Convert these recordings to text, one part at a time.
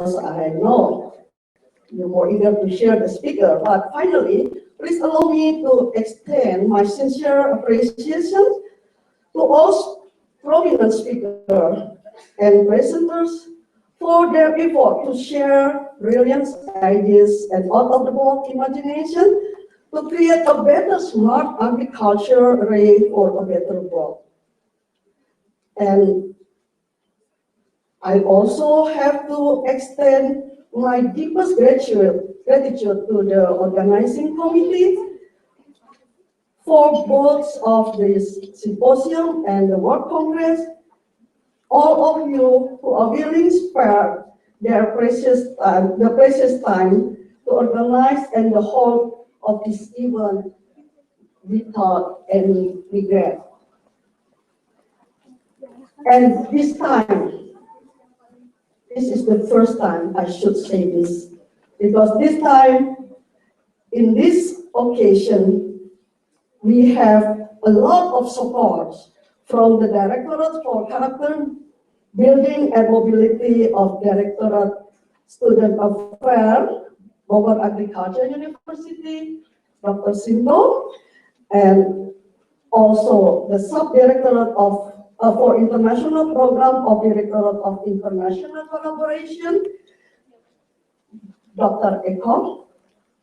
I know you're more eager to share the speaker, but finally, please allow me to extend my sincere appreciation to all prominent speakers and presenters for their effort to share brilliant ideas and out-of-the-box imagination to create a better smart agriculture array for a better world. And I also have to extend my deepest gratitude to the organizing committee for both of this symposium and the World Congress. All of you who are willing to spare their precious time to organize and the whole of this event without any regret. And this time, this is the first time I should say this, because this time, in this occasion, we have a lot of support from the Directorate for Character Building and Mobility of Directorate Student Affairs, Bogor Agriculture University, Dr. Sinto, and also the Sub-Directorate for International Program of Directorate of International Collaboration, Dr. Eko,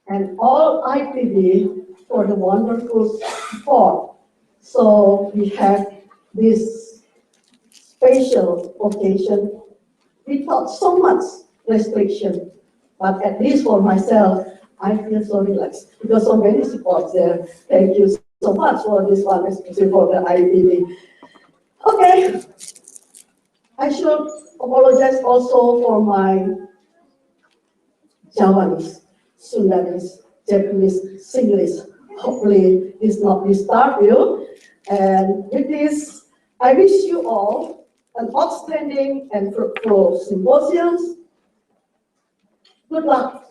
and all IPD for the wonderful support. So we have this special occasion without so much restriction, but at least for myself, I feel so relaxed because so many supports there. Thank you so much for this one, especially for the IPD. Okay, I should apologize also for my Javanese, Sundanese, Japanese, Singlish. Hopefully this not disturb you. And with this, I wish you all an outstanding and fruitful symposiums. Good luck.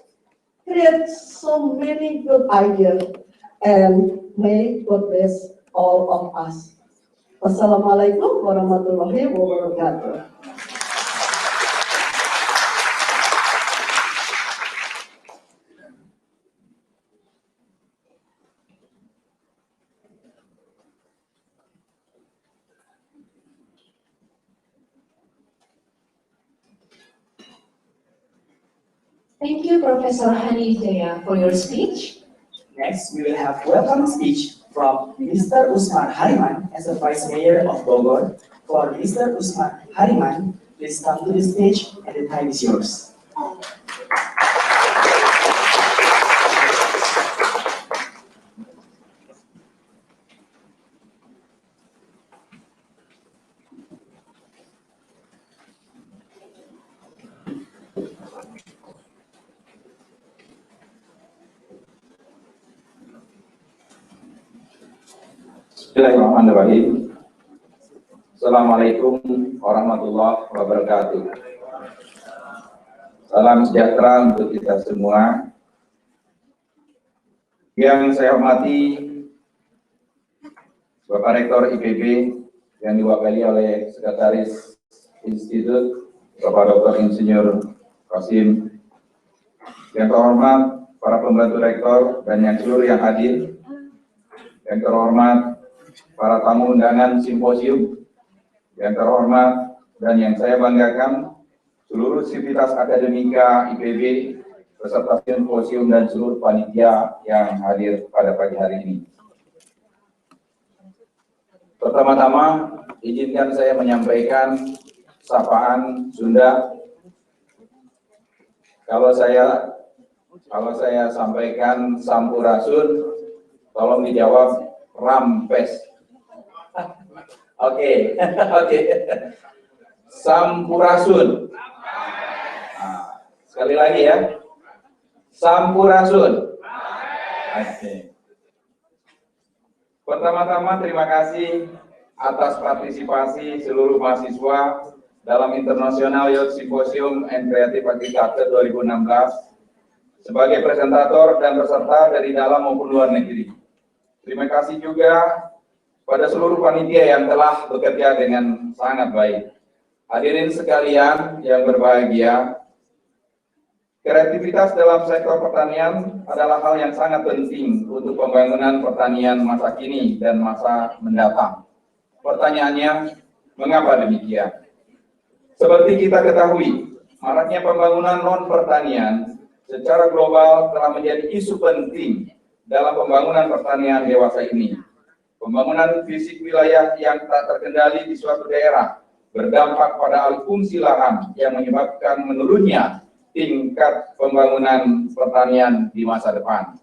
Create so many good ideas, and may God bless all of us. Wassalamualaikum warahmatullahi wabarakatuh. Thank you, Professor Hani Hidayah, for your speech. Next, we will have welcome speech from Mr. Usman Hariman as the Vice Mayor of Bogor. For Mr. Usman Hariman, please come to the stage and the time is yours. Bismillahirrahmanirrahim. Assalamualaikum warahmatullahi wabarakatuh. Salam sejahtera untuk kita semua. Yang saya hormati Bapak Rektor IPB yang diwakili oleh Sekretaris Institut Bapak Dr. Insinyur Qasim. Yang terhormat para pembantu rektor dan yang seluruh yang hadir. Yang terhormat para tamu undangan simposium, yang terhormat dan yang saya banggakan seluruh sivitas akademika IPB peserta simposium dan seluruh panitia yang hadir pada pagi hari ini. Pertama-tama izinkan saya menyampaikan sapaan Sunda. Kalau saya sampaikan sampurasun, tolong dijawab rampes. Oke. Sampurasun. Nah, sekali lagi ya. Sampurasun. Oke. Pertama-tama terima kasih atas partisipasi seluruh mahasiswa dalam International Youth Symposium and Creative Agriculture 2016 sebagai presentator dan peserta dari dalam maupun luar negeri. Terima kasih juga pada seluruh panitia yang telah bekerja dengan sangat baik. Hadirin sekalian yang berbahagia, Kreativitas dalam sektor pertanian adalah hal yang sangat penting untuk pembangunan pertanian masa kini dan masa mendatang. Pertanyaannya, mengapa demikian? Seperti kita ketahui, maraknya pembangunan non-pertanian secara global telah menjadi isu penting dalam pembangunan pertanian dewasa ini. Pembangunan fisik wilayah yang tak terkendali di suatu daerah berdampak pada alih fungsi lahan yang menyebabkan menurunnya tingkat pembangunan pertanian di masa depan.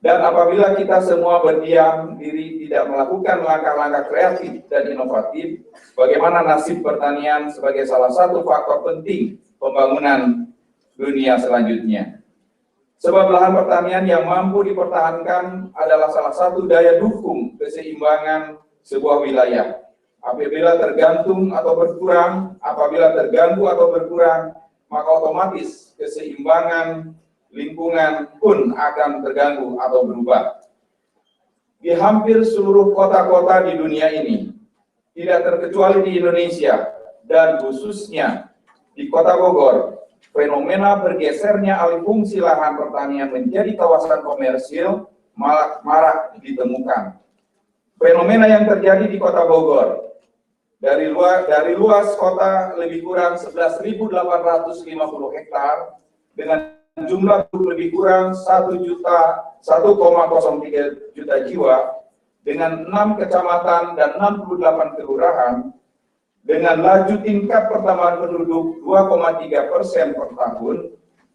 Dan apabila kita semua berdiam diri tidak melakukan langkah-langkah kreatif dan inovatif, bagaimana nasib pertanian sebagai salah satu faktor penting pembangunan dunia selanjutnya? Sebab lahan pertanian yang mampu dipertahankan adalah salah satu daya dukung keseimbangan sebuah wilayah. Apabila terganggu atau berkurang, maka otomatis keseimbangan lingkungan pun akan terganggu atau berubah. Di hampir seluruh kota-kota di dunia ini, tidak terkecuali di Indonesia dan khususnya di Kota Bogor, fenomena bergesernya alih fungsi lahan pertanian menjadi kawasan komersil marak ditemukan. Fenomena yang terjadi di Kota Bogor, dari luas kota lebih kurang 11.850 hektar dengan jumlah lebih kurang 1,03 juta jiwa dengan 6 kecamatan dan 68 kelurahan dengan laju tingkat pertambahan penduduk 2,3% per tahun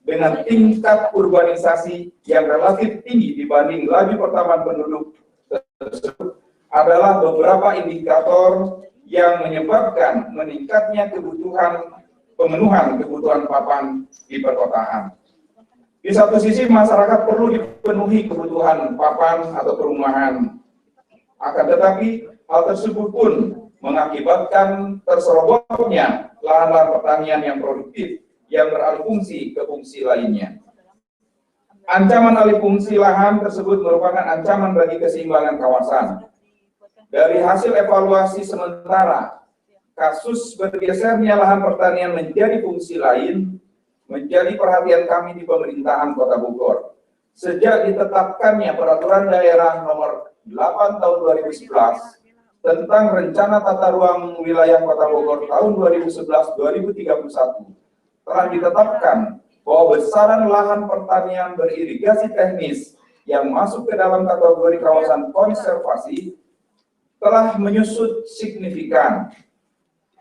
dengan tingkat urbanisasi yang relatif tinggi dibanding laju pertambahan penduduk tersebut adalah beberapa indikator yang menyebabkan meningkatnya pemenuhan kebutuhan papan di perkotaan. Di satu sisi masyarakat perlu dipenuhi kebutuhan papan atau perumahan. Akan tetapi hal tersebut pun mengakibatkan terserobotnya lahan-lahan pertanian yang produktif yang beralih fungsi ke fungsi lainnya. Ancaman alih fungsi lahan tersebut merupakan ancaman bagi keseimbangan kawasan. Dari hasil evaluasi sementara, kasus bergesernya lahan pertanian menjadi fungsi lain menjadi perhatian kami di pemerintahan Kota Bogor. Sejak ditetapkannya Peraturan Daerah Nomor 8 Tahun 2011 tentang Rencana Tata Ruang Wilayah Kota Bogor tahun 2011-2031, telah ditetapkan bahwa besaran lahan pertanian beririgasi teknis yang masuk ke dalam kategori kawasan konservasi telah menyusut signifikan,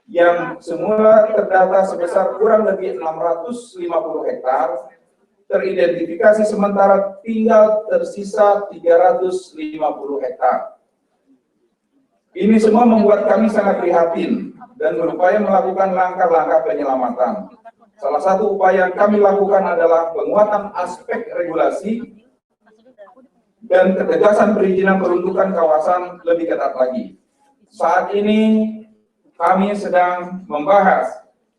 yang semula terdata sebesar kurang lebih 650 hektar, teridentifikasi sementara tinggal tersisa 350 hektar. Ini semua membuat kami sangat prihatin dan berupaya melakukan langkah-langkah penyelamatan. Salah satu upaya yang kami lakukan adalah penguatan aspek regulasi dan ketegasan perizinan peruntukan kawasan lebih ketat lagi. Saat ini kami sedang membahas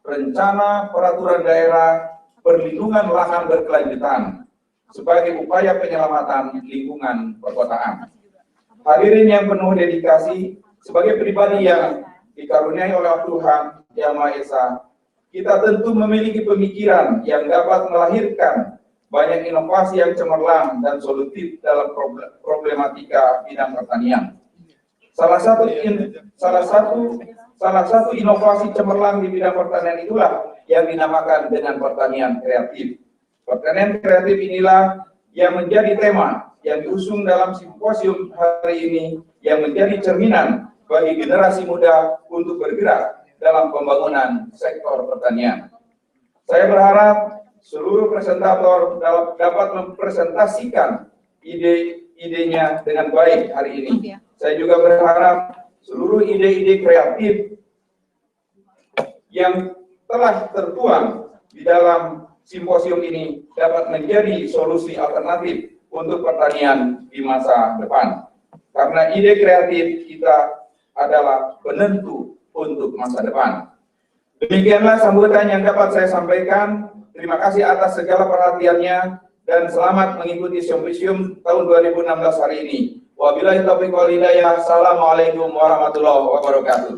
rencana peraturan daerah perlindungan lahan berkelanjutan sebagai upaya penyelamatan lingkungan perkotaan. Hadirin yang penuh dedikasi, sebagai pribadi yang dikaruniai oleh Tuhan Yang Maha Esa, kita tentu memiliki pemikiran yang dapat melahirkan banyak inovasi yang cemerlang dan solutif dalam problematika bidang pertanian. Salah satu inovasi cemerlang di bidang pertanian itulah yang dinamakan dengan pertanian kreatif. Pertanian kreatif inilah yang menjadi tema yang diusung dalam simposium hari ini, yang menjadi cerminan bagi generasi muda untuk bergerak dalam pembangunan sektor pertanian. Saya berharap seluruh presentator dapat mempresentasikan ide-idenya dengan baik hari ini. Saya juga berharap seluruh ide-ide kreatif yang telah tertuang di dalam simposium ini dapat menjadi solusi alternatif untuk pertanian di masa depan. Karena ide kreatif kita adalah penentu untuk masa depan. Demikianlah sambutan yang dapat saya sampaikan. Terima kasih atas segala perhatiannya dan selamat mengikuti Symposium tahun 2016 hari ini. Wabillahi taufiq wal hidayah. Assalamualaikum warahmatullahi wabarakatuh.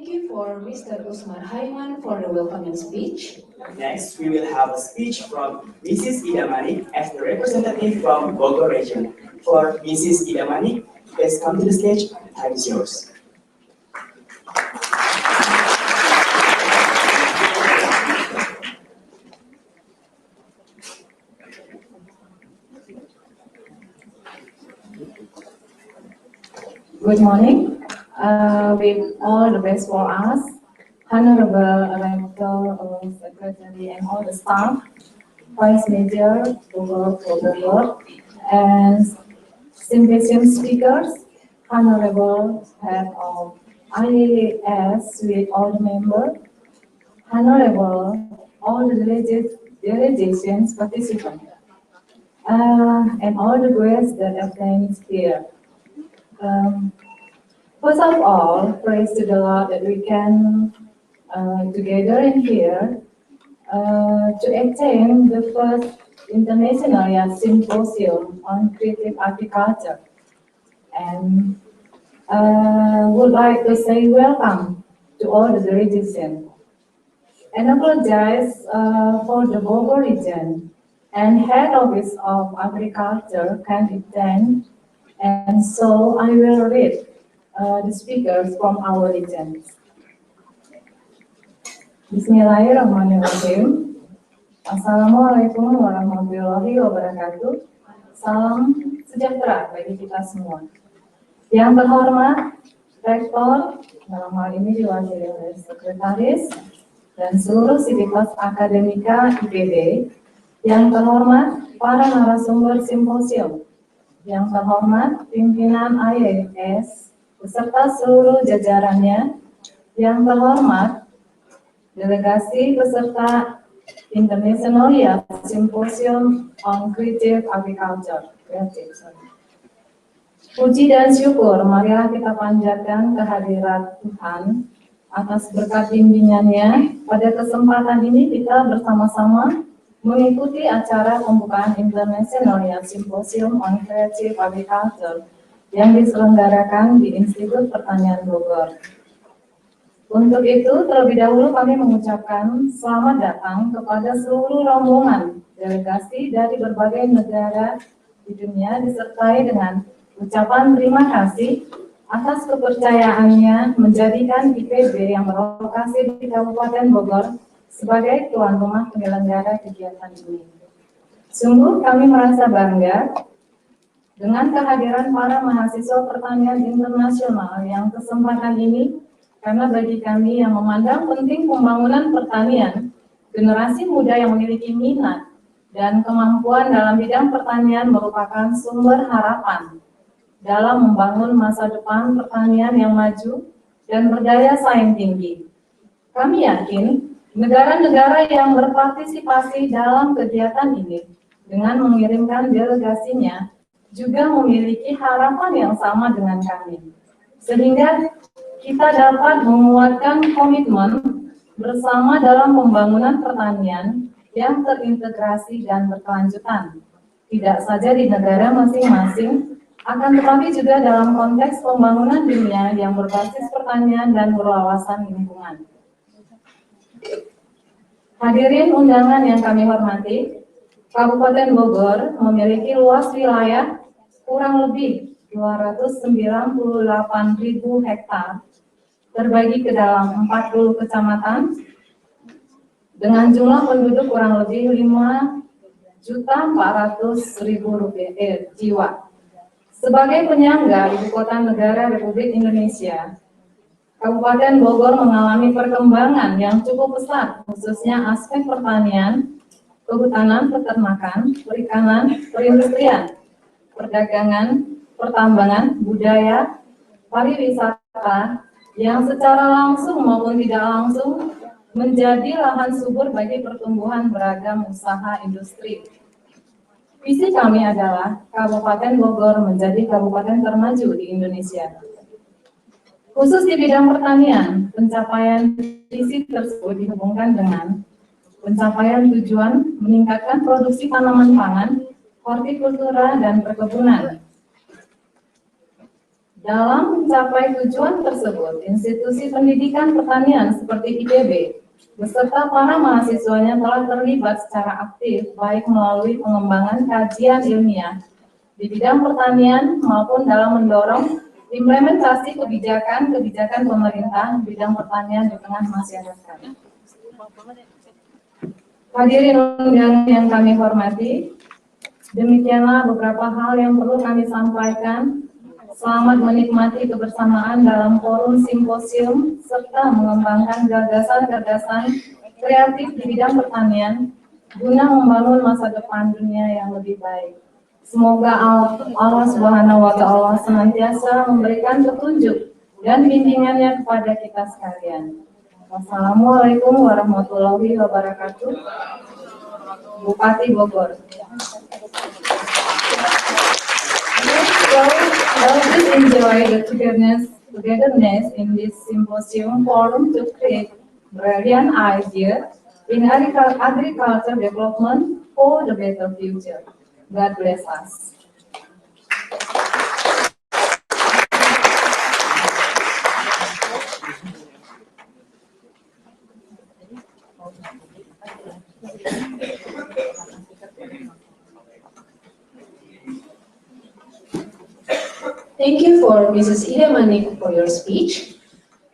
Thank you for Mr. Usman Hariman for the welcoming speech. Next, we will have a speech from Mrs. Ida Manik as the representative from Bogor region. For Mrs. Ida Manik, please come to the stage. Time is yours. Good morning. With all the best for us, Honorable Rector, Secretary, and all the staff, Vice Major, Bogor, and Symposium speakers, Honorable Head of IAS with all the members, Honorable all the delegations participants, and all the guests that attend here. First of all, praise to the Lord that we can together in here to attend the first international symposium on creative agriculture. And would like to say welcome to all the delegations. And apologize for the Bogor region and head office of agriculture can attend. And so I will read the speakers from our region. Bismillahirrahmanirrahim. Assalamualaikum warahmatullahi wabarakatuh. Salam sejahtera bagi kita semua. Yang terhormat Rektor, dalam hal ini diwakili oleh Sekretaris dan seluruh sivitas akademika IPB. Yang terhormat para narasumber simposium. Yang terhormat pimpinan IAS beserta seluruh jajarannya, yang terhormat delegasi peserta International Symposium on Creative Agriculture. Puji dan syukur, marilah kita panjatkan kehadirat Tuhan atas berkat bimbingannya. Pada kesempatan ini kita bersama-sama mengikuti acara pembukaan International Symposium on Creative Agriculture yang diselenggarakan di Institut Pertanian Bogor. Untuk itu, terlebih dahulu kami mengucapkan selamat datang kepada seluruh rombongan delegasi dari berbagai negara di dunia disertai dengan ucapan terima kasih atas kepercayaannya menjadikan IPB yang berlokasi di Kabupaten Bogor sebagai tuan rumah penyelenggara kegiatan ini. Sungguh kami merasa bangga dengan kehadiran para mahasiswa pertanian internasional yang kesempatan ini, karena bagi kami yang memandang penting pembangunan pertanian, generasi muda yang memiliki minat dan kemampuan dalam bidang pertanian merupakan sumber harapan dalam membangun masa depan pertanian yang maju dan berdaya saing tinggi. Kami yakin negara-negara yang berpartisipasi dalam kegiatan ini dengan mengirimkan delegasinya juga memiliki harapan yang sama dengan kami, sehingga kita dapat menguatkan komitmen bersama dalam pembangunan pertanian yang terintegrasi dan berkelanjutan, tidak saja di negara masing-masing, akan tetapi juga dalam konteks pembangunan dunia yang berbasis pertanian dan berwawasan lingkungan. Hadirin undangan yang kami hormati, Kabupaten Bogor memiliki luas wilayah kurang lebih 298.000 hektar, terbagi ke dalam 40 kecamatan, dengan jumlah penduduk kurang lebih 5.400.000 jiwa. Sebagai penyangga ibu kota negara Republik Indonesia, Kabupaten Bogor mengalami perkembangan yang cukup pesat, khususnya aspek pertanian, kehutanan, peternakan, perikanan, perindustrian, perdagangan, pertambangan, budaya, pariwisata, yang secara langsung maupun tidak langsung menjadi lahan subur bagi pertumbuhan beragam usaha industri. Visi kami adalah Kabupaten Bogor menjadi kabupaten termaju di Indonesia. Khusus di bidang pertanian, pencapaian visi tersebut dihubungkan dengan pencapaian tujuan meningkatkan produksi tanaman pangan, hortikultura, dan perkebunan. Dalam mencapai tujuan tersebut, institusi pendidikan pertanian seperti IPB beserta para mahasiswanya telah terlibat secara aktif baik melalui pengembangan kajian ilmiah di bidang pertanian maupun dalam mendorong implementasi kebijakan-kebijakan pemerintah di bidang pertanian di tengah masyarakat. Hadirin undangan yang kami hormati, demikianlah beberapa hal yang perlu kami sampaikan. Selamat menikmati kebersamaan dalam forum simposium serta mengembangkan gagasan-gagasan kreatif di bidang pertanian guna membangun masa depan dunia yang lebih baik. Semoga Allah Subhanahu wa Ta'ala senantiasa memberikan petunjuk dan bimbingannya kepada kita sekalian. Wassalamualaikum warahmatullahi wabarakatuh. Bupati Bogor. Please enjoy the togetherness in this symposium forum to create brilliant ideas in agriculture development for the better future. God bless us. Thank you for Mrs. Ida Manik for your speech.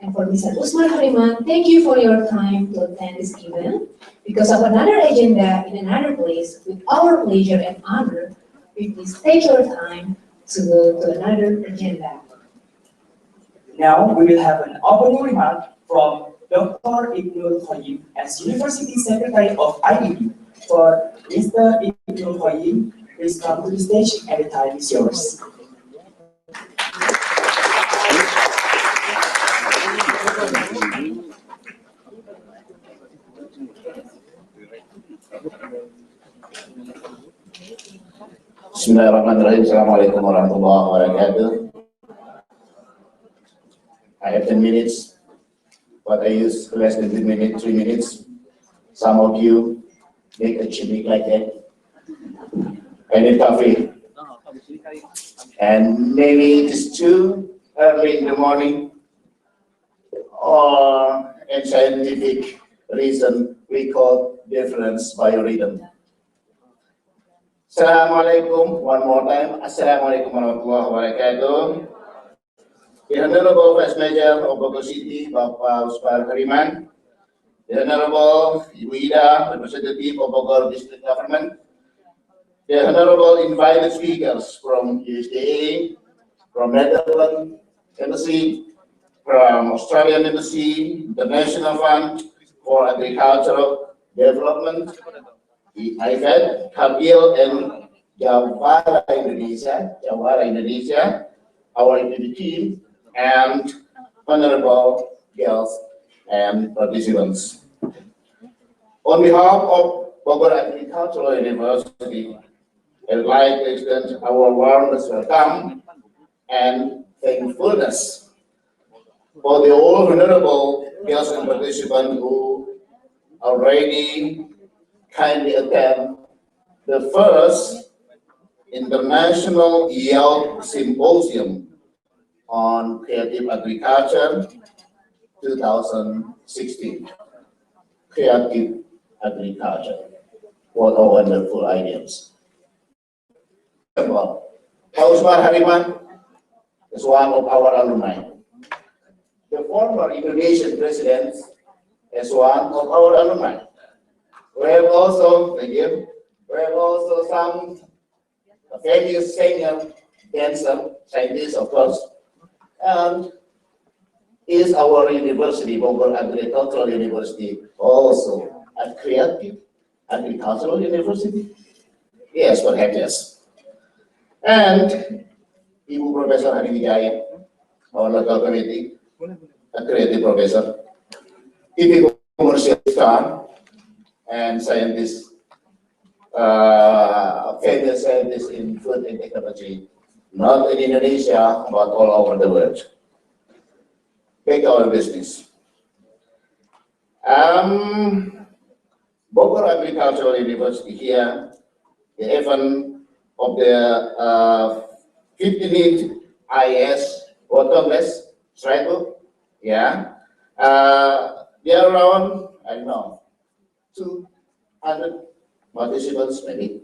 And for Mr. Usman Hariman, thank you for your time to attend this event. Because of another agenda in another place, with our pleasure and honor, we please take your time to go to another agenda. Now we will have an opening remark from Dr. Ibnul Qayyim as University Secretary of IDB. For Mr. Ibnul Qayyim, please come to the stage and the time is yours. Bismillahirrahmanirrahim. Assalamualaikum warahmatullahi wabarakatuh. I have 10 minutes, but I use less than 3 minutes. Some of you make a chimney like that. I need coffee. And maybe it is too early in the morning, or in scientific reason we call difference biorhythm. Assalamualaikum, one more time. Assalamualaikum warahmatullahi wabarakatuh. The Honorable Vice Mayor of Bogor City, Bapak Usman Hariman. The Honorable Ibu Ida, Representative of Bogor District Government. The Honorable invited speakers from USDA, from Netherlands Embassy, from Australian Embassy, the National Fund for Agricultural Development, the IFAD, Kabil, and Jawara Indonesia, our IPD team, and honorable guests and participants. On behalf of Bogor Agricultural University, I would like to extend our warmest welcome and thankfulness for the all honorable guests and participants who already kindly attend the first International Yield Symposium on Creative Agriculture 2016. Creative Agriculture. What a wonderful ideas. Pak Usman Hariman is one of our alumni. The former Indonesian president is one of our alumni. We have also, thank you, we have also some famous senior dancer, scientists of course, and is our university, Bogor Agricultural University, also a creative agricultural university? Yes, perhaps yes. And Ibu Professor Hari Wijaya, our local committee, a creative professor, TV commercial star, and scientist, famous scientist in food and technology, not in Indonesia, but all over the world. Back to our business. Bogor Agricultural University here, the event of the 15th IS our Congress, right? Yeah. There are around, I don't know, 200 participants, maybe.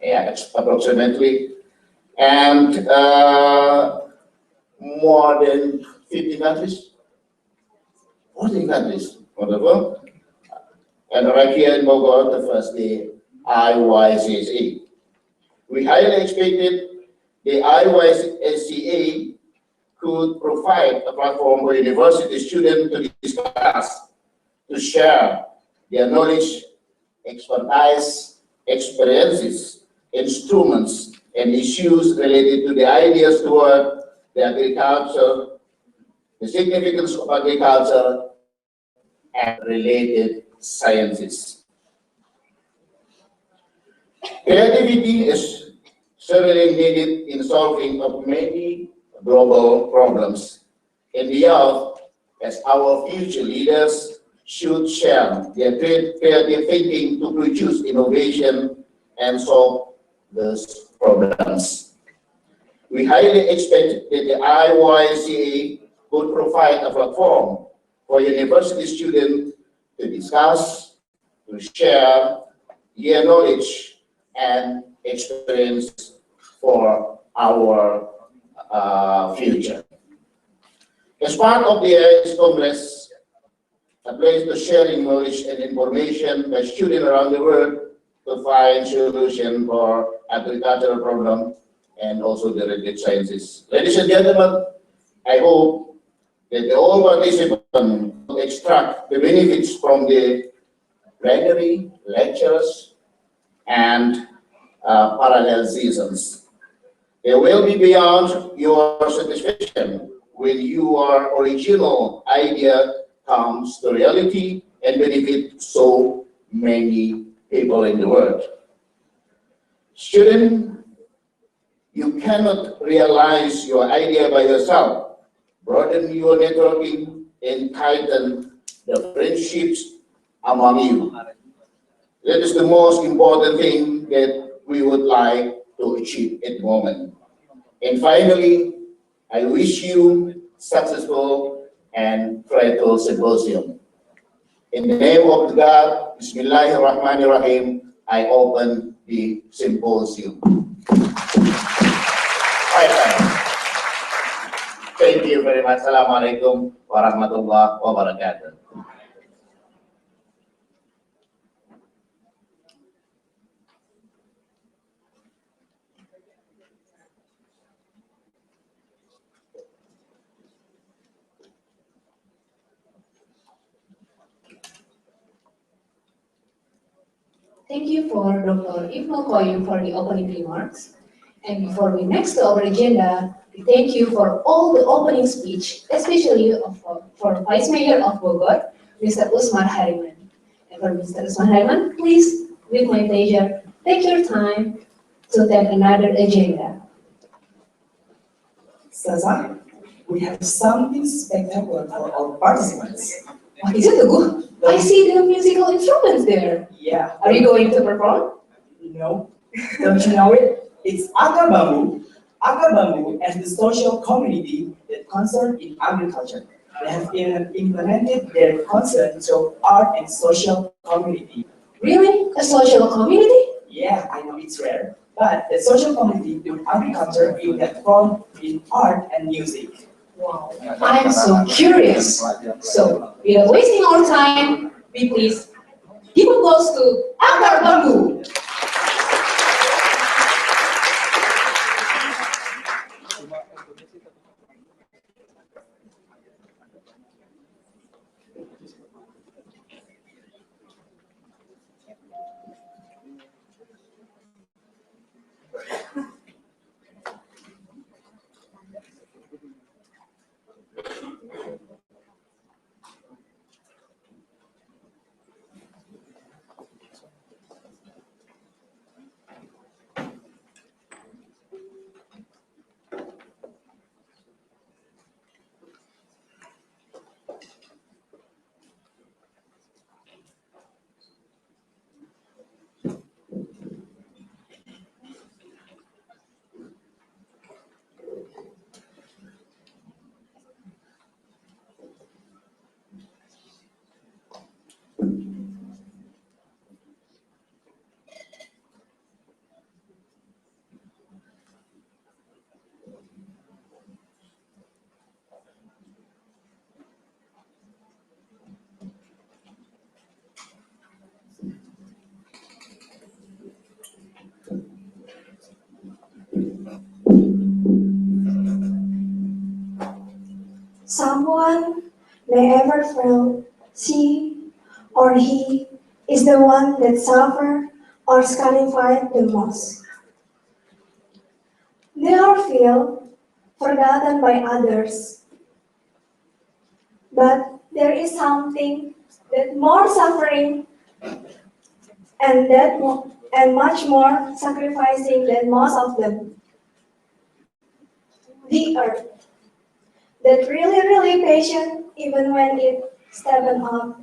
Yeah, approximately. And more than 50 countries, 40 countries, wonderful. And right here in Bogor, the first day, Iysca. We highly expected the Iysca could provide a platform for university students to discuss, to share their knowledge, expertise, experiences, instruments, and issues related to the ideas toward the agriculture, the significance of agriculture, and related sciences. Creativity is certainly needed in solving of many global problems. And we are, as our future leaders, should share their creative thinking to produce innovation and solve those problems. We highly expect that the Iysca would provide a platform for university students to discuss, to share their knowledge and experience for our future. As part of the AIS Congress, a place to sharing knowledge and information by students around the world to find solutions for agricultural problems and also the related sciences. Ladies and gentlemen, I hope that all participants will extract the benefits from the plenary, lectures, and parallel seasons. They will be beyond your satisfaction when your original idea comes to reality and benefit so many people in the world. Student, you cannot realize your idea by yourself. Broaden your networking and tighten the friendships among you. That is the most important thing that we would like to achieve at the moment. And finally, I wish you successful and fruitful symposium. In the name of God, Bismillahirrahmanirrahim, I open the symposium. Thank you very much. Assalamualaikum warahmatullahi wabarakatuh. Thank you for Dr. Ibnu Qayyim for the opening remarks. And before we next to our agenda, we thank you for all the opening speech, especially for Vice Mayor of Bogor, Mr. Usman Hariman. And for Mr. Usman Hariman, please, with my pleasure, take your time to attend another agenda. Saza, we have something spectacular for our participants. What is it, Teguh? I see the musical instruments there. Yeah. Are you going to perform? No. Don't you know it? It's Aka Bambu. Aka Bambu as the social community that concerned in agriculture. They have implemented their concern to art and social community. Really? A social community? Yeah, I know it's rare, but the social community do agriculture in that form in art and music. Wow, I'm so curious. So, without wasting our time, we please give applause to Akar Bambu. never felt she or he is the one that suffer or scarified the most. They are feel forgotten by others, but there is something that more suffering and much more sacrificing than most of them. The earth that really patient even when it stepped up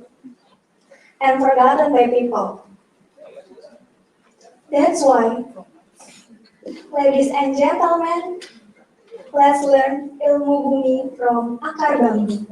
and forgotten by people. That's why, ladies and gentlemen, let's learn ilmu bumi from akar bambu.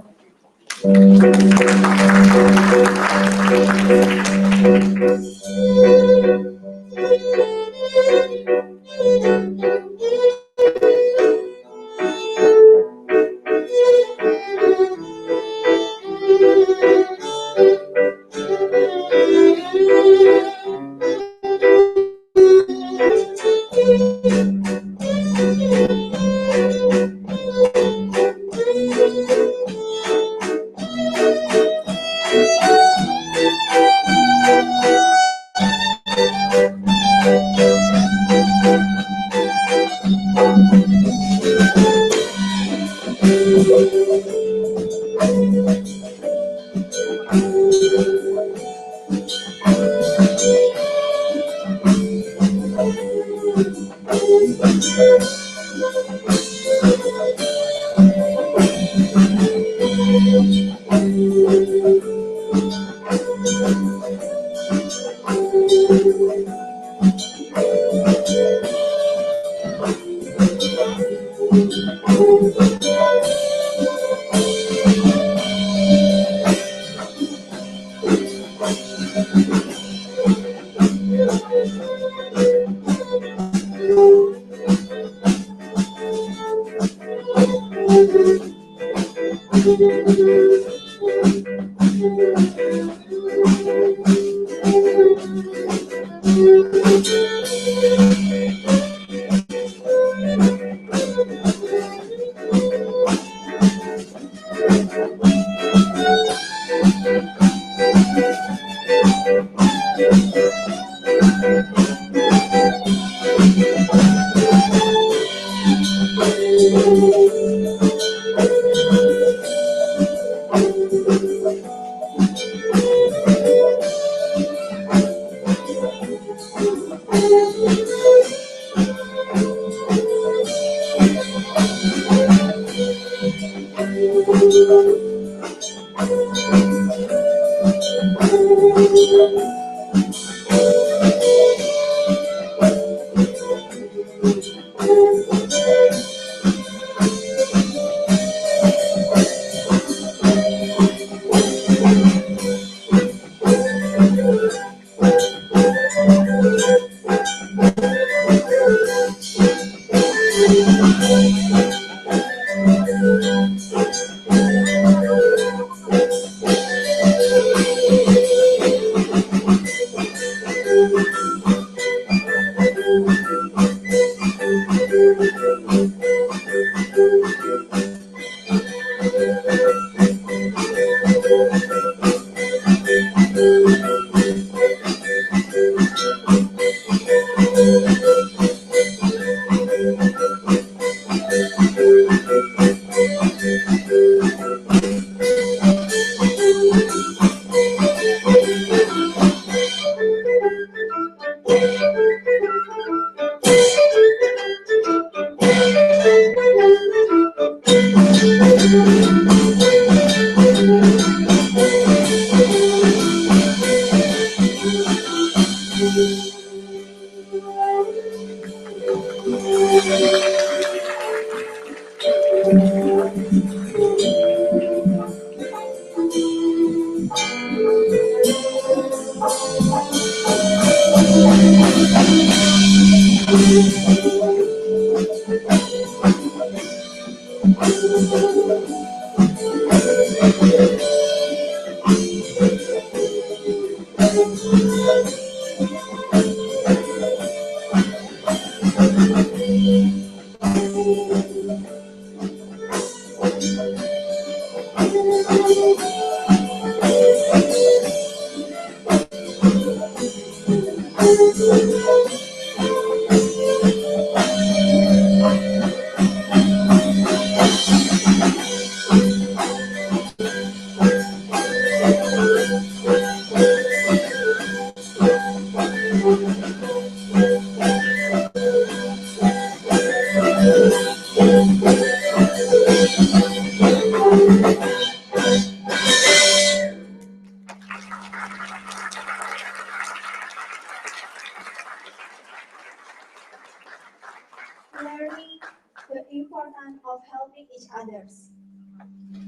helping each other,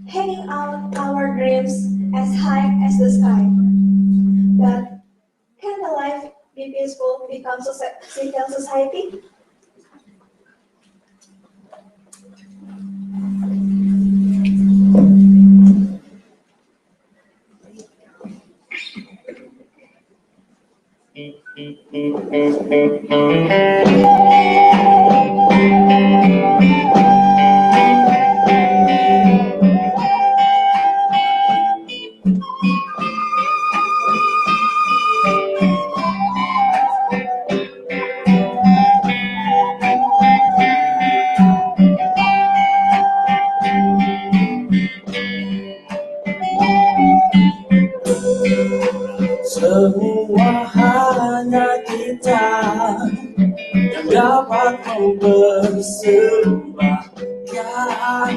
hanging out our dreams as high as the sky. But can the life be peaceful become civil society? Semua hanya kita yang dapat mempersembahkan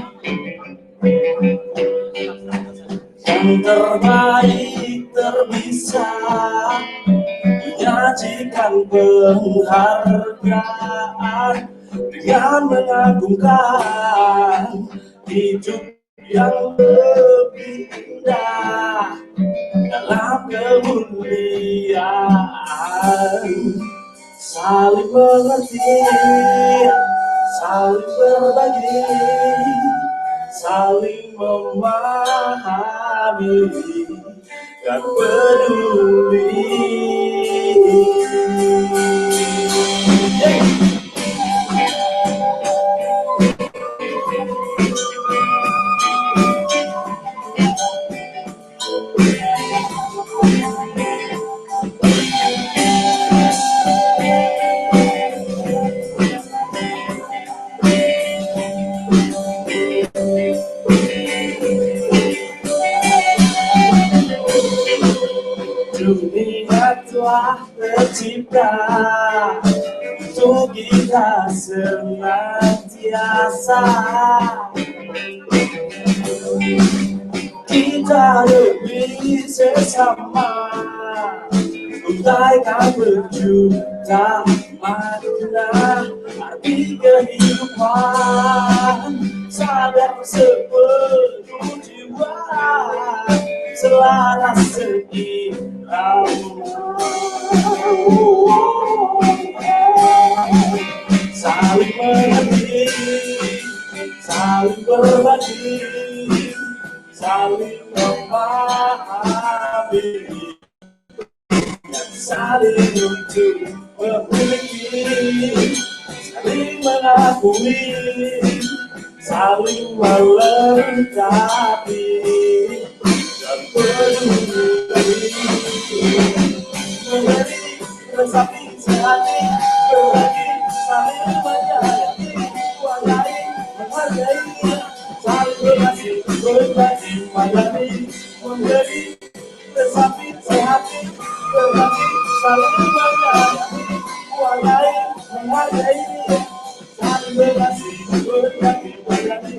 yang terbaik terbisa, menyajikan penghargaan dengan mengagungkan hidup yang lebih indah dalam kemuliaan. Saling mengerti, saling berbagi, saling memahami dan peduli. Dunia telah tercipta untuk kita senantiasa kita lebih sesama, untaikan berjuta makna arti kehidupan, sadar sepenuh jiwa selaras seirama. Saling mengerti, saling berbagi, saling memahami, dan saling untuk memiliki, saling mengakui, saling melengkapi dan peduli. Memberi, resapi, sehati, berbagi, saling menyayangi, menghargai, saling berkasih, berbagi, melayani, memberi, resapi, sehati, berbagi, saling menyayangi, menghargai, saling berkasih, berbagi, melayani.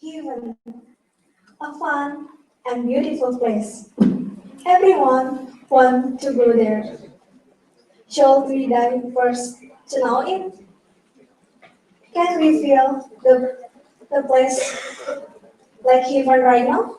Heaven, a fun and beautiful place. Everyone wants to go there. Shall we dive first to know it? Can we feel the place like heaven right now?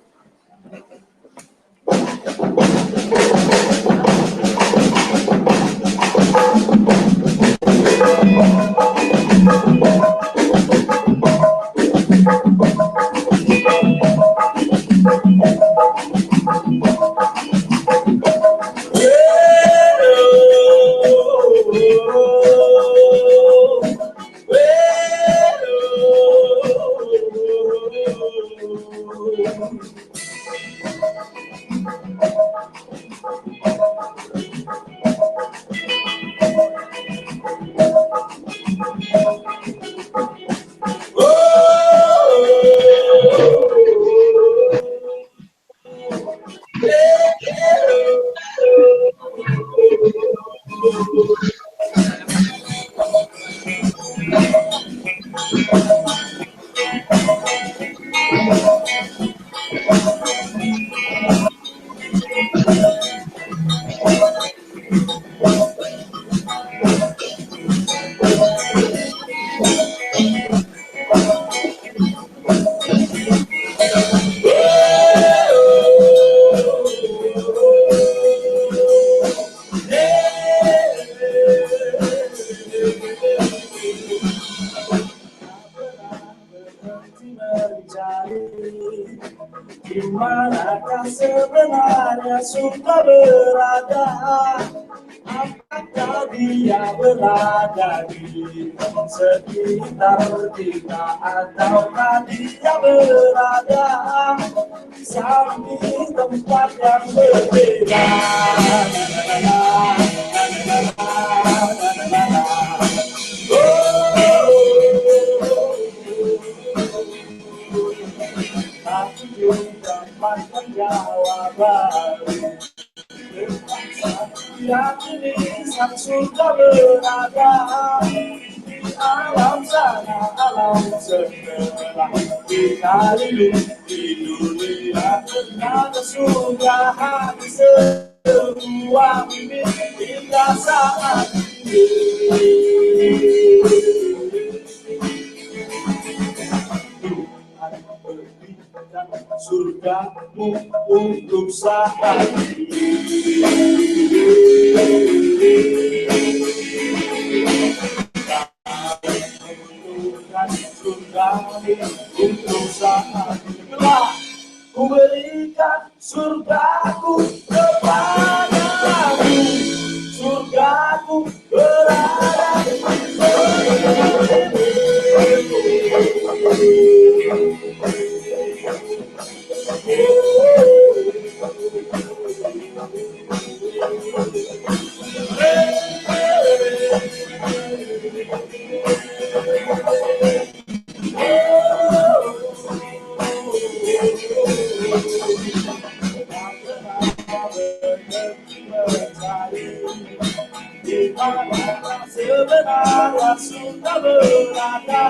suka berada, apakah dia berada di sekitar kita ataukah dia berada di samping tempat yang berbeda. Aku juga dapat jawaban. Yakini sang surga berada di alam sana, alam setelah kita hidup di dunia. Ternyata sudah habis semua mimpi kita saat ini. Surgamu untuk saat ini. Surgamu untuk saat ini. Ku berikan surgaku kepadamu. Surgaku berada di di mana sebenarnya sudah berada,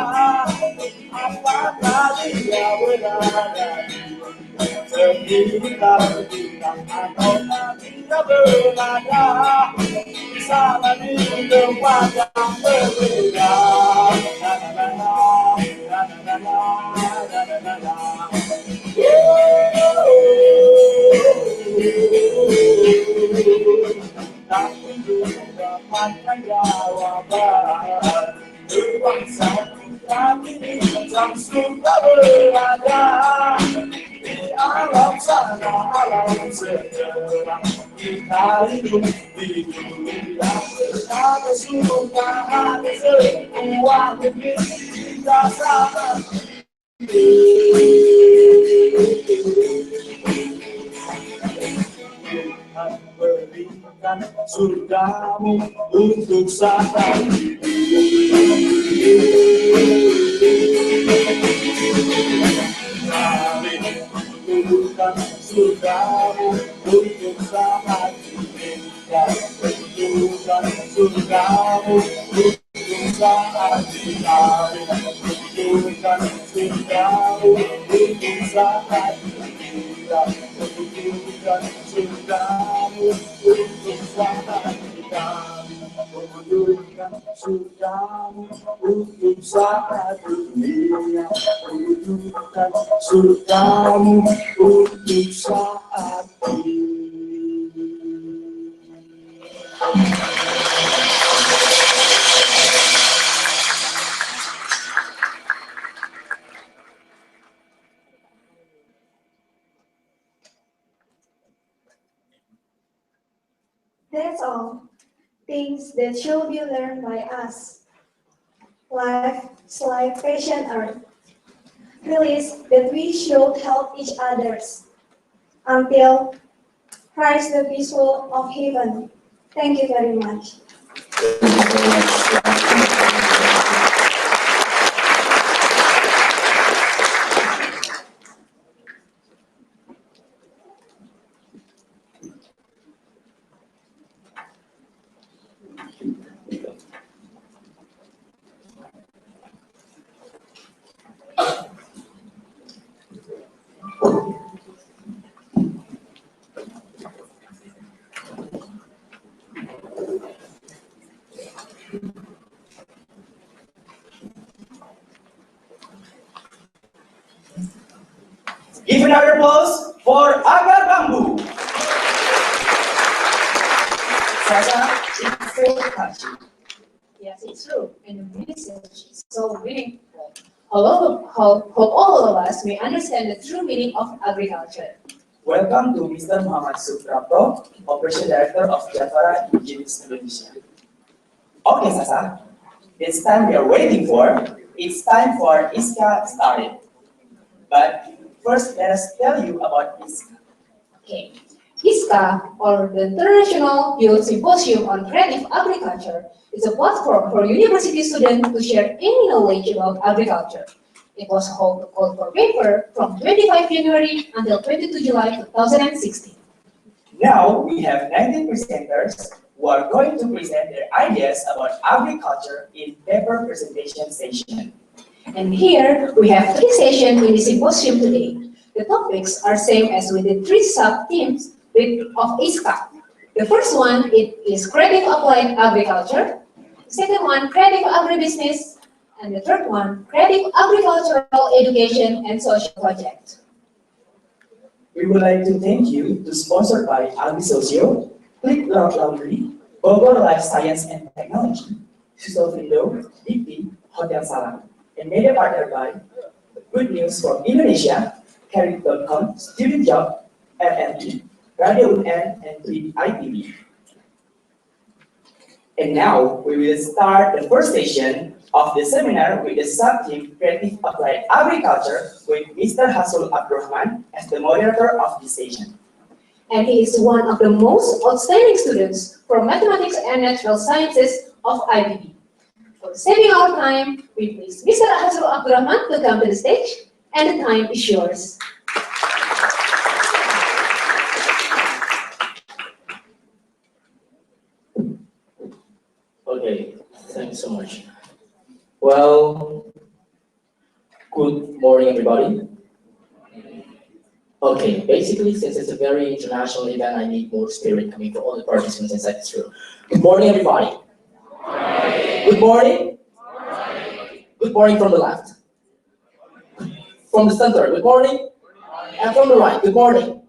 apakah dia berada di sekitar kita ataukah dia berada di sana di tempat yang berbeda. Tapi belum dapatkan jawaban. Berbangsa kita kini sang surga berada di alam sana, alam setelah kita hidup di dunia. Ternyata surga hanya sebuah mimpi kita saat Tuhan berikan surgamu untuk saat ini. Berikan surgamu untuk saat ini. Berikan surgamu untuk saat ini. Berikan surgamu untuk saat ini. Berikan surgamu untuk saat kami. Berikan surgamu untuk saat dunia. Berikan surgamu untuk saat ini. That's all. Things that should be learned by us. Life is like patient earth. Realize that we should help each others until Christ the peaceful of heaven. Thank you very much. Give another applause for Agar Bambu. Sasa, it's so touching. Yes, it's true. And the message is so meaningful. Hope all of us may understand the true meaning of agriculture. Welcome to Mr. Muhammad Suprapto, Operation Director of Javara Engineers Indonesia. Okay, Sasa, it's time we are waiting for. It's time for Iysca started. But first, let us tell you about Iysca. Okay. Iysca, or the International Youth Symposium on Creative Agriculture, is a platform for university students to share any knowledge about agriculture. It was called for paper from 25 January until 22 July 2016. Now we have 19 presenters who are going to present their ideas about agriculture in paper presentation session. And here we have 3 sessions in the symposium today. The topics are same as with the 3 sub-themes of Iysca. The first one is creative applied agriculture. The second one, creative agribusiness. And the third one, creative agricultural education and social project. We would like to thank you to sponsored by AgriSocio, Click Laundry, Bogor Life Science and Technology, Susofindo, DP, Hotel Salam, and media partner by Good News from Indonesia, Carry.com, Student Job, FNE, Radio UNN, and ITV. And now we will start the first session of the seminar with the sub-theme Creative Applied Agriculture with Mr. Hasul Abdurrahman as the moderator of this session. And he is one of the most outstanding students from Mathematics and Natural Sciences of IBB. For saving our time, we please Mr. Hasul Abdurrahman to come to the stage, and the time is yours. Okay, thanks so much. Well, good morning, everybody. Okay, basically, since it's a very international event, I need more spirit coming from all the participants inside this room. Good morning, everybody. Good morning. Good morning from the left. From the center, good morning. And from the right, good morning.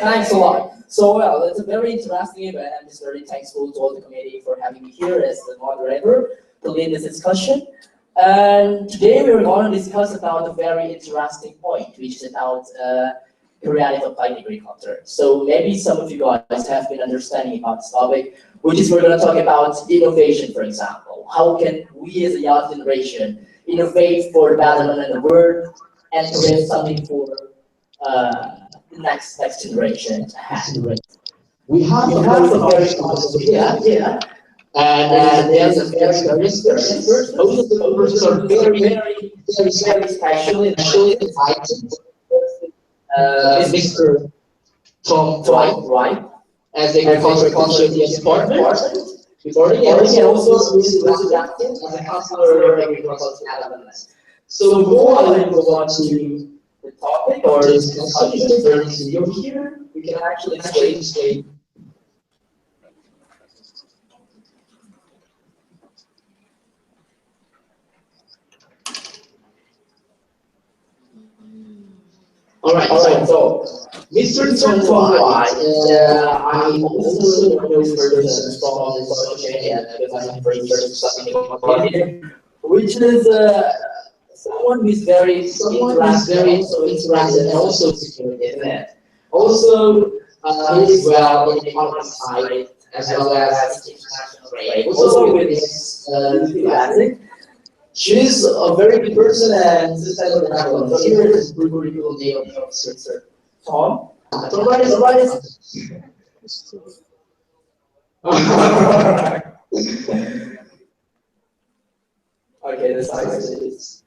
Thanks a lot. So, well, it's a very interesting event. I'm just very thankful to all the committee for having me here as the moderator to lead this discussion. And today we're going to discuss about a very interesting point, which is about creative applied agriculture. So maybe some of you guys have been understanding about this topic, which is we're going to talk about innovation, for example. How can we as a young generation innovate for the betterment of the world and create something for the next generation to have. We have a very idea, and there's a very characteristics. Those of the members are very special, especially invited. Mr. Tom Dwight, as agriculture is partner. And also Mr. Jackson as a counselor of agricultural development. So before I go on to the topic or discussion during this video here, we can actually say Alright, so Mr. Tom Dwight, I also know this person from social media because I'm researching something about him, which is someone who is very interested and also security in it. Also, he is well in the economic side as well as international trade. Also with his enthusiasm. She's a very good person and sustainable background. So here is the curriculum day of the officer. Tom? Tom, right? Okay, the size is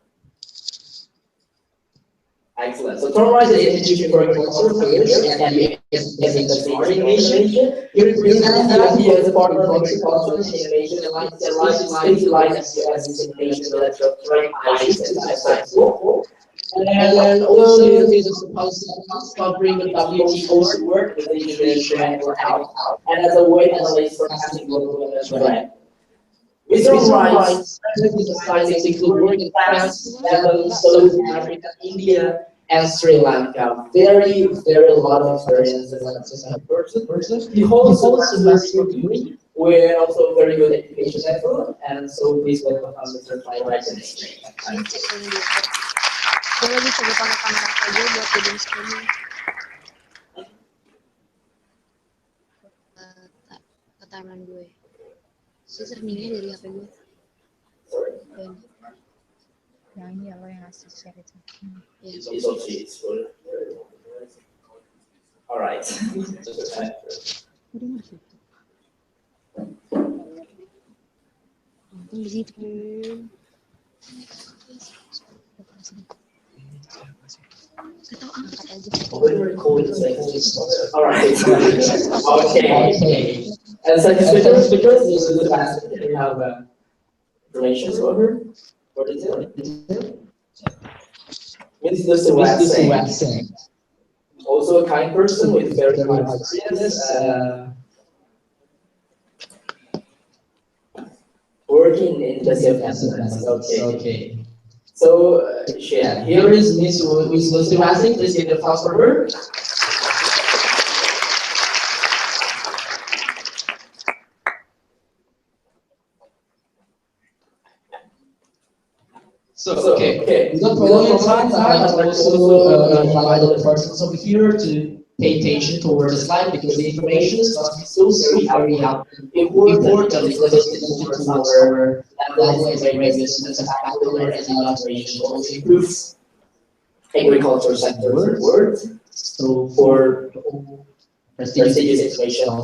excellent. So Tom Rice is the Institute for Agricultural Affairs and the Smart Innovation. He represents the as a partner of agricultural innovation and specializes as innovation that train ICE and science local. And also he is supposed to covering the WTO's work with the innovation and for health and as a way analyst for testing global development. Mr. Rice specializes include work in France, Netherlands, South Africa, India, and Sri Lanka. Very lot of experience as a person. He holds a master's degree with also very good education level, and so please welcome Mr. Rice. Thank you. ke timeline gue. Streamingnya dari HP gue. Dan yang ini ya lo yang ngasih share itu. Alright. Di situ. Atau angkat aja. Alright. Okay. And second speaker is the last. We have information about her. What is it? Miss Lucy Waxing. Also a kind person with very high experience. Working in the self-assessment. Okay. So, here is Miss Lucy Waxing. Please give the applause for her. Okay. Without prolonging time, I would also invite the persons over here to pay attention towards the slide because the information is not so very important because it's towards our level as a graduate students of faculty as well as region also improves agriculture sector forward. So for prestigious information on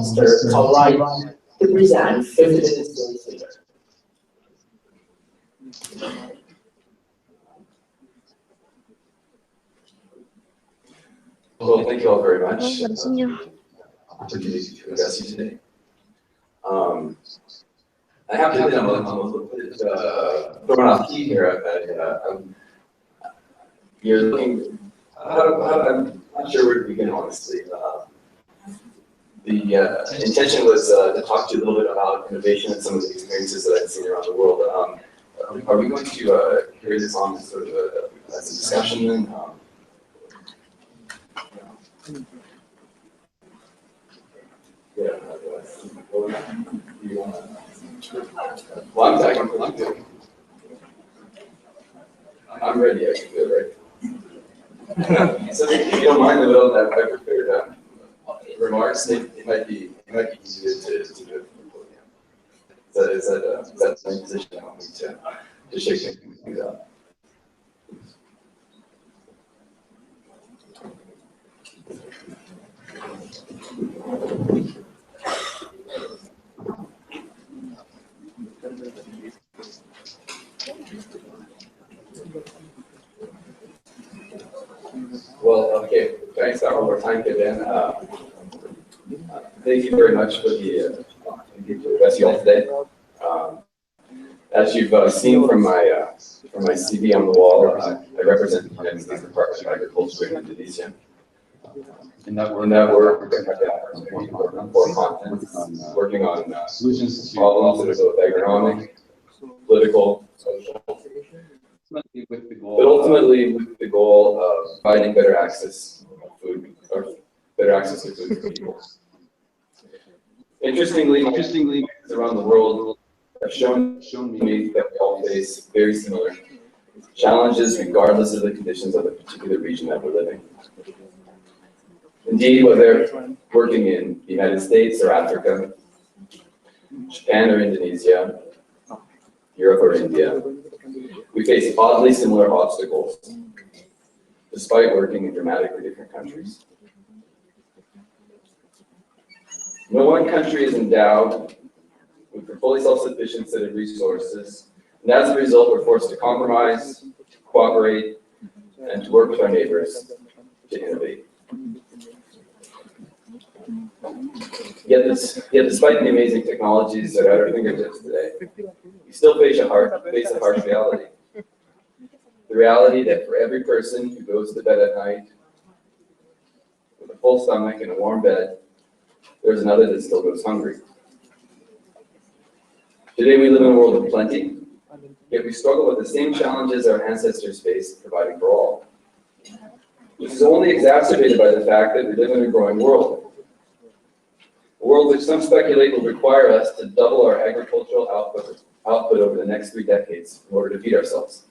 Mr. Conrad to present 50 minutes later. Well, thank you all very much for the opportunity to address you today. I have to admit I'm a little bit thrown off key here. You're looking, I'm not sure where to begin, honestly. The intention was to talk to you a little bit about innovation and some of the experiences that I've seen around the world. Are we going to carry this on as sort of as a discussion then? Well, I'm ready, I can do it, right? So if you don't mind the little that I prepared remarks, it might be easier to do it. Is that my position? I want me to shake things up. Well, okay. Can I start one more time, Kevin? Thank you very much for the opportunity to address you all today. As you've seen from my CV on the wall, I represent the United States Department of Agriculture in Indonesia. In that work, for content, working on solutions to problems that are both economic, political, social, but ultimately with the goal of providing better access to food for people. Interestingly, around the world have shown me that we all face very similar challenges regardless of the conditions of the particular region that we're living. Indeed, whether working in the United States or Africa, Japan or Indonesia, Europe or India, we face oddly similar obstacles, despite working in dramatically different countries. No one country is endowed with a fully self-sufficient set of resources, and as a result, we're forced to compromise, cooperate, and to work with our neighbors to innovate. Yet despite the amazing technologies that are at our fingertips today, we still face a harsh reality. The reality that for every person who goes to bed at night with a full stomach and a warm bed, there's another that still goes hungry. Today we live in a world of plenty, yet we struggle with the same challenges our ancestors faced providing for all. This is only exacerbated by the fact that we live in a growing world. A world which some speculate will require us to double our agricultural output over the next 3 decades in order to feed ourselves.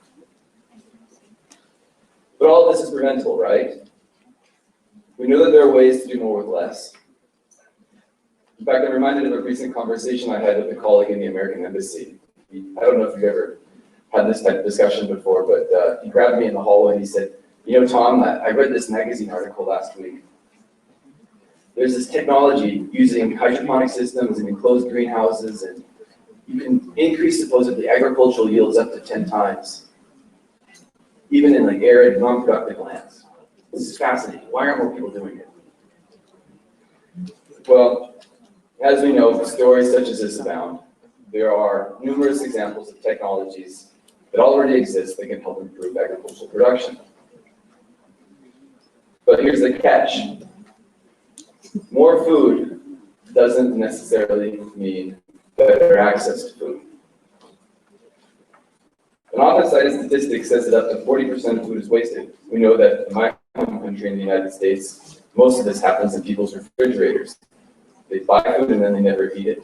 But all of this is preventable, right? We know that there are ways to do more with less. In fact, I'm reminded of a recent conversation I had with a colleague in the American Embassy. I don't know if you've ever had this type of discussion before, but he grabbed me in the hallway and he said, you know, Tom, I read this magazine article last week. There's this technology using hydroponic systems and enclosed greenhouses, and you can increase supposedly agricultural yields up to 10 times, even in like arid, non-productive lands. This is fascinating. Why aren't more people doing it? Well, as we know, stories such as this abound. There are numerous examples of technologies that already exist that can help improve agricultural production. But here's the catch. More food doesn't necessarily mean better access to food. An often cited statistic says that up to 40% of food is wasted. We know that in my home country in the United States, most of this happens in people's refrigerators. They buy food and then they never eat it.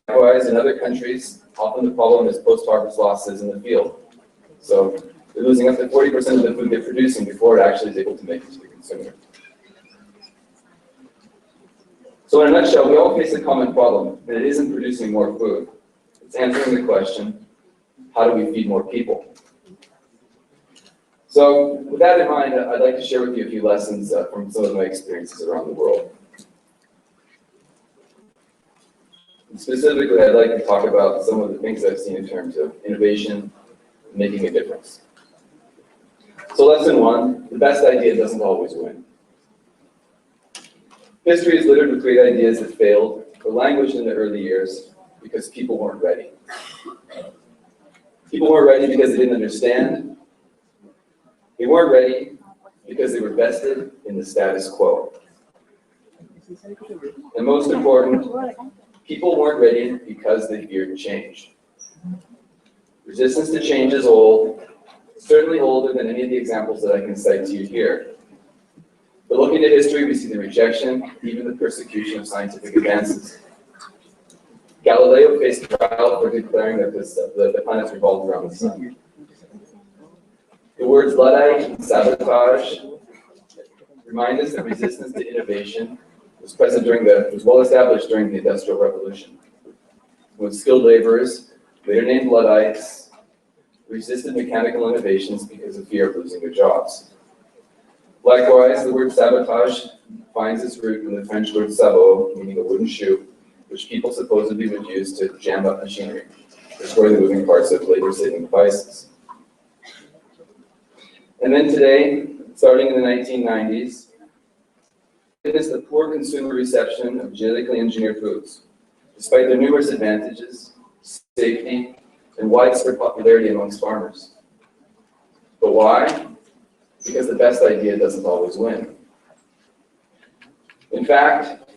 Likewise, in other countries, often the problem is post-harvest losses in the field. So they're losing up to 40% of the food they're producing before it actually is able to make it to the consumer. So in a nutshell, we all face a common problem, and it isn't producing more food. It's answering the question, how do we feed more people? So with that in mind, I'd like to share with you a few lessons from some of my experiences around the world. And specifically, I'd like to talk about some of the things I've seen in terms of innovation and making a difference. So lesson one, the best idea doesn't always win. History is littered with great ideas that failed or languished in the early years because people weren't ready. People weren't ready because they didn't understand. They weren't ready because they were vested in the status quo. And most important, people weren't ready because they feared change. Resistance to change is old, certainly older than any of the examples that I can cite to you here. But looking at history, we see the rejection, even the persecution of scientific advances. Galileo faced trial for declaring that the planets revolved around the sun. The words Luddite and sabotage remind us that resistance to innovation was well established during the Industrial Revolution, when skilled laborers, later named Luddites, resisted mechanical innovations because of fear of losing their jobs. Likewise, the word sabotage finds its root in the French word sabot, meaning a wooden shoe, which people supposedly would use to jam up machinery, destroy the moving parts of labor-saving devices. And then today, starting in the 1990s, it is the poor consumer reception of genetically engineered foods, despite their numerous advantages, safety, and widespread popularity amongst farmers. But why? Because the best idea doesn't always win. In fact,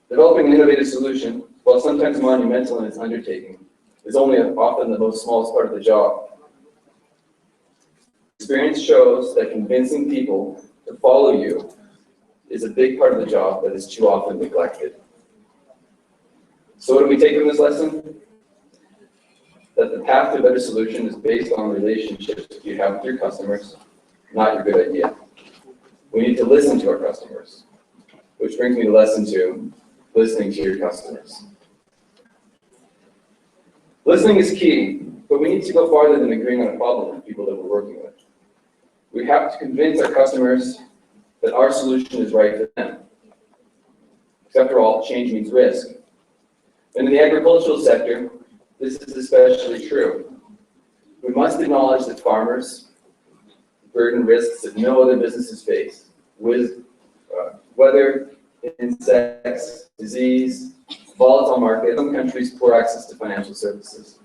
developing an innovative solution, while sometimes monumental in its undertaking, is only often the most smallest part of the job. Experience shows that convincing people to follow you is a big part of the job that is too often neglected. So what do we take from this lesson? That the path to a better solution is based on relationships you have with your customers, not your good idea. We need to listen to our customers, which brings me to lesson two, listening to your customers. Listening is key, but we need to go farther than agreeing on a problem with people that we're working with. We have to convince our customers that our solution is right for them. Because after all, change means risk. And in the agricultural sector, this is especially true. We must acknowledge that farmers burden risks that no other businesses face, with weather, insects, disease, volatile market, some countries poor access to financial services.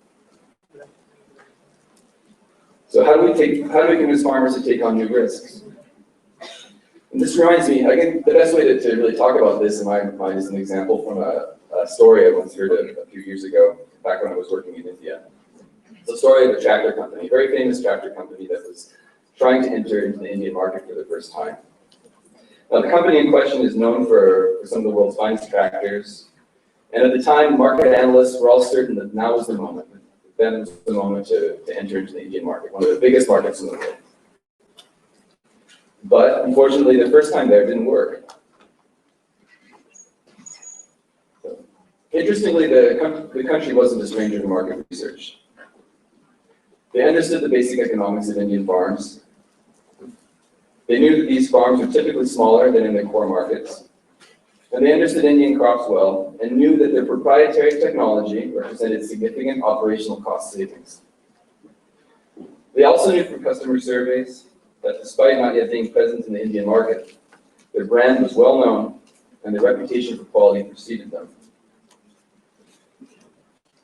So how do we convince farmers to take on new risks? And this reminds me, I think the best way to really talk about this in my mind is an example from a story I once heard a few years ago, back when I was working in India. It's a story of a tractor company, a very famous tractor company that was trying to enter into the Indian market for the first time. Now, the company in question is known for some of the world's finest tractors, and at the time, market analysts were all certain that now was the moment. Then was the moment to enter into the Indian market, one of the biggest markets in the world. But unfortunately, the first time there didn't work. Interestingly, the country wasn't a stranger to market research. They understood the basic economics of Indian farms. They knew that these farms were typically smaller than in their core markets. And they understood Indian crops well and knew that their proprietary technology represented significant operational cost savings. They also knew from customer surveys that despite not yet being present in the Indian market, their brand was well known and their reputation for quality preceded them.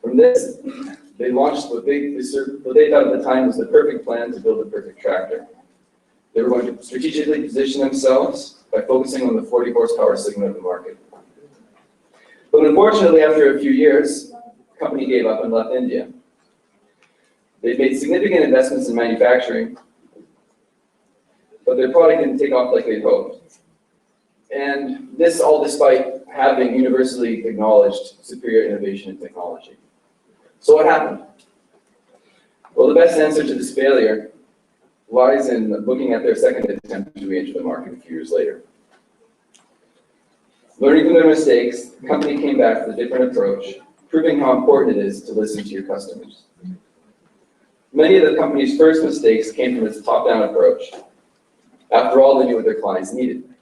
From this, they launched what they thought at the time was the perfect plan to build the perfect tractor. They were going to strategically position themselves by focusing on the 40 horsepower segment of the market. But unfortunately, after a few years, the company gave up and left India. They made significant investments in manufacturing, but their product didn't take off like they hoped. And this all despite having universally acknowledged superior innovation and technology. So what happened? Well, the best answer to this failure lies in looking at their second attempt to re-enter the market a few years later. Learning from their mistakes, the company came back with a different approach, proving how important it is to listen to your customers. Many of the company's first mistakes came from its top-down approach. After all, they knew what their clients needed.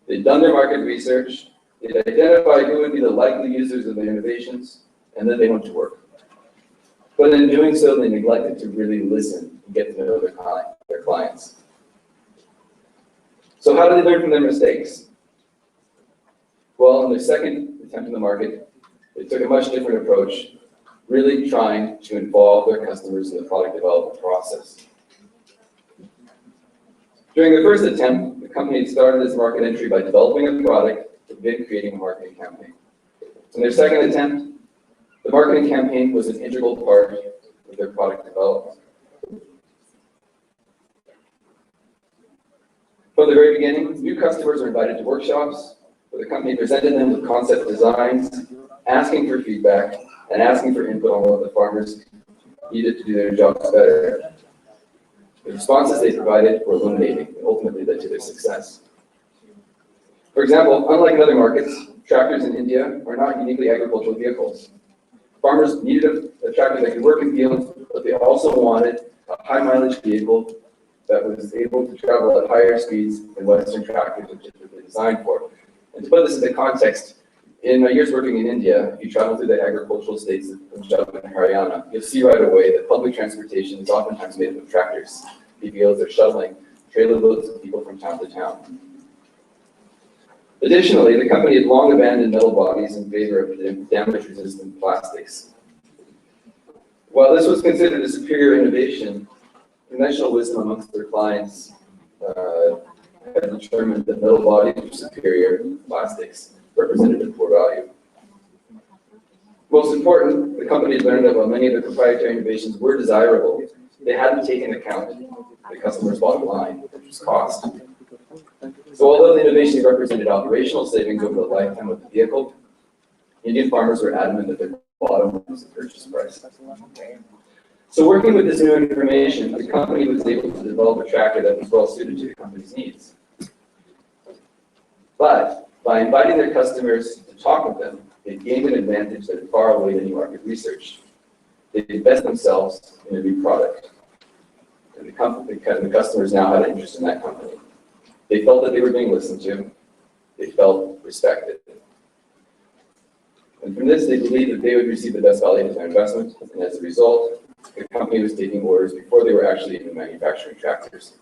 They'd done their market research, they'd identified who would be the likely users of their innovations, and then they went to work. But in doing so, they neglected to really listen and get to know their clients. So how did they learn from their mistakes? Well, in their second attempt in the market, they took a much different approach, really trying to involve their customers in the product development process. During their first attempt, the company had started its market entry by developing a product and then creating a marketing campaign. In their second attempt, the marketing campaign was an integral part of their product development. From the very beginning, new customers were invited to workshops where the company presented them with concept designs, asking for feedback, and asking for input on what the farmers needed to do their jobs better. The responses they provided were illuminating and ultimately led to their success. For example, unlike in other markets, tractors in India are not uniquely agricultural vehicles. Farmers needed a tractor that could work in fields, but they also wanted a high mileage vehicle that was able to travel at higher speeds than Western tractors are typically designed for. And to put this into context, in my years working in India, if you travel through the agricultural states of Punjab and Haryana, you'll see right away that public transportation is oftentimes made up of tractors. BPOs are shuttling trailer loads of people from town to town. Additionally, the company had long abandoned metal bodies in favor of damage-resistant plastics. While this was considered a superior innovation, conventional wisdom amongst their clients had determined that metal bodies were superior to plastics represented a poor value. Most important, the company had learned that while many of their proprietary innovations were desirable, they hadn't taken account the customer's bottom line, which was cost. So although the innovation represented operational savings over the lifetime of the vehicle, Indian farmers were adamant that their bottom was the purchase price. So working with this new information, the company was able to develop a tractor that was well suited to the company's needs. But by inviting their customers to talk with them, they gained an advantage that far outweighed any market research. They invest themselves in a new product. And the customers now had an interest in that company. They felt that they were being listened to. They felt respected. And from this, they believed that they would receive the best value for their investment. And as a result, the company was taking orders before they were actually even manufacturing tractors.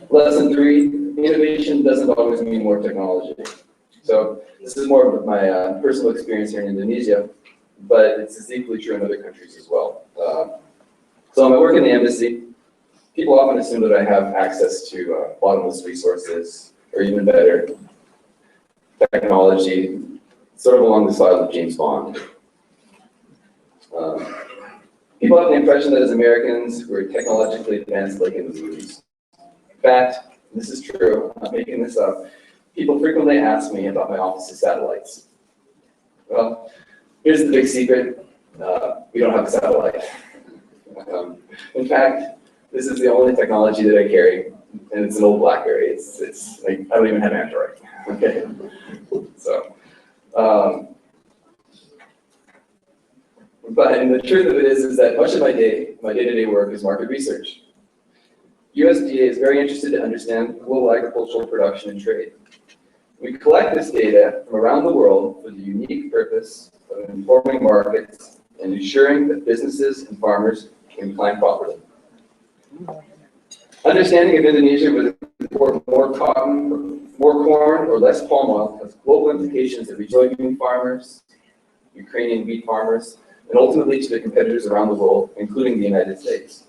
Lesson 3, innovation doesn't always mean more technology. So this is more of my personal experience here in Indonesia, but it's equally true in other countries as well. So in my work in the embassy, people often assume that I have access to bottomless resources, or even better, technology, sort of along the lines of James Bond. People have the impression that as Americans, we're technologically advanced like in the movies. In fact, this is true, I'm not making this up, people frequently ask me about my office's satellites. Well, here's the big secret, we don't have a satellite. In fact, this is the only technology that I carry and it's an old BlackBerry. It's like, I don't even have Android. Okay, so. But the truth of it is that much of my day-to-day work is market research. USDA is very interested to understand global agricultural production and trade. We collect this data from around the world for the unique purpose of informing markets and ensuring that businesses and farmers can plan properly. Understanding of Indonesia would import more cotton, more corn, or less palm oil has global implications that reach soybean farmers, Ukrainian wheat farmers, and ultimately to the competitors around the world, including the United States.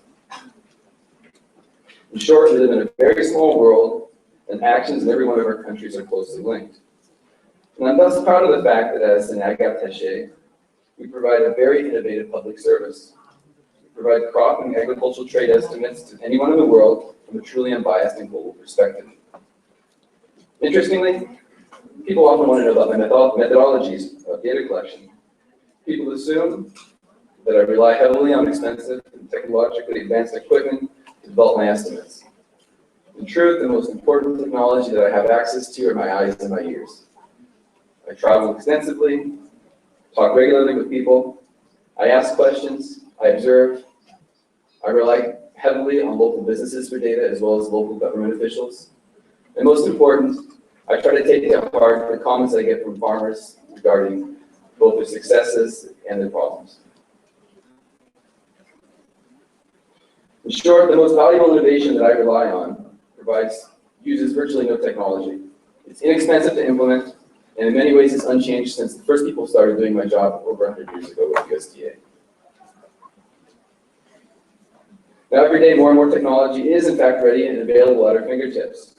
In short, we live in a very small world, and actions in every one of our countries are closely linked. And I'm thus proud of the fact that as an ag attaché, we provide a very innovative public service. We provide crop and agricultural trade estimates to anyone in the world from a truly unbiased and global perspective. Interestingly, people often want to know about my methodologies of data collection. People assume that I rely heavily on expensive and technologically advanced equipment to develop my estimates. In truth, the most important technology that I have access to are my eyes and my ears. I travel extensively, talk regularly with people, I ask questions, I observe, I rely heavily on local businesses for data as well as local government officials. And most important, I try to take to heart the comments I get from farmers regarding both their successes and their problems. In short, the most valuable innovation that I rely on uses virtually no technology. It's inexpensive to implement, and in many ways it's unchanged since the first people started doing my job over 100 years ago with USDA. Now every day more and more technology is in fact ready and available at our fingertips.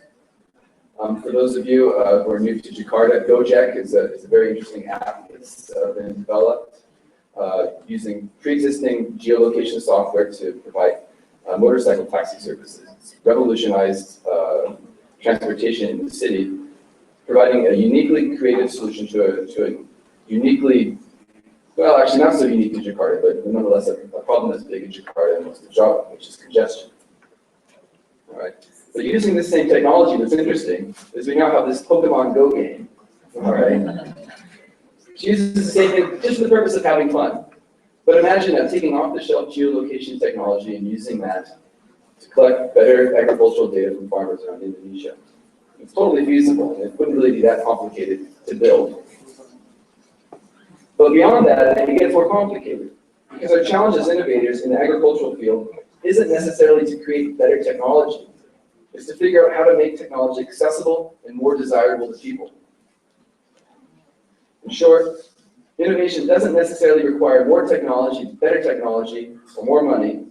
For those of you who are new to Jakarta, Gojek is a very interesting app that's been developed using pre-existing geolocation software to provide motorcycle taxi services. It's revolutionized transportation in the city, providing a uniquely creative solution to a uniquely, well, actually not so unique to Jakarta, but nonetheless a problem that's big in Jakarta and most of Java, which is congestion. All right. So using this same technology, what's interesting is we now have this Pokemon Go game. All right. It uses the same thing just for the purpose of having fun. But imagine now taking off-the-shelf geolocation technology and using that to collect better agricultural data from farmers around Indonesia. It's totally feasible, and it wouldn't really be that complicated to build. But beyond that, it gets more complicated, because our challenge as innovators in the agricultural field isn't necessarily to create better technology. It's to figure out how to make technology accessible and more desirable to people. In short, innovation doesn't necessarily require more technology, better technology, or more money.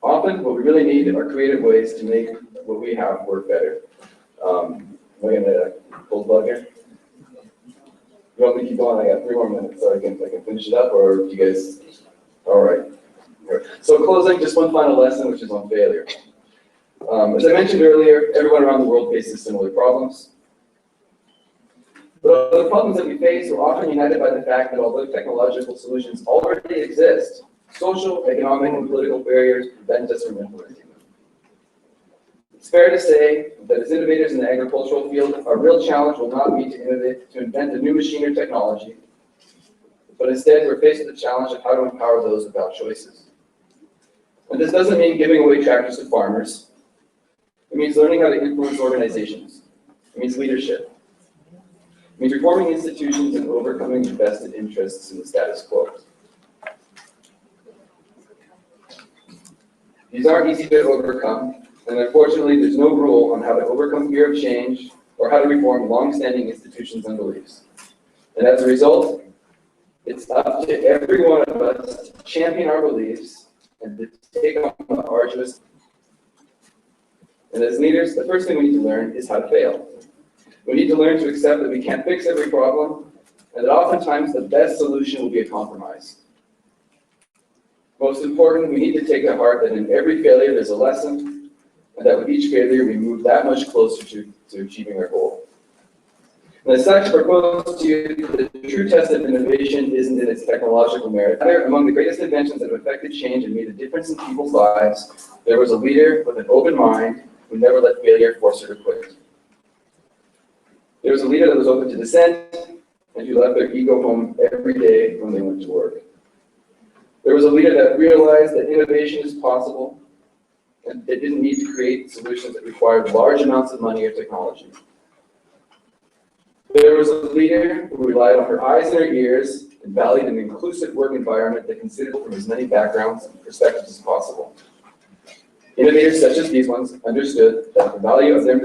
Often, what we really need are creative ways to make what we have work better. Am I going to pull the plug here? You want me to keep going? I got 3 more minutes, so I can finish it up, or you guys? All right. So in closing, just one final lesson, which is on failure. As I mentioned earlier, everyone around the world faces similar problems. But the problems that we face are often united by the fact that although technological solutions already exist, social, economic, and political barriers prevent us from implementing them. It's fair to say that as innovators in the agricultural field, our real challenge will not be to invent a new machine or technology, but instead we're faced with the challenge of how to empower those without choices. And this doesn't mean giving away tractors to farmers. It means learning how to influence organizations. It means leadership. It means reforming institutions and overcoming vested interests in the status quo. These aren't easy to overcome, and unfortunately there's no rule on how to overcome fear of change or how to reform long-standing institutions and beliefs. And as a result, it's up to every one of us to champion our beliefs and to take on the arduous. And as leaders, the first thing we need to learn is how to fail. We need to learn to accept that we can't fix every problem, and that oftentimes the best solution will be a compromise. Most important, we need to take to heart that in every failure there's a lesson, and that with each failure we move that much closer to achieving our goal. And as such, I propose to you that the true test of innovation isn't in its technological merit. Rather, among the greatest inventions that have affected change and made a difference in people's lives, there was a leader with an open mind who never let failure force her to quit. There was a leader that was open to dissent and who left their ego home every day when they went to work. There was a leader that realized that innovation is possible and it didn't need to create solutions that required large amounts of money or technology. There was a leader who relied on her eyes and her ears and valued an inclusive work environment that considered from as many backgrounds and perspectives as possible. Innovators such as these ones understood the value of their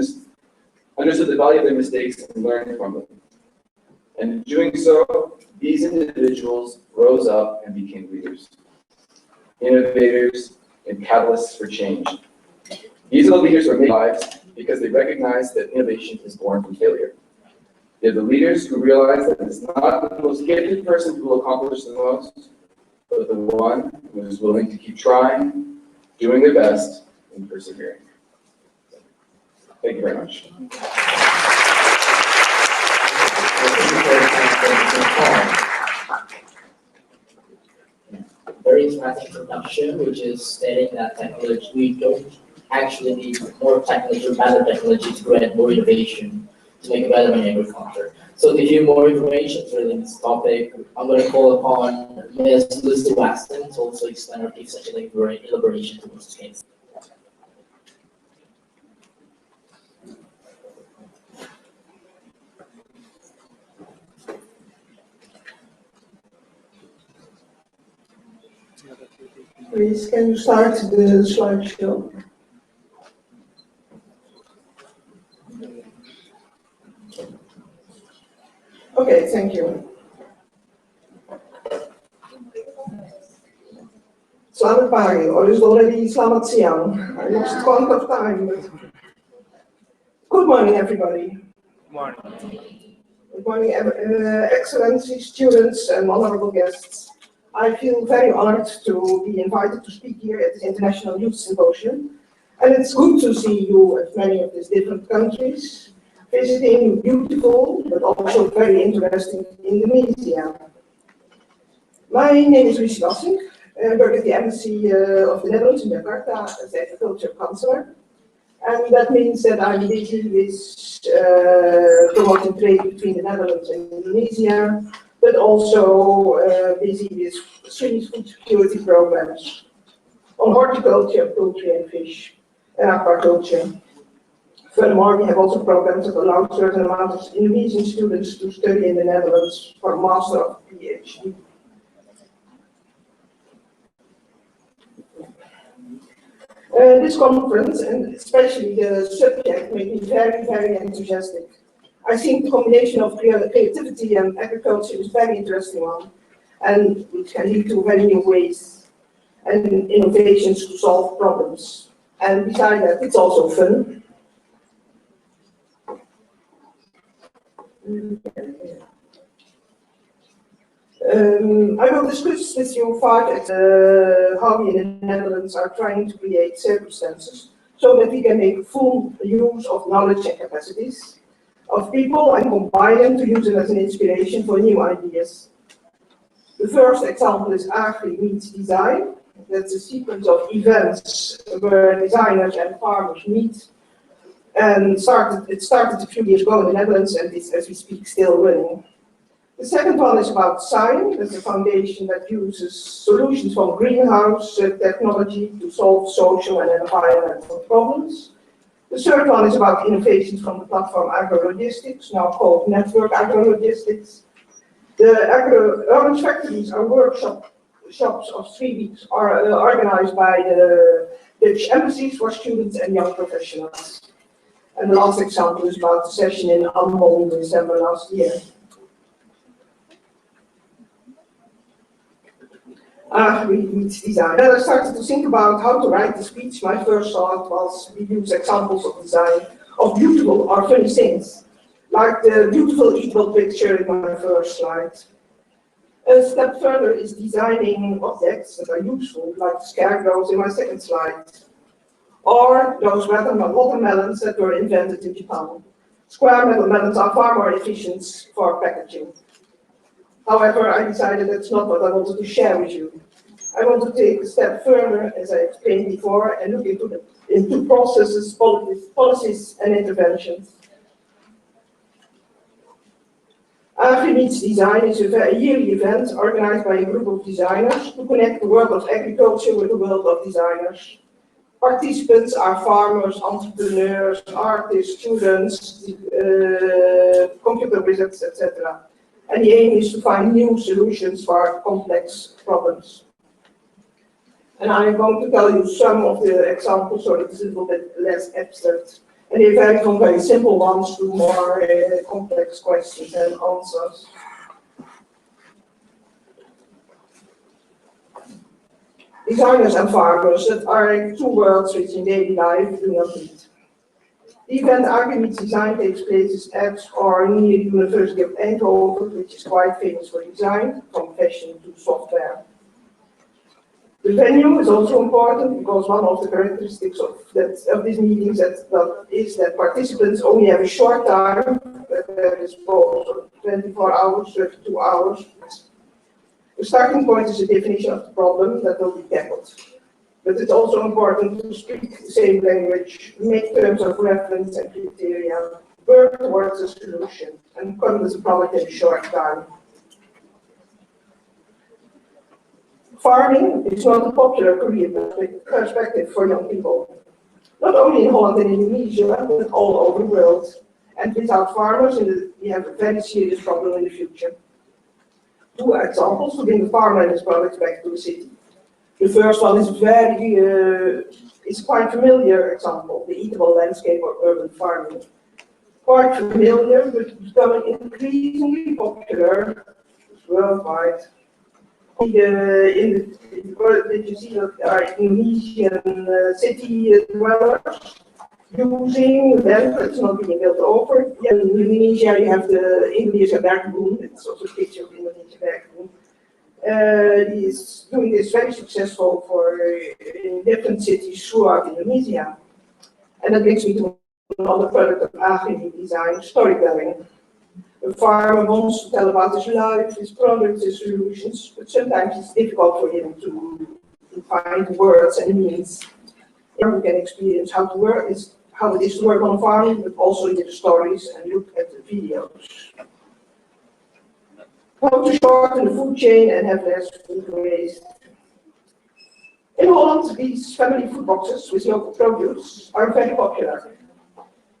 mistakes and learned from them. And in doing so, these individuals rose up and became leaders, innovators, and catalysts for change. These are the leaders who are made lives because they recognize that innovation is born from failure. They're the leaders who realize that it's not the most gifted person who will accomplish the most, but the one who is willing to keep trying, doing their best, and persevering. Thank you very much. Very interesting introduction, which is stating that technology, we don't actually need more technology or better technology to create more innovation, to make a better agriculture. So to give more information regarding this topic, I'm going to call upon Ms. Lucy Waxton to also explain or give such an elaboration towards this case. Please, can you start the slideshow? Okay, thank you. Selamat pagi, or is it already selamat siang? I lost count of time. Good morning, everybody. Good morning. Good morning, Excellency, students, and honorable guests. I feel very honored to be invited to speak here at the International Youth Symposium. And it's good to see you at many of these different countries, visiting beautiful, but also very interesting Indonesia. My name is Iysca. I work at the Embassy of the Netherlands in Jakarta as the Agriculture Counselor. And that means that I'm busy with promoting trade between the Netherlands and Indonesia, but also busy with Swedish food security programs on horticulture, poultry and fish, and aquaculture. Furthermore, we have also programs that allow certain amounts of Indonesian students to study in the Netherlands for a master or PhD. This conference, and especially the subject, made me very, very enthusiastic. I think the combination of creativity and agriculture is a very interesting one, and which can lead to very new ways and innovations to solve problems. And besides that, it's also fun. I will discuss with you how we in the Netherlands are trying to create circumstances so that we can make full use of knowledge and capacities of people and combine them to use them as an inspiration for new ideas. The first example is Agri meets Design. That's a sequence of events where designers and farmers meet. And it started a few years ago in the Netherlands, and it's, as we speak, still running. The second one is about Sign. That's a foundation that uses solutions from greenhouse technology to solve social and environmental problems. The third one is about innovations from the platform Agro-Logistics, now called Network Agro-Logistics. The Orange Factories are workshops of 3 weeks are organized by the Dutch embassies for students and young professionals. And the last example is about the session in Ambon in December last year. Agri meets Design. Then I started to think about how to write the speech. My first thought was we use examples of design of beautiful or funny things, like the beautiful equal picture in my first slide. A step further is designing objects that are useful, like the scarecrows in my second slide, or those watermelons that were invented in Japan. Square metal melons are far more efficient for packaging. However, I decided that's not what I wanted to share with you. I want to take a step further, as I explained before, and look into processes, policies, and interventions. Agri Meets Design is a yearly event organized by a group of designers to connect the world of agriculture with the world of designers. Participants are farmers, entrepreneurs, artists, students, computer wizards, etc. And the aim is to find new solutions for complex problems. And I'm going to tell you some of the examples so it's a little bit less abstract. And they vary from very simple ones to more complex questions and answers. Designers and farmers, that are two worlds which in daily life do not meet. The event Agri Meets Design takes place at or near the University of Eindhoven, which is quite famous for design, from fashion to software. The venue is also important because one of the characteristics of these meetings is that participants only have a short time, that is 24 hours, 32 hours. The starting point is a definition of the problem that will be tackled. But it's also important to speak the same language, make terms of reference and criteria, work towards a solution, and come with a product in a short time. Farming is not a popular career perspective for young people, not only in Holland and Indonesia, but all over the world. And without farmers, we have a very serious problem in the future. Two examples to bring the farmer and his products back to the city. The first one is it's quite familiar example, the eatable landscape of urban farming. Quite familiar, but becoming increasingly popular worldwide. Did you see that our Indonesian city dwellers using them, it's not being built over. In Indonesia, you have the Indonesia Bergboom, it's also a picture of Indonesia Bergboom. He's doing this very successful in different cities throughout Indonesia. And that brings me to another product of Agri Design, storytelling. A farmer wants to tell about his life, his products, his solutions, but sometimes it's difficult for him to find words and means. You can experience how it is to work on a farm, but also hear the stories and look at the videos. How to shorten the food chain and have less food waste. In Holland, these family food boxes with local produce are very popular.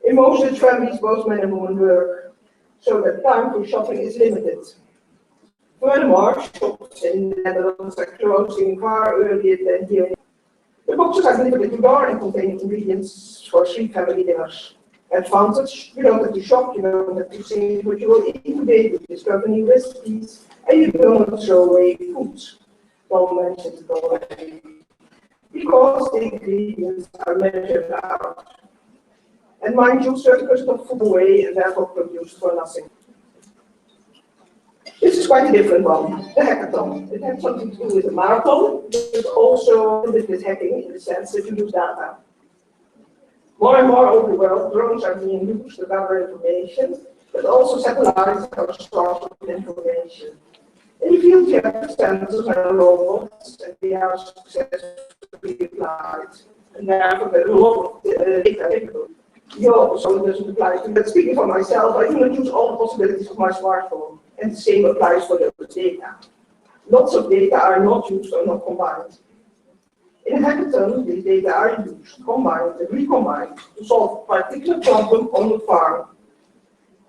In most Dutch families, both men and women work, so that time for shopping is limited. Furthermore, shops in the Netherlands are closing far earlier than here. The boxes are delivered to door and contain ingredients for 3 family dinners. Advantage, you don't have to shop, you don't have to see what you will eat today, you discover new recipes, and you don't throw away food. Don't mention it already. Because the ingredients are measured out. And mind you, 30% of food away and therefore produced for nothing. This is quite a different one, the hackathon. It had something to do with a marathon, but also with hacking in the sense that you use data. More and more over the world, drones are being used to gather information, but also satellites are a source of information. In the field, you have sensors and robots, and they are successfully applied. And therefore, there are a lot of data available. So it doesn't apply to, but speaking for myself, I do not use all the possibilities of my smartphone, and the same applies for the data. Lots of data are not used or not combined. In a hackathon, these data are used, combined, and recombined to solve a particular problem on the farm.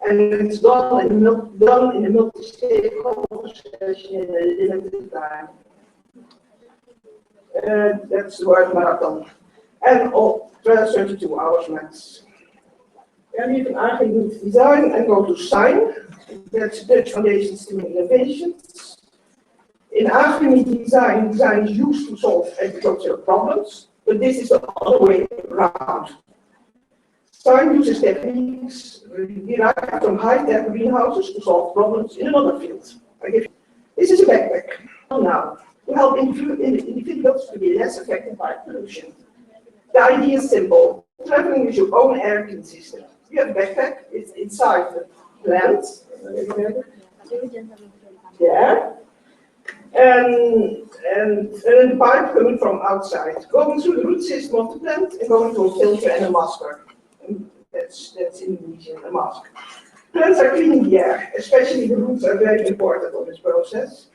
And it's done in a multi-stakeholder session in a limited time. That's the word marathon. And 32 hours max. And you can Agri Meets Design and go to SIGN. That's Dutch Foundation Steering Innovations. In Agri Meets Design, design is used to solve agricultural problems, but this is the other way around. SIGN uses techniques derived from high-tech greenhouses to solve problems in another field. This is a backpack now to help individuals to be less affected by pollution. The idea is simple: traveling with your own air clean system. You have a backpack, it's inside the plant. Yeah. And the pipe coming from outside, going through the root system of the plant and going to a filter and a masker. And that's Indonesian, a mask. Plants are cleaning the air, especially the roots are very important on this process.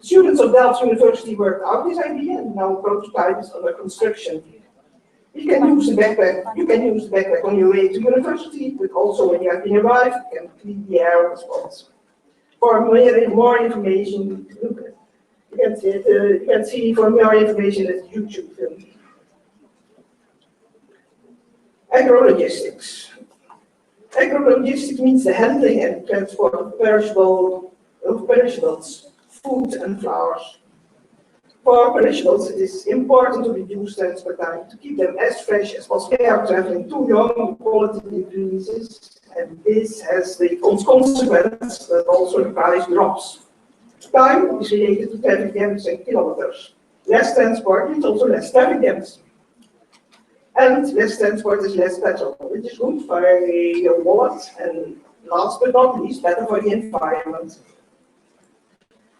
Students of Delft University worked out this idea and now a prototype is under construction. You can use the backpack on your way to university, but also when you have been arrived, you can clean the air on the spot. For more information, you can see for more information at the YouTube film. Agrologistics. Agrologistics means the handling and transport of perishables, food and flowers. For perishables, it is important to reduce transport time to keep them as fresh as possible. They are traveling too long, quality decreases, and this has the consequence that also the price drops. Time is related to traffic jams and kilometers. Less transport means also less traffic jams. And less transport is less petrol, which is good for your wallet and last but not least, better for the environment.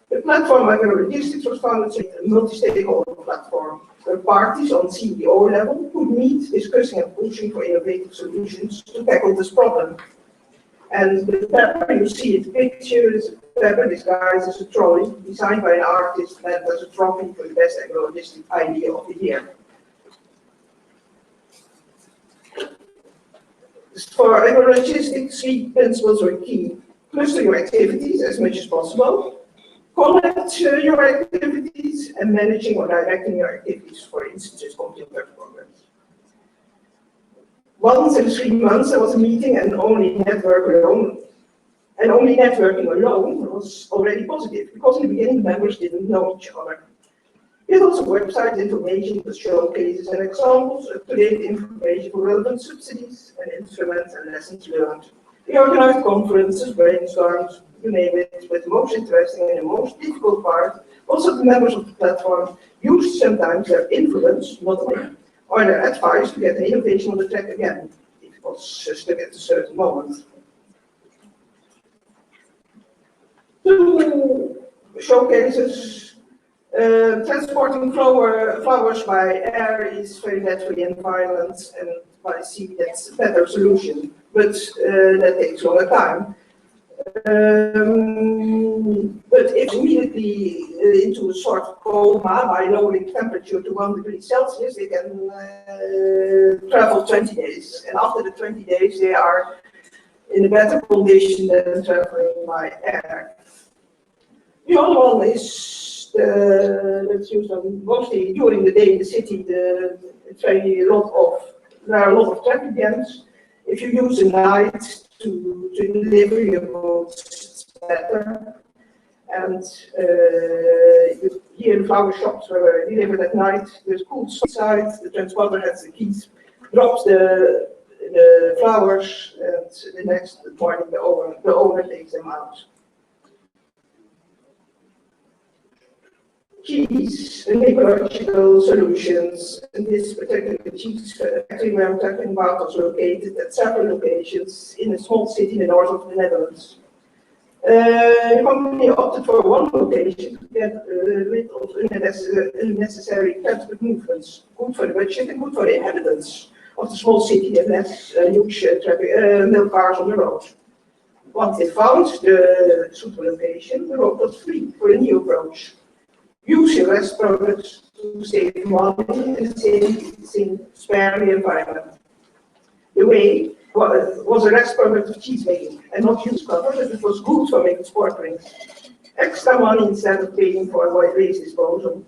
The platform Agrologistics was founded as a multi-stakeholder platform where parties on CEO level could meet, discussing and pushing for innovative solutions to tackle this problem. And the paper you see in the picture is a paper disguised as a trolley, designed by an artist meant as a trophy for the best agrologistic idea of the year. For agrologistics, 3 principles were key. Cluster your activities as much as possible, connect your activities, and managing or directing your activities, for instance, computer programs. Once in 3 months, there was a meeting, and only networking alone was already positive, because in the beginning, the members didn't know each other. It also website information that showcases and examples, up-to-date information for relevant subsidies and instruments and lessons learned. We organized conferences, brainstorms, you name it, but the most interesting and the most difficult part, also the members of the platform used sometimes their influence, not only, or their advice to get the innovation on the track again, if it was stuck at a certain moment. 2 showcases. Transporting flowers by air is very bad for the environment, and by sea that's a better solution, but that takes longer time. But if immediately into a sort of coma by lowering temperature to 1 degree Celsius, they can travel 20 days, and after the 20 days they are in a better condition than traveling by air. The other one is that's used mostly during the day in the city. There are a lot of traffic jams. If you use the night to deliver your goods, it's better. And here in flower shops where we deliver at night, there's goods inside, the transporter has the keys, drops the flowers, and the next morning the owner takes them out. Cheese and ecological solutions. In this particular cheese factory where I'm talking about was located at several locations in a small city in the north of the Netherlands. The company opted for one location to get rid of unnecessary transport movements, good for the budget and good for the inhabitants of the small city that less huge milk cars on the road. Once they found the suitable location, the road was free for a new approach. Using less products to save money and spare the environment. The way was a less product of cheese making and not used cover, but it was good for making sport drinks. Extra money instead of paying for waste disposal.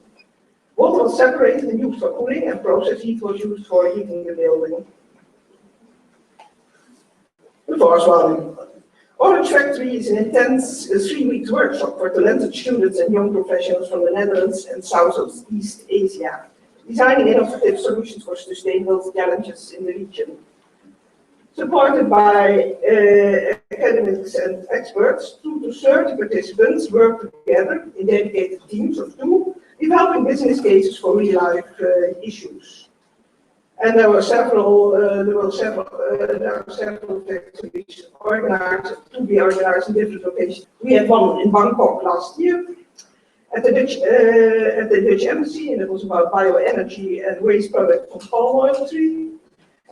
Water was separated and used for cooling, and processed heat was used for heating the building. The fourth one. Orange Factory is an intense 3-week workshop for talented students and young professionals from the Netherlands and Southeast Asia, designing innovative solutions for sustainable challenges in the region. Supported by academics and experts, 2 to 30 participants work together in dedicated teams of 2, developing business cases for real-life issues. And there are several factories organized, to be organized in different locations. We had one in Bangkok last year at the Dutch Embassy, and it was about bioenergy and waste product from palm oil tree.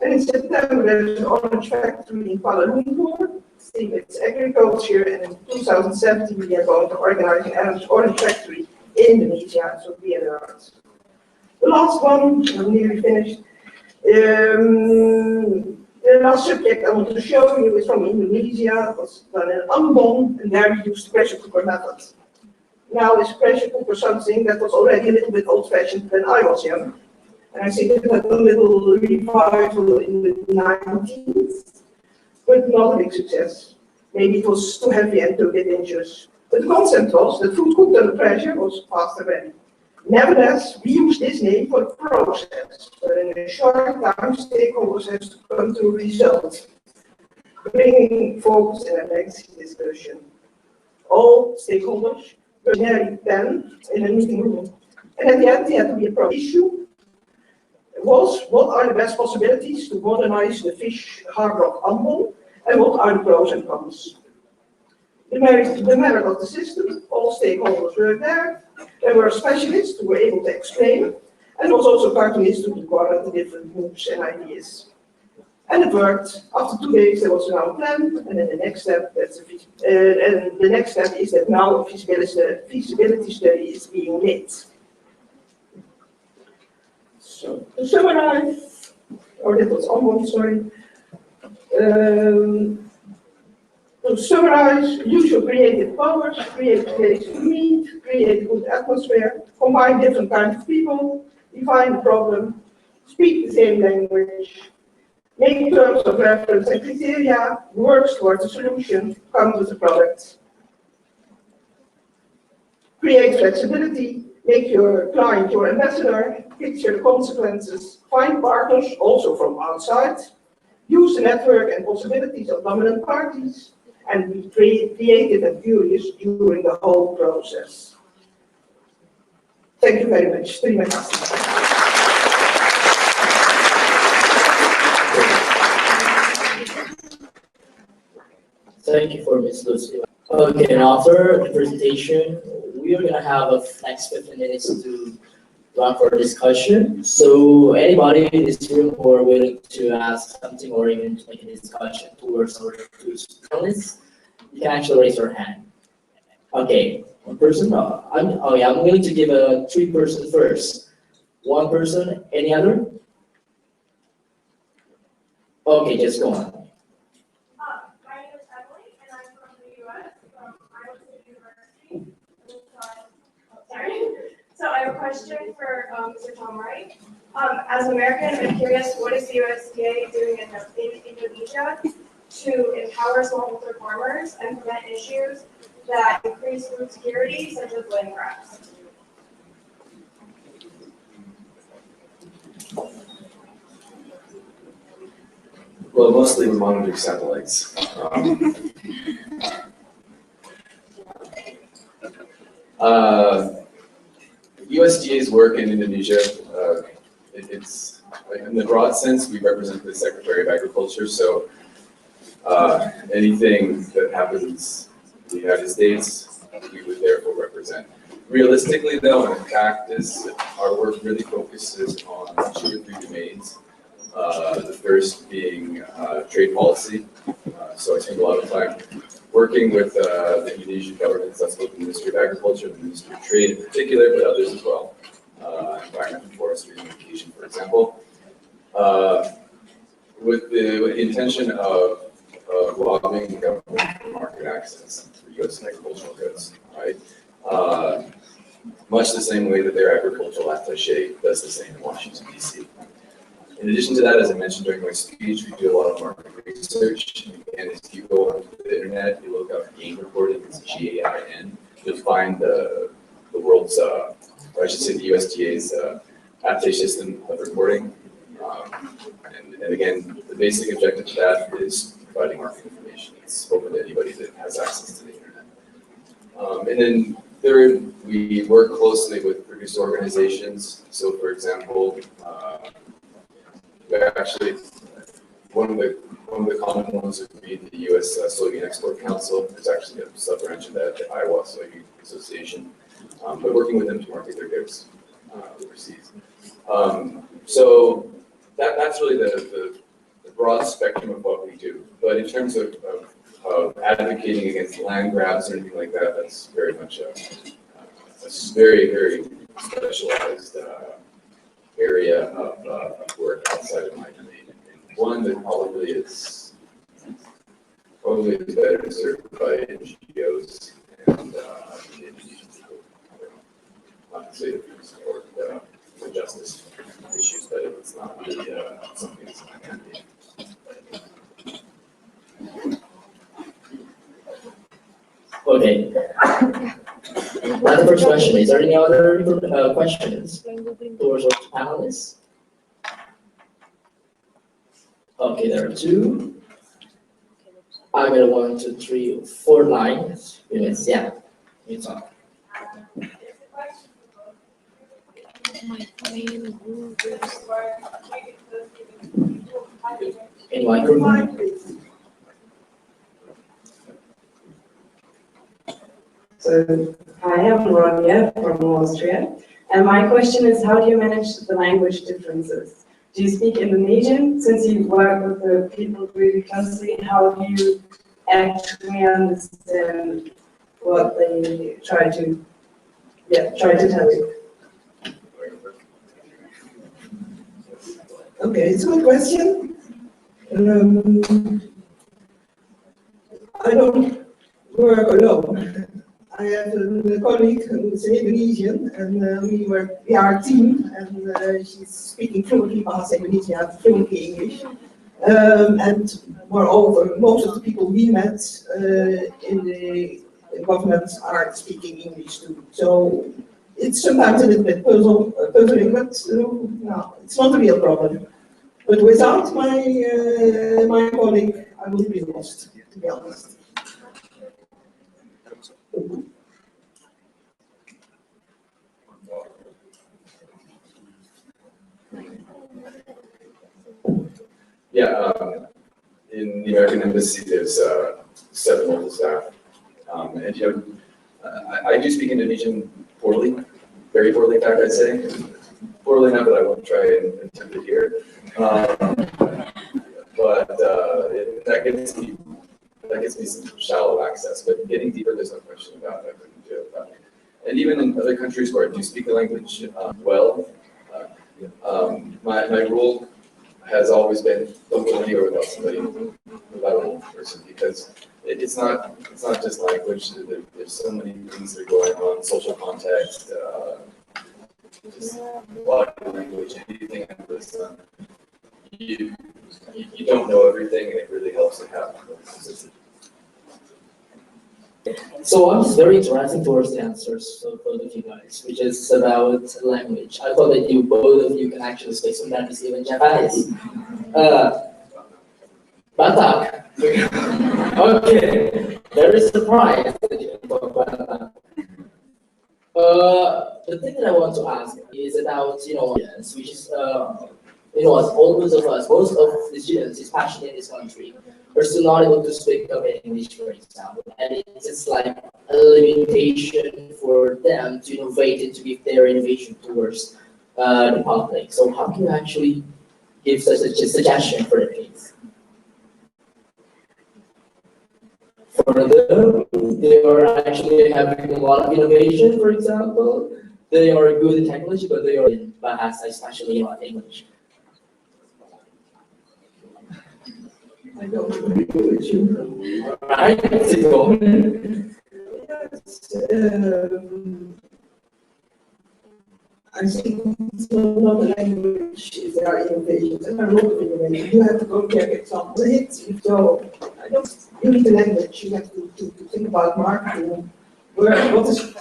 And in September, there's an orange factory in Kuala Lumpur, seeing its agriculture, and in 2017, we are going to organize an orange factory in Indonesia, so be alert. The last one, I'm nearly finished. The last subject I want to show you is from Indonesia. It was done in Ambon, and there we used pressure cooker method. Now is pressure cooker something that was already a little bit old-fashioned when I was young. And I think it had a little revival in the 90s, but not a big success. Maybe it was too heavy and too dangerous. But the concept was that food cooked under pressure was faster ready. Nevertheless, we use this name for the process, but in a short time, stakeholders have to come to a result, bringing focus in a lengthy discussion. All stakeholders were nearly 10 in a meeting room, and at the end, there had to be a pro issue. Was what are the best possibilities to modernize the fish harbor of Ambon, and what are the pros and cons? The merit of the system, all stakeholders were there. There were specialists who were able to explain, and there was also cartoonists who recorded the different moves and ideas. And it worked. After 2 days, there was now a plan, and then the next step, is that now a feasibility study is being made. So to summarize, or that was Ambon, sorry. To summarize, use your creative powers, create a place to meet, create a good atmosphere, combine different kinds of people, define the problem, speak the same language, make terms of reference and criteria, work towards a solution, come with a product. Create flexibility, make your client your ambassador, picture the consequences, find partners also from outside, use the network and possibilities of dominant parties, and be creative and curious during the whole process. Thank you very much. Terima kasih. Thank you for Ms. Lucy. Okay, and after the presentation, we are gonna have a next 15 minutes to run for discussion. So anybody in this room who are willing to ask something or even to make a discussion towards our two panelists, you can actually raise your hand. Okay, one person. I'm willing to give a 3-person first. One person. Any other? Okay, just go on. My name is Emily, and I'm from the U.S., from Iowa State University. Sorry. So I have a question for Mr. Tom Wright. As an American, I'm curious, what is the USDA doing in Indonesia to empower smallholder farmers and prevent issues that increase food security, such as land grabs? Well, mostly we monitor satellites. USDA's work in Indonesia, it's in the broad sense, we represent the Secretary of Agriculture, so anything that happens in the United States, we would therefore represent. Realistically though, in practice, our work really focuses on 2 or 3 domains. The first being trade policy. So I spend a lot of time working with the Indonesian government, that's both the Ministry of Agriculture and the Ministry of Trade in particular, but others as well. Environment and forestry and education, for example. With the intention of lobbying the government for market access for U.S. agricultural goods, right? Much the same way that their agricultural attaché does the same in Washington, D.C. In addition to that, as I mentioned during my speech, we do a lot of market research. And if you go onto the internet, you look up game reporting, it's GAIN, you'll find the world's, or I should say the USDA's attaché system of reporting. And again, the basic objective to that is providing market information. It's open to anybody that has access to the internet. And then third, we work closely with producer organizations. So for example, They're actually one of the common ones would be the U.S. Soybean Export Council. There's actually a sub-branch of that, the Iowa Soybean Association. But working with them to market their goods overseas. So that's really the broad spectrum of what we do. But in terms of advocating against land grabs or anything like that, that's very much a very, very specialized area of work outside of my domain. And one that probably is better served by NGOs and not to say that we support the justice issues, but it's not really something that's my mandate. Okay. That's the first question. Is there any other questions towards our panelists? Okay, there are two. I got 1, 2, 3, 4 lines. Yes, yeah. It's on. In microphone. So, hi, I'm Rania from Austria, and my question is, how do you manage the language differences? Do you speak Indonesian? Since you work with the people really closely, how do you actually understand what they try to tell you? Okay, it's a good question. I don't work alone. I have a colleague who's Indonesian, and we are a team, and she's speaking fluently Bahasa Indonesia, fluently English. And moreover, most of the people we met in the government are speaking English too. So it's sometimes a little bit puzzling, but no, it's not a real problem. But without my colleague, I would be lost, to be honest. Yeah, in the American Embassy, there's 7 local staff. And you know, I do speak Indonesian poorly, very poorly, in fact, I'd say. Poorly enough that I won't try and attempt it here. But that gets me some shallow access. But getting deeper, there's no question about it. I couldn't do it. And even in other countries where I do speak the language well, my rule has always been don't go anywhere without somebody, without a local person, because it's not just language. There's so many things that are going on, social context, just body language, anything like this. You don't know everything, and it really helps to have. So I'm just very interested towards the answers of both of you guys, which is about language. I thought that both of you can actually speak some Japanese, even Japanese. Batak. Okay, very surprised that you can talk about that. The thing that I want to ask is about, which is, as almost of us, most of the students, especially in this country, are still not able to speak English, for example, and it's just like a limitation for them to innovate and to give their innovation towards the public. So how can you actually give such a suggestion for the case? For them, they are actually having a lot of innovation, for example. They are good in technology, but they are in Bahasa, especially not English. I don't agree with you. Right? Yes, I think it's not a language if there are innovations, and there are a lot of innovations. You have to go check examples. So you need a language, you have to think about marketing. What is,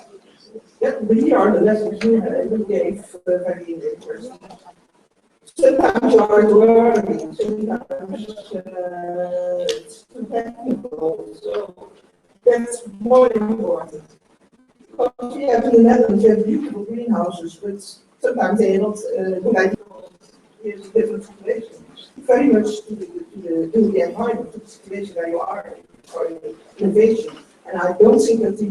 but here are the lessons you gave back in the university. Sometimes you are learning, sometimes it's too technical, so that's more important. Because we have in the Netherlands, we have beautiful greenhouses, but sometimes they are not good ideas. Here's a different situation. very much to the environment, to the situation where you are in, or in innovation. And I don't think that the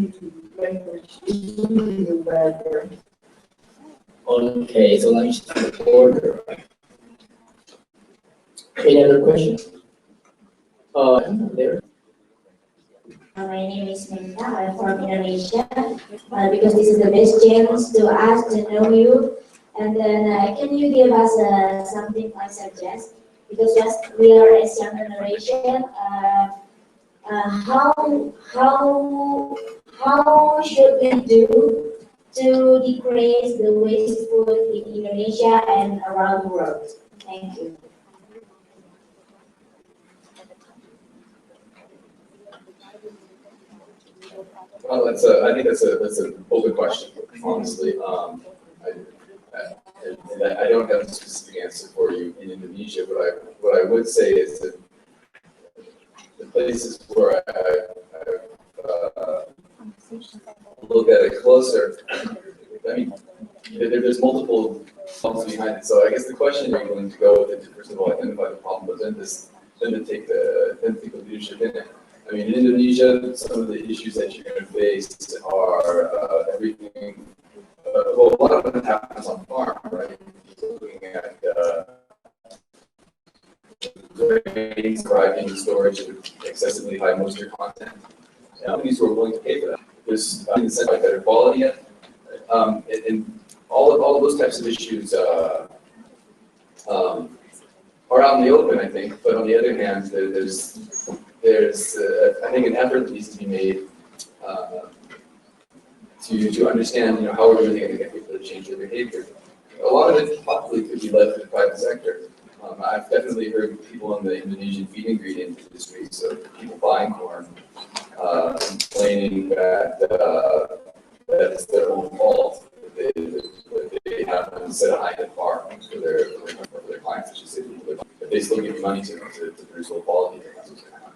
language is really a barrier. Okay, so let me just put the order. Any other questions? There. My name is Minta. I'm from Indonesia. Because this is the best chance to ask to know you. And then, can you give us something I suggest? Because just we are a young generation. How should we do to decrease the waste food in Indonesia and around the world? Thank you. Well, I think that's an open question, honestly. I don't have a specific answer for you in Indonesia. What I would say is that the places where I've looked at it closer, I mean, there's multiple problems behind it. So I guess the question, are you willing to go with it to first of all identify the problem, but then to take the leadership in it? I mean, in Indonesia, some of the issues that you're going to face are everything. Well, a lot of it happens on farm, right? Looking at grains arriving in storage with excessively high moisture content. Companies who are willing to pay for that. There's incentive by better quality, and all of those types of issues are out in the open, I think. But on the other hand, there's I think an effort that needs to be made to understand, how we're really going to get people to change their behavior. A lot of it probably could be left to the private sector. I've definitely heard people in the Indonesian feed ingredient industry, so people buying corn, complaining that it's their own fault. They haven't set a high end bar for their clients, I should say. If they still give you money to produce low quality, that's what's going to happen.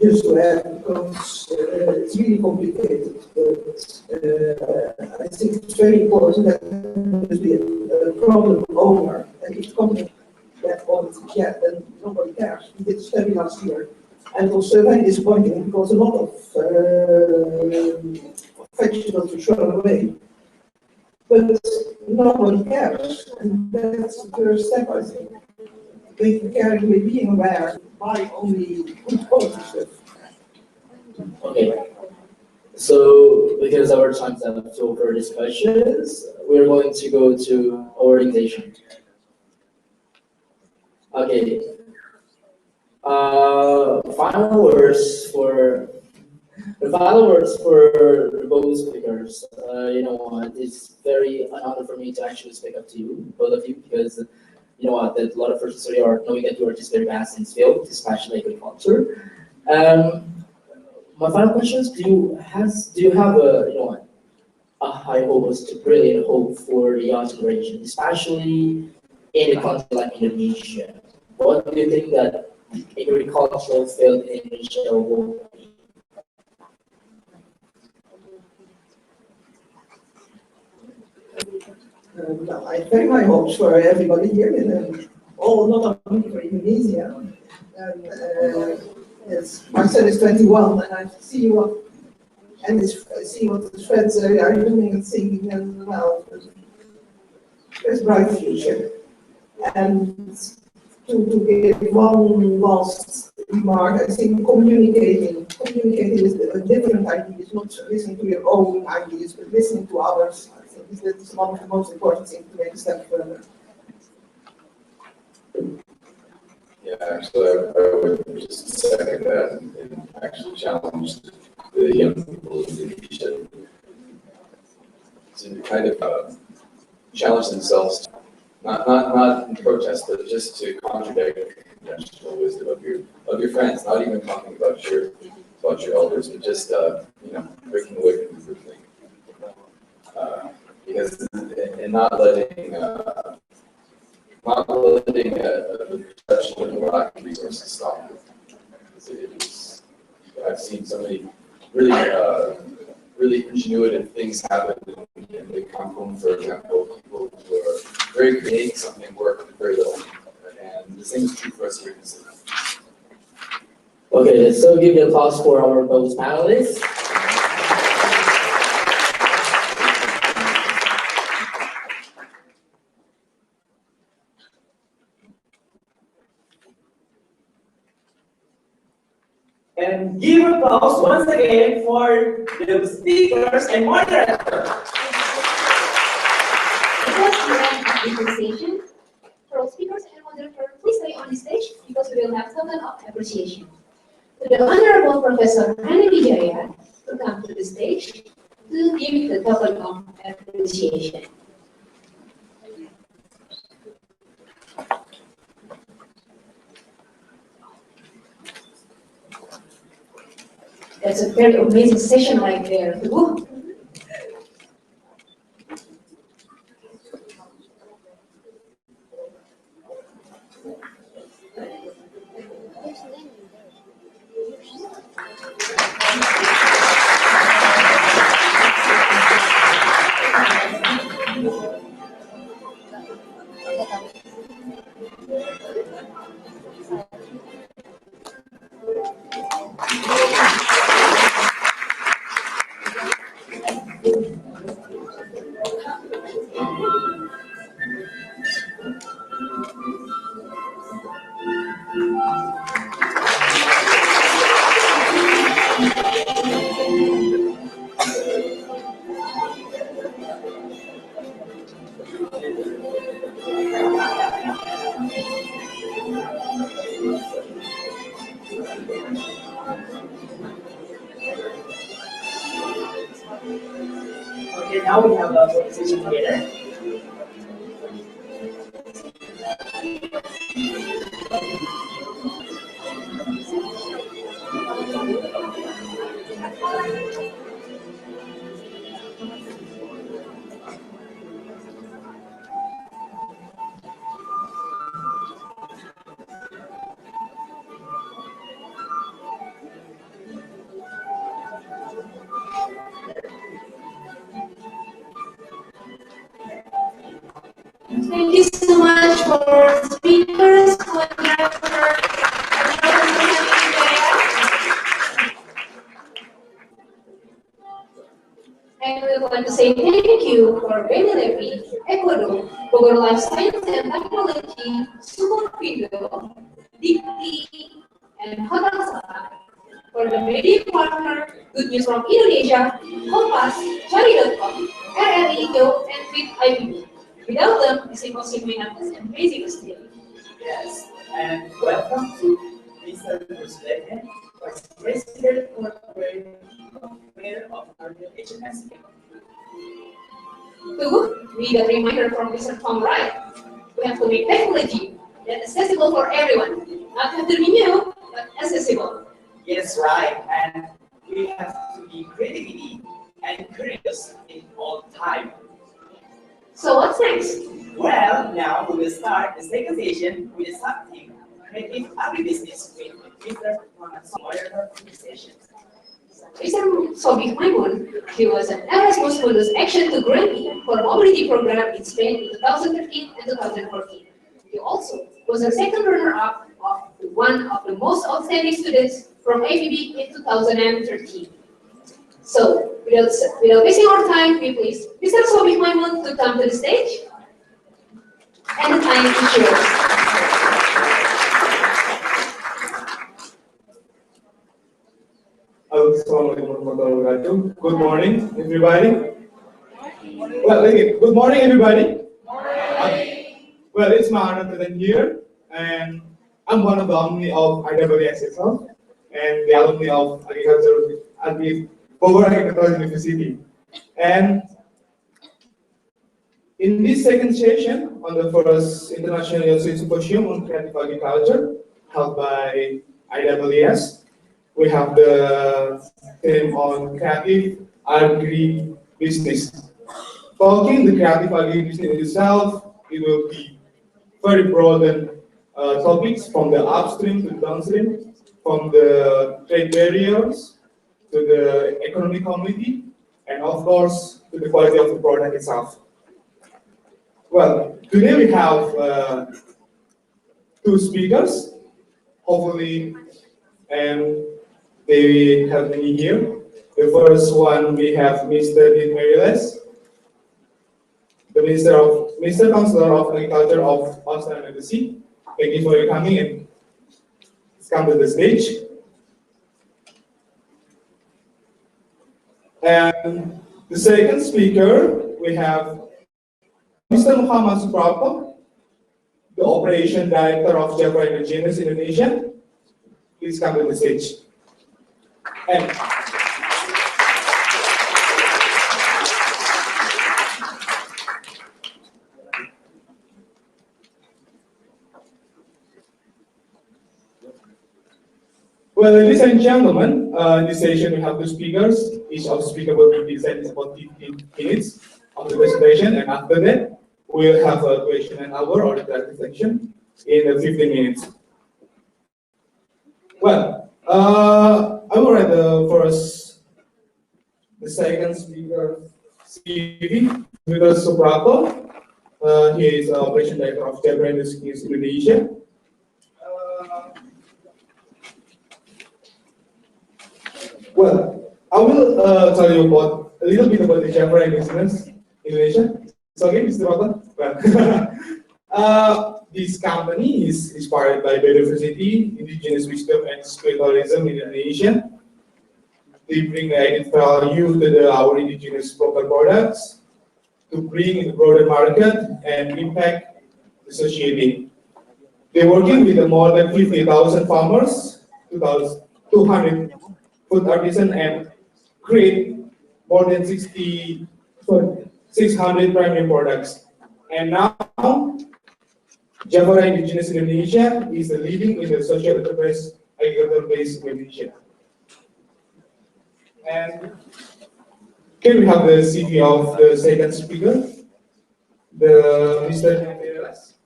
Just to add, because it's really complicated, but I think it's very important that there be a problem owner, and if the company that won't get, then nobody cares. We did a study last year, and it was very disappointing because a lot of vegetables were thrown away, but nobody cares, and that's the first step, I think. Caring, being aware, buy only good quality stuff. Okay. So, because our time's up for discussions, we're going to go to our organization. Okay. Final words for both speakers. It's very an honor for me to actually speak up to you, both of you, because that a lot of persons are knowing that you are just very vast in this field, especially agriculture. My final question is: do you have a high hopes to brilliant hope for the young generation, especially in a country like Indonesia? What do you think that the agricultural field in Indonesia will be? I have very high hopes for everybody here, not only for Indonesia. Yes, my son is 21, and I see what his friends are doing and thinking as well. There's a bright future. And to give one last remark, I think communicating is a different ideas, not listening to your own ideas, but listening to others. I think that is one of the most important things to make a step further. Yeah, actually, I would just second that and actually challenge the young people in Indonesia to kind of challenge themselves, not in protest, but just to contradict conventional wisdom of your friends. Not even talking about your elders, but just breaking away from the group thing. Because and not letting the perception of lack of resources stop you. I've seen so many really really ingenuitive things happen in the kampung, for example, people who are very creative, something work with very little. And the same is true for us here in Sydney. Okay, so give the applause for our both panelists. And give applause once again for the speakers and moderators. Because we have a conversation, for speakers and moderators, please stay on the stage because we will have token of appreciation. To the Honorable Professor Hani Wijaya to come to the stage to give the token of appreciation. That's a very amazing session right there. Woo. Okay, now we have a conversation together. Thank you so much for speakers, and we would like to say thank you for Benelevi, Ecuador, Bogor Life Science and Technology, Supervido, DP, and Hotel Sata, for the media partner, Good News from Indonesia, Kompas, Cari.com, RRI, and with IBB. Without them, the Symposium may not be amazing still. Yes, and welcome to Mr. President, Vice President for Mayor of our new HMS. Two, we need a reminder from Mr. Tom Wright. We have to make technology that accessible for everyone. Not have to be new, but accessible. Yes, right, and we have to be creativity and curious in all time. So what's next? Well, now we will start the second session with something creative agribusiness with Mr. Moyer session. Mr. Sobih Maimun, he was an Erasmus Mundus Action to Grandie for Mobility Program in Spain in 2013 and 2014. He also was a second runner-up of one of the most outstanding students from ABB in 2013. So, without wasting our time, we please Mr. Sobih Maimun to come to the stage. And the time is yours. Assalamualaikum warahmatullahi wabarakatuh. Good morning, everybody. Well, good morning, everybody. Well, it's my honor to be here, and I'm one of the alumni of IWS itself, and the alumni of Agriculture at the Bogor Agricultural University. And in this second session on the first International Symposium on Creative Agriculture, held by IWS, we have the theme on creative agribusiness. Talking the creative agribusiness itself, it will be very broad topics from the upstream to the downstream, from the trade barriers to the economic community, and of course, to the quality of the product itself. Well, today we have two speakers, hopefully, and they have me here. The first one, we have Mr. Dean Mariles, the Mr. Counselor of Agriculture of Australia and the Sea. Thank you for your coming and come to the stage. And the second speaker, we have Mr. Muhammad Suprapto, the Operation Director of Java Indigenous Indonesia. Please come to the stage. And well, ladies and gentlemen, in this session we have two speakers. Each of the speakers will be presenting about 15 minutes of the presentation, and after that, we'll have a question and answer or interactive section in 15 minutes. Well, I will write the second speaker, CV, Mr. Suprapto. He is Operation Director of Java Industries Indonesia. Well, I will tell you about a little bit about the Java business in Indonesia. It's okay, Mr. Robert? Well, this company is inspired by biodiversity, indigenous wisdom, and spiritualism in Indonesia. They bring added value to our indigenous local products to bring in the broader market and impact the society. They're working with more than 50,000 farmers, 200 food artisans, and create more than 600 primary products. And now, Java Indigenous Indonesia is the leading in the social enterprise agriculture-based Indonesia. And here we have the CV of the second speaker, the Mr. Mariles.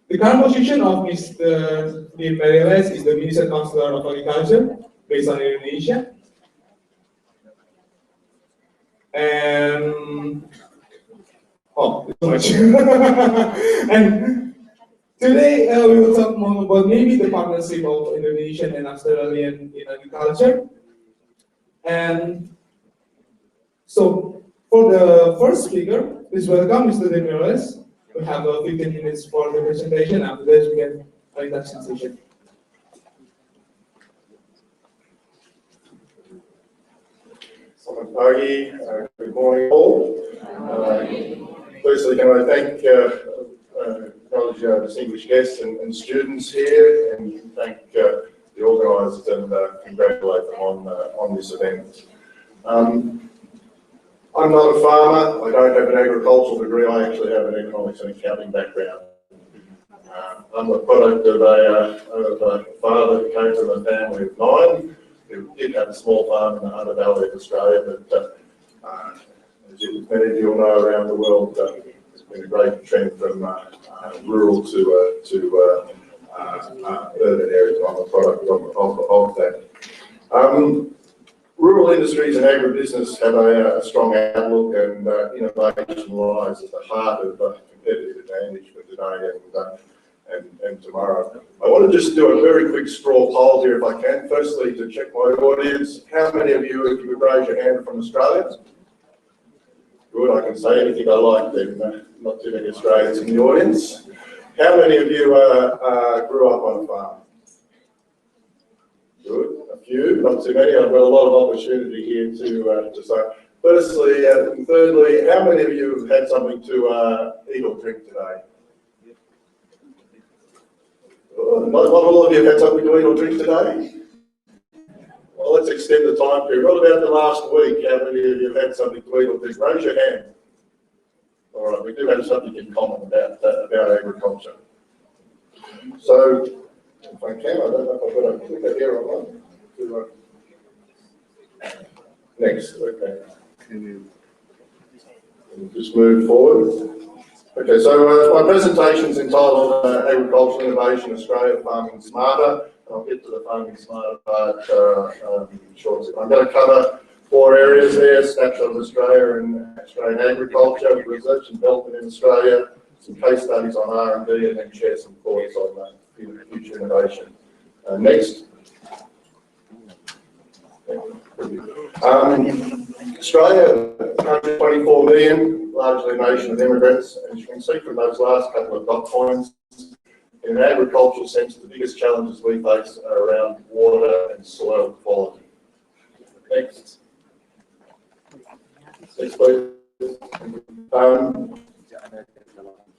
The current position of Mr. Mariles is the Minister Counselor of Agriculture based on Indonesia. And oh, so much. And today we will talk more about maybe the partnership of Indonesian and Australian in agriculture. And so for the first speaker, please welcome Mr. Mariles. We have 15 minutes for the presentation. After that, we can have a interaction session. Selamat pagi, good morning all. Firstly, can I thank acknowledge distinguished guests and students here, and thank the organisers and congratulate them on this event. I'm not a farmer, I don't have an agricultural degree, I actually have an economics and accounting background. I'm a product of a father who came from a family of 9, who did have a small farm in the Hunter Valley of Australia, but as many of you will know around the world, there's been a great trend from rural to urban areas. I'm a product of that. Rural industries and agribusiness have a strong outlook, and innovation lies at the heart of competitive advantage for today and tomorrow. I want to just do a very quick straw poll here if I can. Firstly, to check my audience, how many of you, if you would raise your hand, are from Australia? Good, I can say anything I like then, not too many Australians in the audience. How many of you grew up on a farm? Good, a few, not too many. I've got a lot of opportunity here to say. Firstly, and thirdly, how many of you have had something to eat or drink today? Not all of you have had something to eat or drink today? Well, let's extend the time period. What about the last week? How many of you have had something to eat or drink? Raise your hand. All right, we do have something in common about agriculture. So, if I can, I don't know if I've got a clicker here or not. Next, okay. Can you just move forward? Okay, so my presentation is entitled Agricultural Innovation Australia Farming Smarter. I'll get to the farming smart part shortly. I'm going to cover 4 areas there: snapshot of Australia and Australian agriculture, research and development in Australia, some case studies on R&D, and then share some thoughts on future innovation. Next. Australia, 124 million, largely a nation of immigrants. As you can see from those last couple of dot points, in an agricultural sense, the biggest challenges we face are around water and soil quality. Next. Next, please.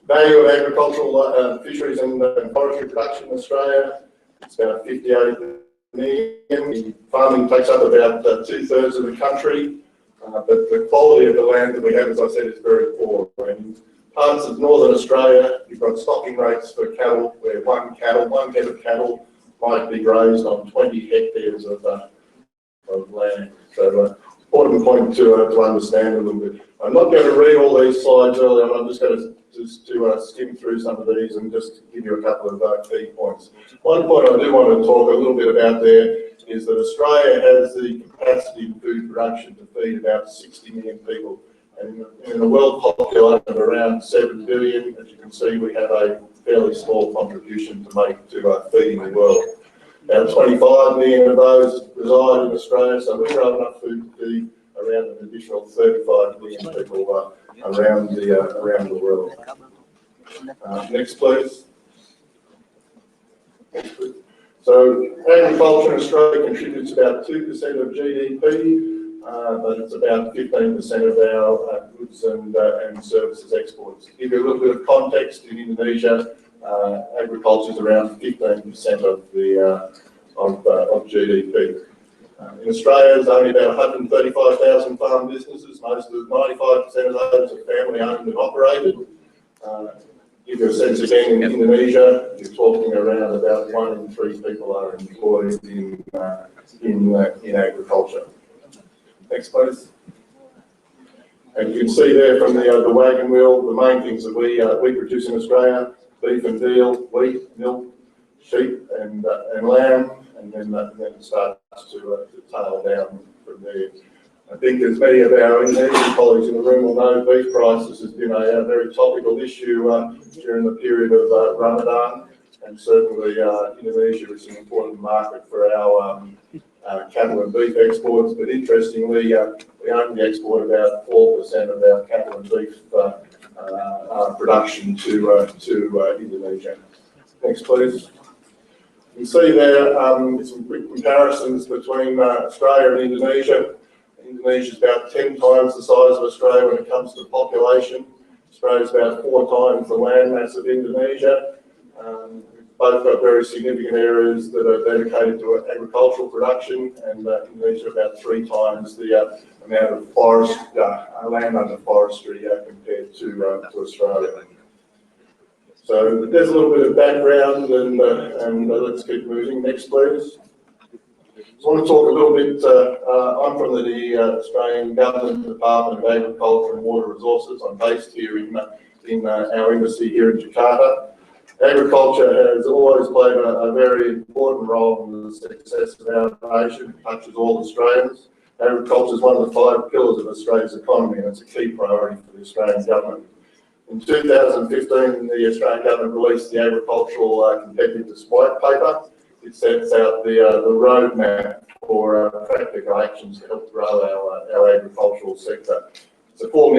Value of agricultural fisheries and forestry production in Australia, it's about 58 million. Farming takes up about 2/3 of the country, but the quality of the land that we have, as I said, is very poor. In parts of northern Australia, you've got stocking rates for cattle, where one head of cattle might be grazed on 20 hectares of land. So, important point to understand a little bit. I'm not going to read all these slides early on. I'm just going to skim through some of these and just give you a couple of key points. One point I do want to talk a little bit about there is that Australia has the capacity in food production to feed about 60 million people. And in a world population of around 7 billion, as you can see, we have a fairly small contribution to make to feeding the world. About 25 million of those reside in Australia, so we grow enough food to feed around an additional 35 million people around the world. Next, please. Next, please. So agriculture in Australia contributes about 2% of GDP, but it's about 15% of our goods and services exports. To give you a little bit of context, in Indonesia, agriculture is around 15% of GDP. In Australia, there's only about 135,000 farm businesses. Most of 95% of those are family owned and operated. Give you a sense again, in Indonesia, you're talking around about 1 in 3 people are employed in agriculture. Next, please. And you can see there from the wagon wheel, the main things that we produce in Australia: beef and veal, wheat, milk, sheep, and lamb. And then it starts to tail down from there. I think as many of our Indonesian colleagues in the room will know, beef prices has been a very topical issue during the period of Ramadan, and certainly Indonesia is an important market for our cattle and beef exports. But interestingly, we only export about 4% of our cattle and beef production to Indonesia. Next, please. You can see there some quick comparisons between Australia and Indonesia. Indonesia is about 10 times the size of Australia when it comes to population. Australia is about 4 times the land mass of Indonesia. Both got very significant areas that are dedicated to agricultural production, and Indonesia about 3 times the amount of forest, land under forestry compared to Australia. So there's a little bit of background, and let's keep moving. Next, please. I want to talk a little bit. I'm from the Australian Government Department of Agriculture and Water Resources. I'm based here in our embassy here in Jakarta. Agriculture has always played a very important role in the success of our nation. It touches all Australians. Agriculture is one of the 5 pillars of Australia's economy, and it's a key priority for the Australian government. In 2015, the Australian government released the Agricultural Competitiveness White Paper. It sets out the roadmap for practical actions to help grow our agricultural sector. It's a $4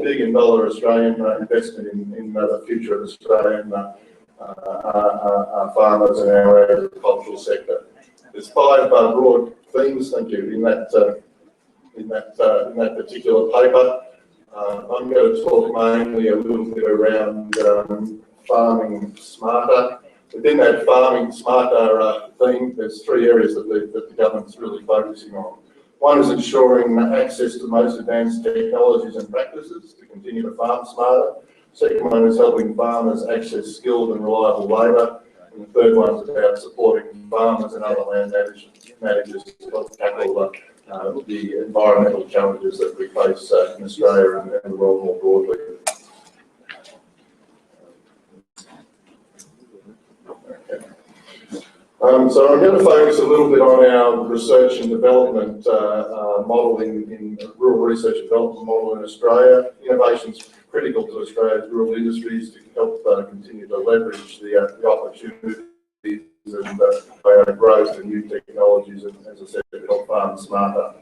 billion Australian investment in the future of Australian farmers and our agricultural sector. There's 5 broad themes, thank you, in that particular paper. I'm going to talk mainly a little bit around farming smarter. Within that farming smarter theme, there's 3 areas that the government's really focusing on. One is ensuring access to the most advanced technologies and practices to continue to farm smarter. Second one is helping farmers access skilled and reliable labour. And the third one is about supporting farmers and other land managers to help tackle the environmental challenges that we face in Australia and the world more broadly. So I'm going to focus a little bit on our research and development model in rural research and development model in Australia. Innovation is critical to Australia's rural industries to help continue to leverage the opportunities and growth and new technologies, and as I said, to help farm smarter.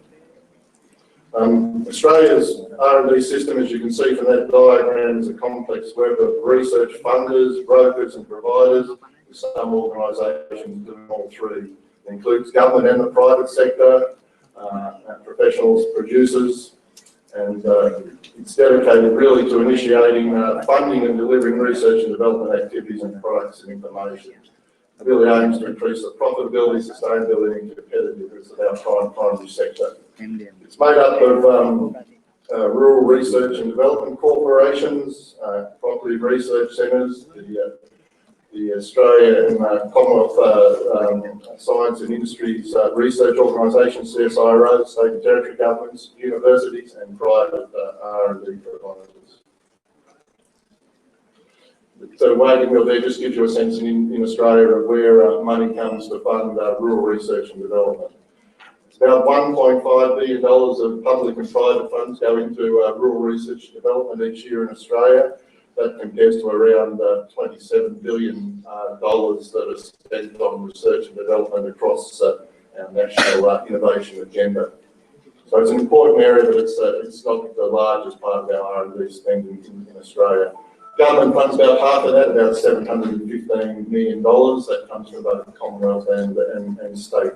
Australia's R&D system, as you can see from that diagram, is a complex web of research funders, brokers and providers, with some organisations doing all three. It includes government and the private sector, professionals, producers, and it's dedicated really to initiating funding and delivering research and development activities and products and information. It really aims to increase the profitability, sustainability and competitiveness of our primary sector. It's made up of rural research and development corporations, cooperative research centres, the Australian Commonwealth Science and Industries Research Organisations, CSIRO, state and territory governments, universities and private R&D providers. So waiting wheel there just gives you a sense in Australia of where money comes to fund rural research and development. It's about $1.5 billion of public and private funds go into rural research and development each year in Australia. That compares to around $27 billion that are spent on research and development across our national innovation agenda. So it's an important area, but it's not the largest part of our R&D spending in Australia. Government funds about half of that, about $715 million. That comes from both the Commonwealth and state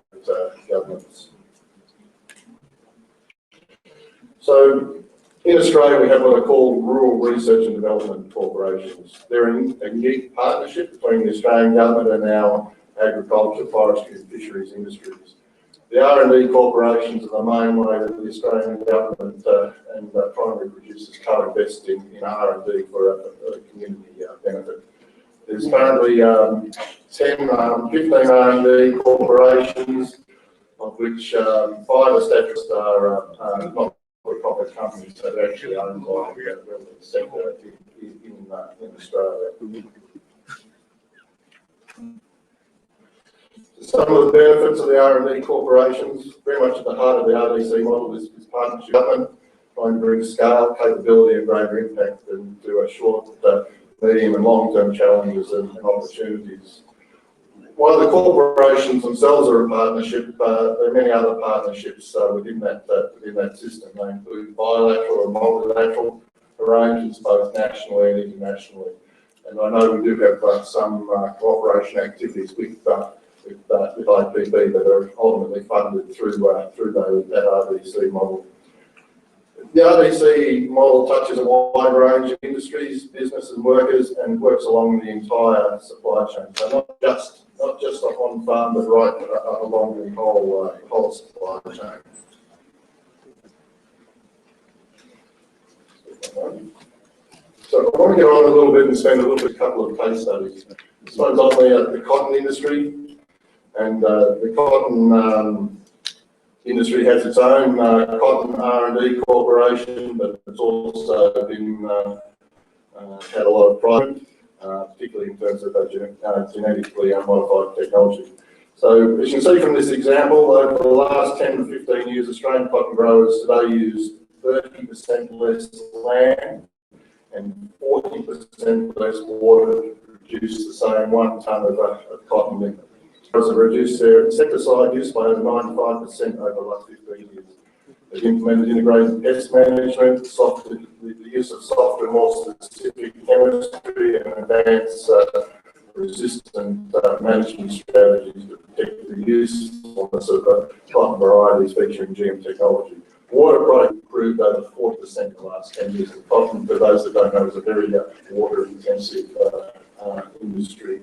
governments. So in Australia, we have what are called rural research and development corporations. They're a unique partnership between the Australian government and our agriculture, forestry and fisheries industries. The R&D corporations are the main way that the Australian government and primary producers co-invest in R&D for a community benefit. There's currently 15 R&D corporations, of which 5 established are not-for-profit companies that are actually owned by the relevant sector in Australia. Some of the benefits of the R&D corporations, very much at the heart of the RDC model is partnership government, trying to bring scale, capability and greater impact into short, medium and long-term challenges and opportunities. While the corporations themselves are a partnership, there are many other partnerships within that system. They include bilateral and multilateral arrangements, both nationally and internationally. And I know we do have some cooperation activities with IPB that are ultimately funded through that RDC model. The RDC model touches a wide range of industries, business and workers, and works along the entire supply chain. So not just on farm, but right along the whole supply chain. So I want to get on a little bit and spend a couple of case studies. This one's on the cotton industry. And the cotton industry has its own cotton R&D corporation, but it's also been had a lot of pride, particularly in terms of genetically modified technology. So as you can see from this example, over the last 10 to 15 years, Australian cotton growers today use 30% less land and 40% less water to produce the same 1 tonne of cotton lint. Have reduced their insecticide use by over 95% over the last 15 years. They've implemented integrated pest management, the use of softer and more specific chemistry and advanced resistant management strategies to protect the usefulness of cotton varieties featuring GM technology. Water product improved over 40% in the last 10 years. And cotton, for those that don't know, is a very water-intensive industry.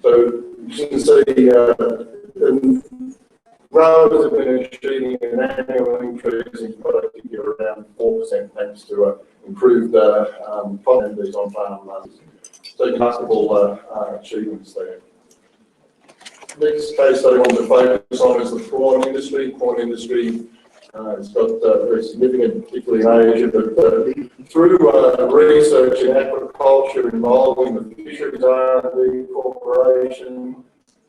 So you can see growers have been achieving an annual increase in productivity of around 4% thanks to improved cotton on-farm runs. So remarkable achievements there. Next case study I want to focus on is the prawn industry. Prawn industry it's got very significant, particularly in Asia, but through research in aquaculture involving the Fisheries R&D Corporation,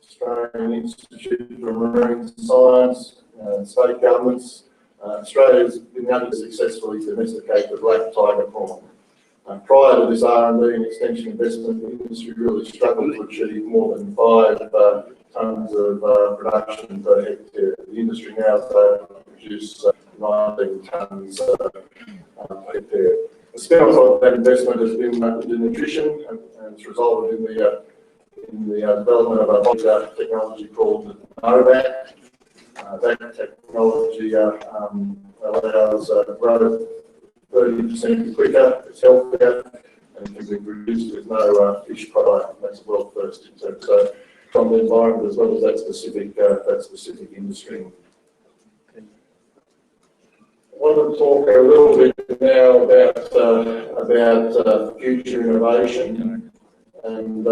Australian Institute for Marine Science, state governments. Australia has been able to successfully domesticate the black tiger prawn. Prior to this R&D and extension investment, the industry really struggled to achieve more than 5 tonnes of production per hectare. The industry now is able to produce 19 tonnes per hectare. The spin-off of that investment has been the nutrition, and it's resulted in the development of a technology called NOVAC. That technology allows growth 30% quicker, it's healthier, and it can be produced with no fish product. That's the world first in terms of from the environment as well as that specific industry. I want to talk a little bit now about future innovation, and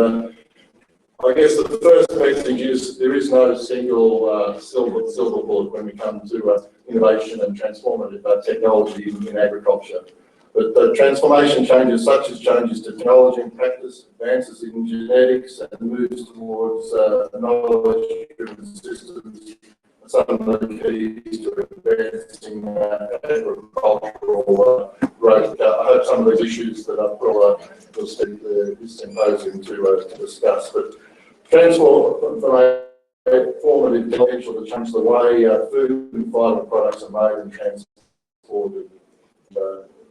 I guess the first message is there is no single silver bullet when we come to innovation and transformative technology in agriculture. But the transformation changes, such as changes to technology and practice, advances in genetics, and moves towards knowledge-driven systems, some of the keys to advancing agricultural growth. I hope some of these issues that I've brought up will speak this symposium to discuss. But transformative potential to change the way food and fibre products are made and transported.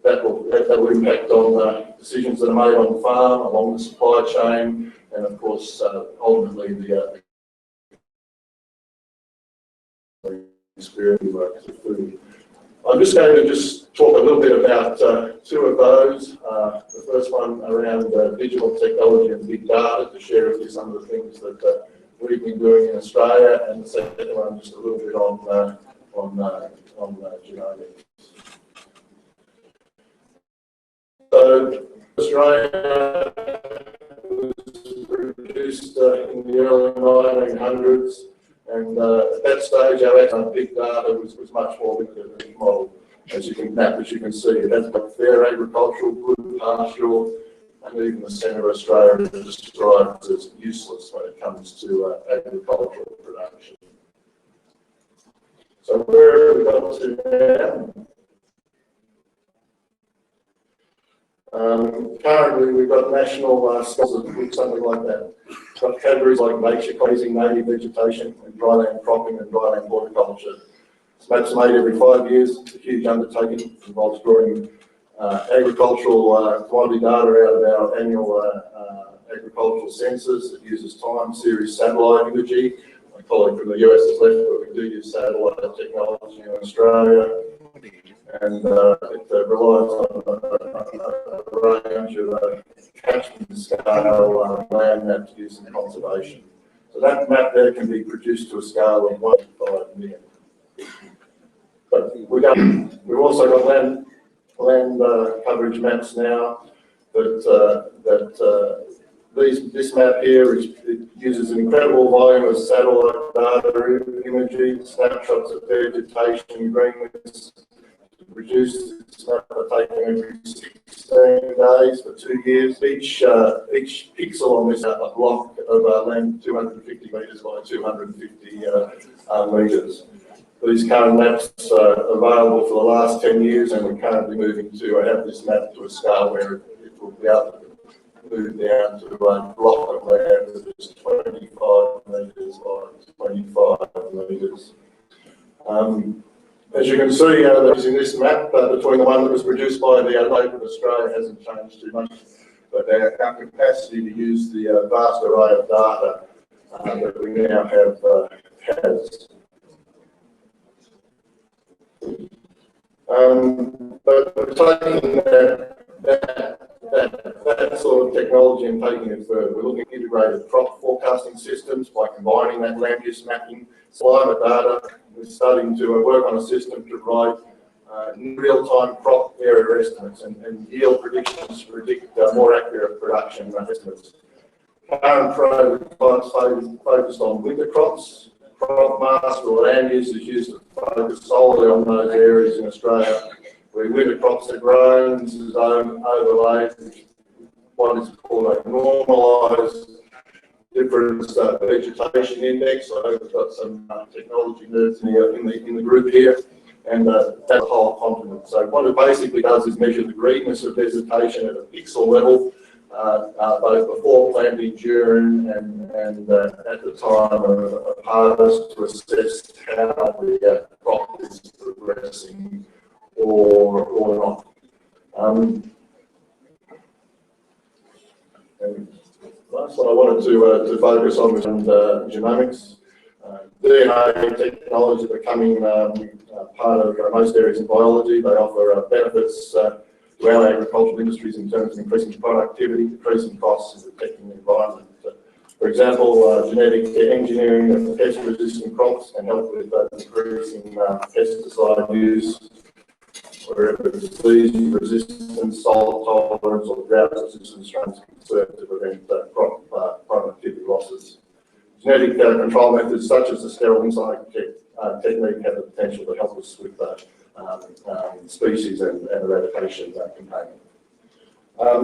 That will impact on decisions that are made on the farm, along the supply chain, and of course, ultimately the experience of food. I'm just going to talk a little bit about 2 of those. The first one around digital technology and big data, to share with you some of the things that we've been doing in Australia, and the second one just a little bit on genomics. So Australia was produced in the early 1900s, and at that stage our big data was much more limited than model. As you can see, it has got fair agricultural, good pastoral, and even the centre of Australia is described as useless when it comes to agricultural production. So where have we got to now? Currently, we've got national scales of something like that. We've got categories like nature grazing, native vegetation, and dryland cropping and dryland horticulture. That's made every 5 years. It's a huge undertaking. It involves drawing agricultural commodity data out of our annual agricultural census. It uses time series satellite imagery. My colleague from the US has left, but we do use satellite technology in Australia. And it relies on a range of catchment scale land maps used in conservation. So that map there can be produced to a scale of 1 to 5 million. But we've also got land coverage maps now this map here it uses an incredible volume of satellite data imagery, snapshots of vegetation, greenwich. Produce this map taken every 16 days for 2 years. Each pixel on this block of land 250 metres by 250 metres. These current maps are available for the last 10 years, and we're currently moving to have this map to a scale where it will be able to move down to a block of land that is 25 metres by 25 metres. As you can see, in this map, between the one that was produced by the Open Australia hasn't changed too much, but our capacity to use the vast array of data that we now have has. But we're taking that sort of technology and taking it further. We're looking at integrated crop forecasting systems by combining that land use mapping, climate data. We're starting to work on a system to provide real-time crop area estimates and yield predictions to predict more accurate production estimates. Current programs focused on winter crops. Crop master or land use is used to focus solely on those areas in Australia where winter crops are grown. This is overlaid what is called a normalised different vegetation index. I know we've got some technology nerds in the group here, and that's the whole continent. So what it basically does is measure the greenness of vegetation at a pixel level, both before planting, during, and at the time of harvest, to assess how the crop is progressing or not. And last one I wanted to focus on was genomics. DNA technology becoming part of most areas of biology. They offer benefits to our agricultural industries in terms of increasing productivity, decreasing costs, and protecting the environment. For example, genetic engineering of pest-resistant crops can help with decreasing pesticide use, wherever disease resistance, salt tolerance, or drought resistance strains are concerned, to prevent crop productivity losses. Genetic control methods such as the sterile insect technique have the potential to help us with species and eradication campaign. I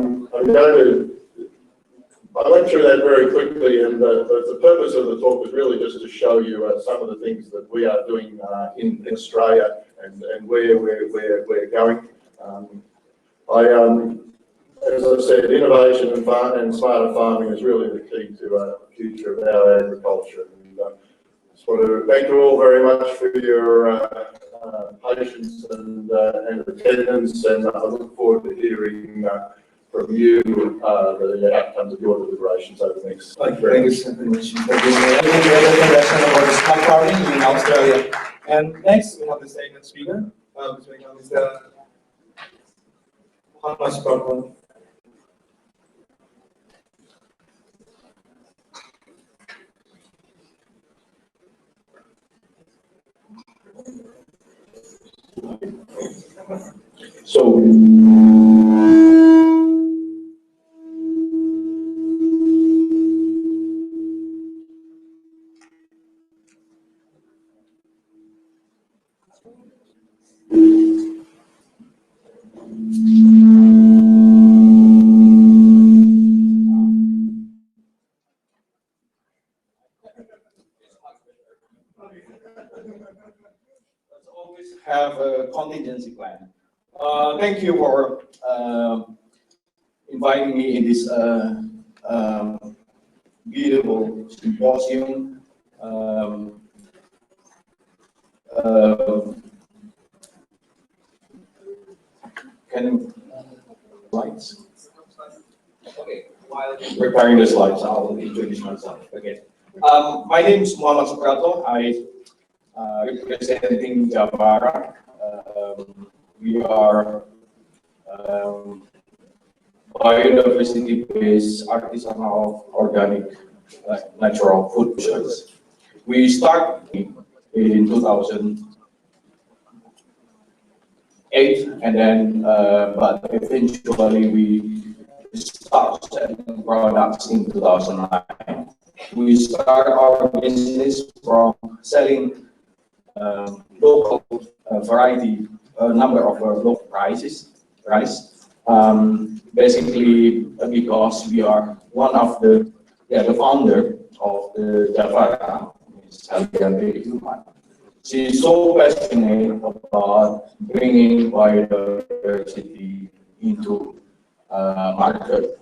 went through that very quickly, and the purpose of the talk was really just to show you some of the things that we are doing in Australia and where we're going. As I said, innovation and smarter farming is really the key to the future of our agriculture. And I just want to thank you all very much for your patience and attendance, and I look forward to hearing from you the outcomes of your deliberations over the next. Thank you very much for giving me a introduction about smart farming in Australia. And next, we have the second speaker, which is Mr. Hanmas Purple. So, have a contingency plan. Thank you for inviting me in this beautiful symposium. Can slides? Okay, while preparing the slides, I'll introduce myself again. My name is Muhammad Suprato. I representing Javara. We are biodiversity-based artisanal organic natural food producers. We started in 2008, and then but eventually we stopped selling products in 2009. We started our business from selling local variety, number of local rice. Basically, because we are one of the founder of the Javara. She's so passionate about bringing biodiversity into market,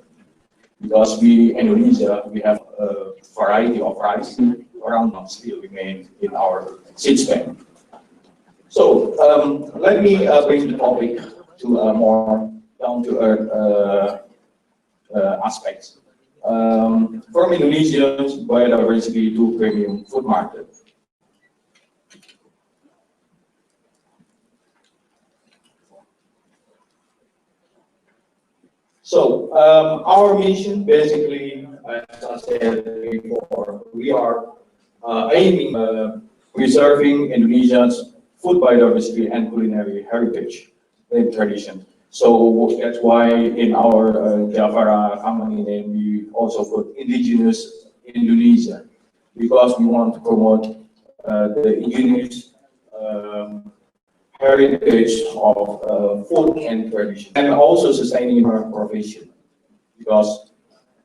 because we in Indonesia we have a variety of rice around us still remain in our seed bank. So let me bring the topic to a more down-to-earth aspects. From Indonesia's biodiversity to premium food market. So our mission, basically, as I said before, we are aiming preserving Indonesia's food biodiversity and culinary heritage and tradition. So that's why in our Javara company name we also put indigenous Indonesia, because we want to promote the indigenous heritage of food and tradition, and also sustaining our profession, because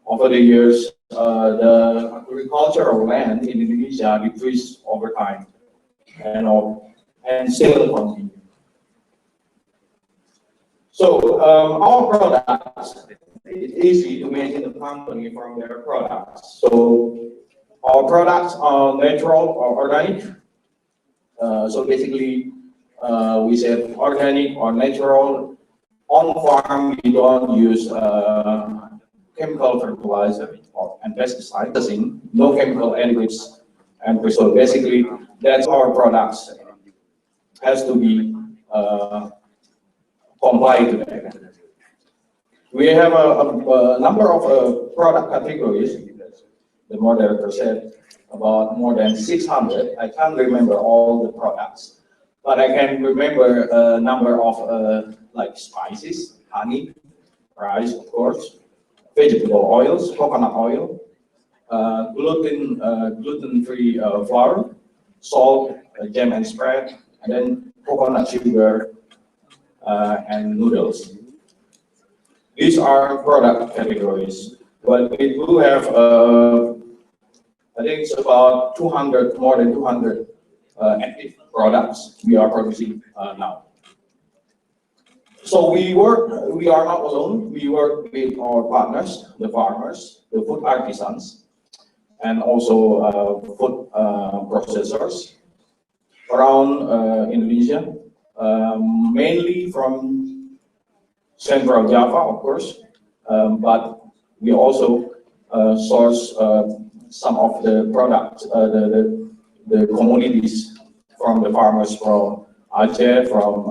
over the years the agricultural land in Indonesia decreased over time and still continue. So our products, it's easy to mention the company from their products. So our products are natural or organic. So basically, we said organic or natural. On farm, we don't use chemical fertilizer and pesticides, no chemical additives. And so basically, that's our products has to be complied to that. We have a number of product categories. The moderator said about more than 600. I can't remember all the products, but I can remember a number of like spices, honey, rice, of course, vegetable oils, coconut oil, gluten-free flour, salt, jam and spread, and then coconut sugar and noodles. These are product categories. But we do have, I think it's about 200, more than 200 active products we are producing now. So we are not alone. We work with our partners, the farmers, the food artisans, and also food processors around Indonesia, mainly from Central Java, of course, but we also source some of the products, the commodities from the farmers from Aceh, from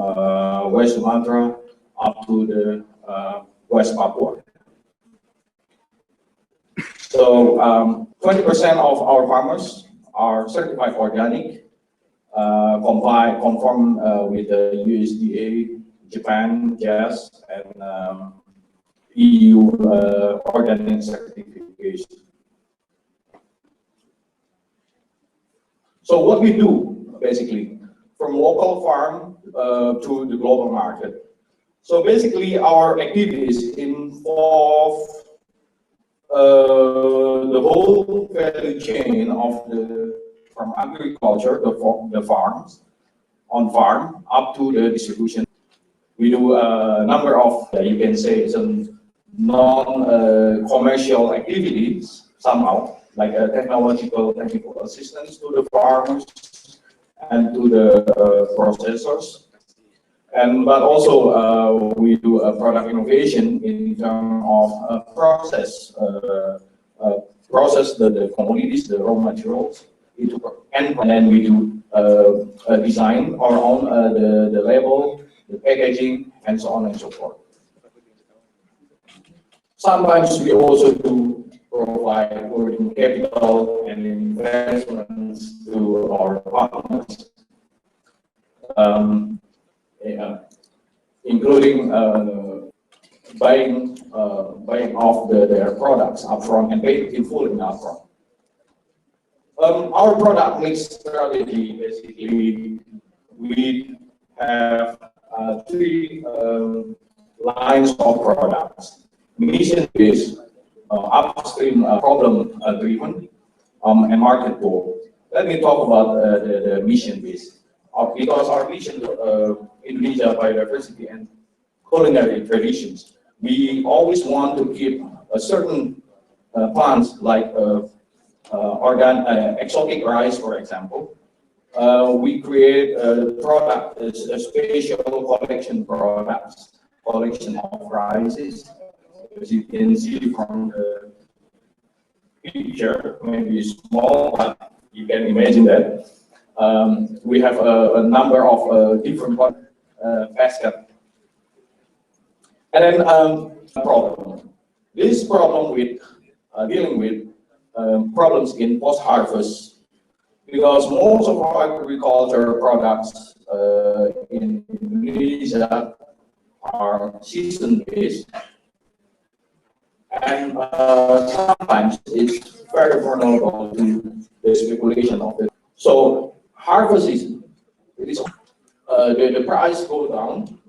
West Sumatra, up to the West Papua. So 20% of our farmers are certified organic, conform with the USDA, Japan, JAS, and EU organic certification. So what we do, basically, from local farm to the global market. So basically, our activities involve the whole value chain of from agriculture, the farms, on farm, up to the distribution. We do a number of, you can say, some non-commercial activities somehow, like technical assistance to the farmers and to the processors. But also we do a product innovation in terms of process the commodities, the raw materials, and then we do design our own the label, the packaging, and so on and so forth. Sometimes we also do provide working capital and investments to our partners, including buying off their products upfront and paying in full in upfront. Our product mix strategy, basically, we have three lines of products: mission-based, upstream problem-driven, and market pull. Let me talk about the mission-based. Because our mission, Indonesia biodiversity and culinary traditions, we always want to keep a certain plants like exotic rice, for example. We create a product, a special collection products, collection of rices. As you can see from the picture, maybe small, but you can imagine that. We have a number of different baskets. And then problem. This problem with dealing with problems in post-harvest, because most of our agriculture products in Indonesia are season-based, and sometimes it's very vulnerable to the speculation of it. So harvest season, the price goes down,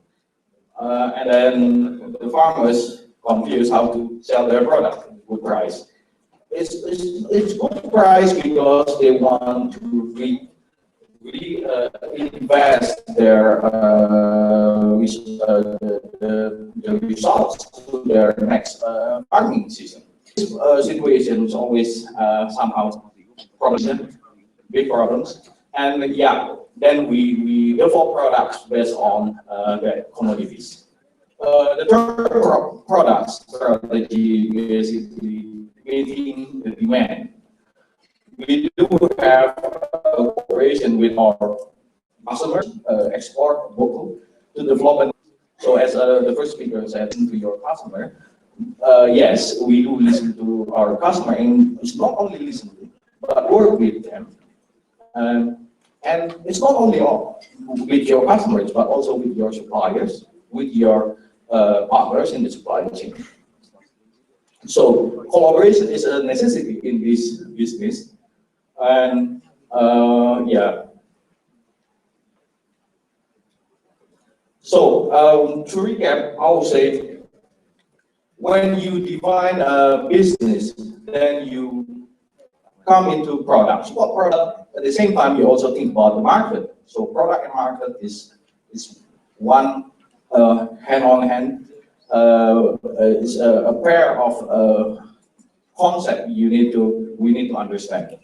and then the farmers confuse how to sell their product with price. it's good price because they want to invest their the results to their next farming season. This situation is always somehow problem, big problems, and yeah, then we develop products based on the commodities. The third product strategy is basically meeting the demand. We do have cooperation with our customers, export local to develop. So as the first speaker said, to your customer, yes, we do listen to our customer, and it's not only listen to, but work with them. And it's not only with your customers, but also with your suppliers, with your partners in the supply chain. So collaboration is a necessity in this business, and yeah. So to recap, I will say, when you define a business, then you come into products. What product? At the same time, you also think about the market. So product and market is one hand on hand. It's a pair of concept we need to understand.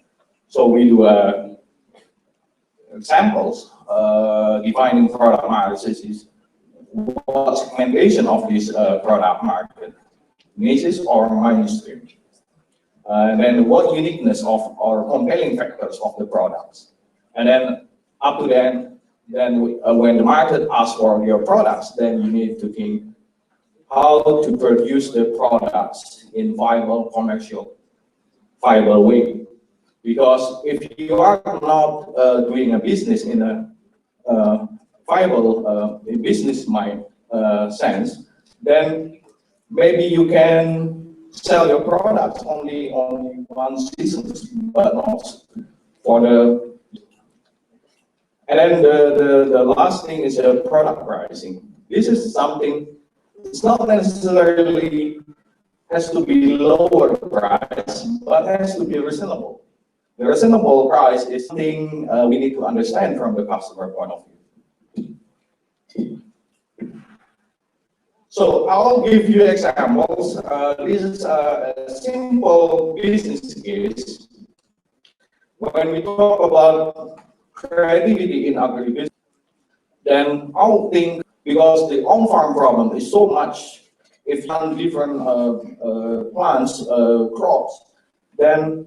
So we do examples defining product market is what segmentation of this product market, niches or mainstream. And then what uniqueness of or compelling factors of the products. And then up to then when the market asks for your products, then you need to think how to produce the products in viable, commercial, viable way. Because if you are not doing a business in a viable business mind sense, then maybe you can sell your products only on one season, but not for the. And then the last thing is product pricing. This is something. It's not necessarily has to be lower price, but has to be reasonable. The reasonable price is something we need to understand from the customer point of view. So I'll give you examples. This is a simple business case. When we talk about creativity in agribusiness, then I'll think, because the on-farm problem is so much, if you have different plants, crops, then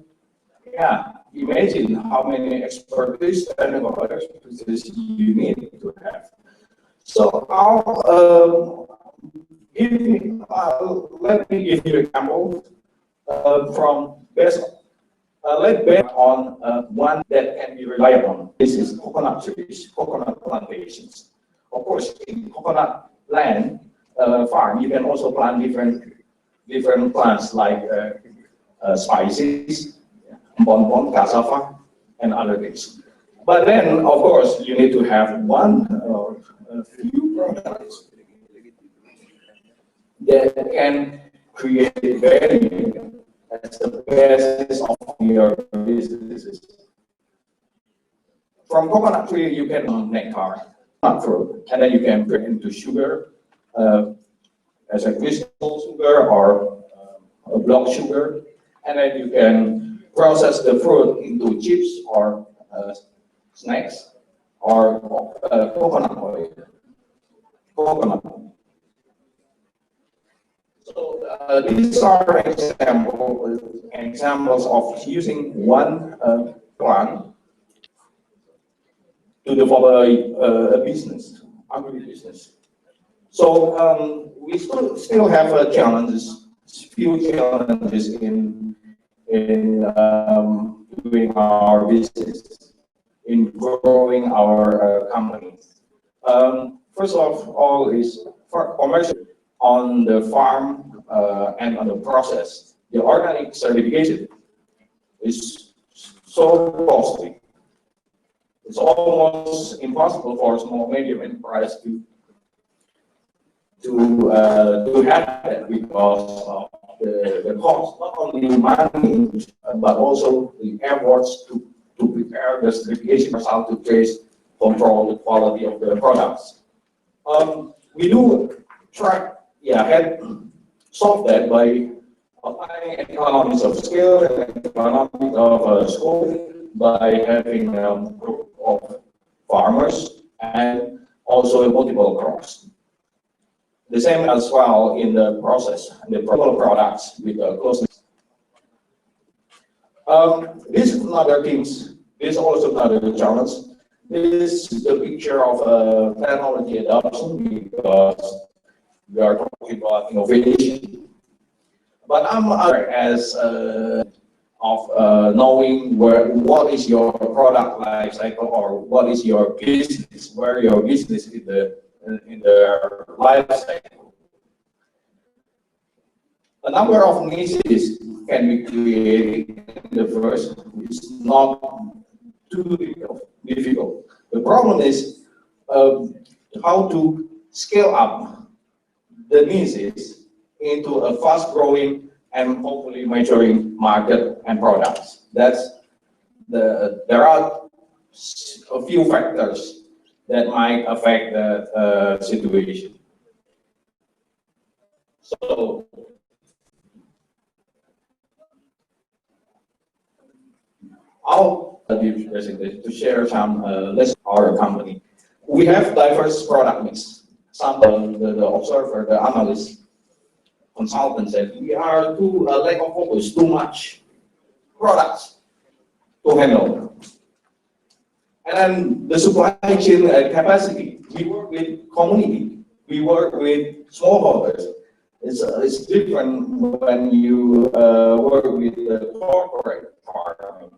yeah, imagine how many expertise and expertise you need to have. So let me give you an example from based on one that can be relied on. This is coconut trees, coconut plantations. Of course, in coconut land farm, you can also plant different plants like spices, bonbon, cassava, and other things. But then, of course, you need to have one or a few products that can create value as the basis of your businesses. From coconut tree, you can nectar, nut fruit, and then you can turn into sugar as a crystal sugar or a block sugar, and then you can process the fruit into chips or snacks or coconut oil. Coconut. So these are examples of using one plant to develop a business, agribusiness. So we still have challenges, few challenges in doing our business, in growing our company. First of all is for commercial on the farm and on the process. The organic certification is so costly. It's almost impossible for a small medium enterprise to have that because of the cost, not only money, but also the efforts to prepare the certification how to trace, control the quality of the products. We do try, solve that by applying economies of scale and economies of scope by having a group of farmers and also multiple crops. The same as well in the process, the products with the closeness. This is another things. This is also another challenge. This is the picture of technology adoption because we are talking about innovation. But I'm as of knowing what is your product life cycle or what is your business, where your business is in the life cycle. A number of niches can be created in the first. It's not too difficult. The problem is how to scale up the niches into a fast-growing and hopefully maturing market and products. There are a few factors that might affect the situation. So, I'll give presentation to share some list of our company. We have diverse product mix. Some the observer, the analyst, consultant said we are too lack of focus, too much products to handle. And then the supply chain capacity. We work with community. We work with smallholders. It's different when you work with the corporate farming.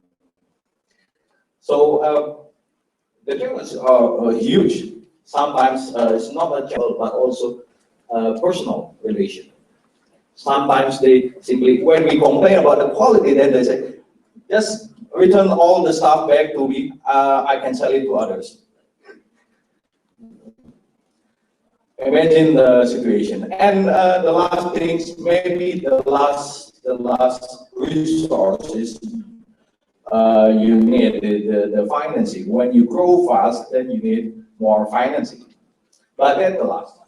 So the challenges are huge. Sometimes it's not a challenge, but also personal relation. Sometimes they simply, when we complain about the quality, then they say, just return all the stuff back to me, I can sell it to others. Imagine the situation. And the last things, maybe the last resource is you need the financing. When you grow fast, then you need more financing. But that's the last one.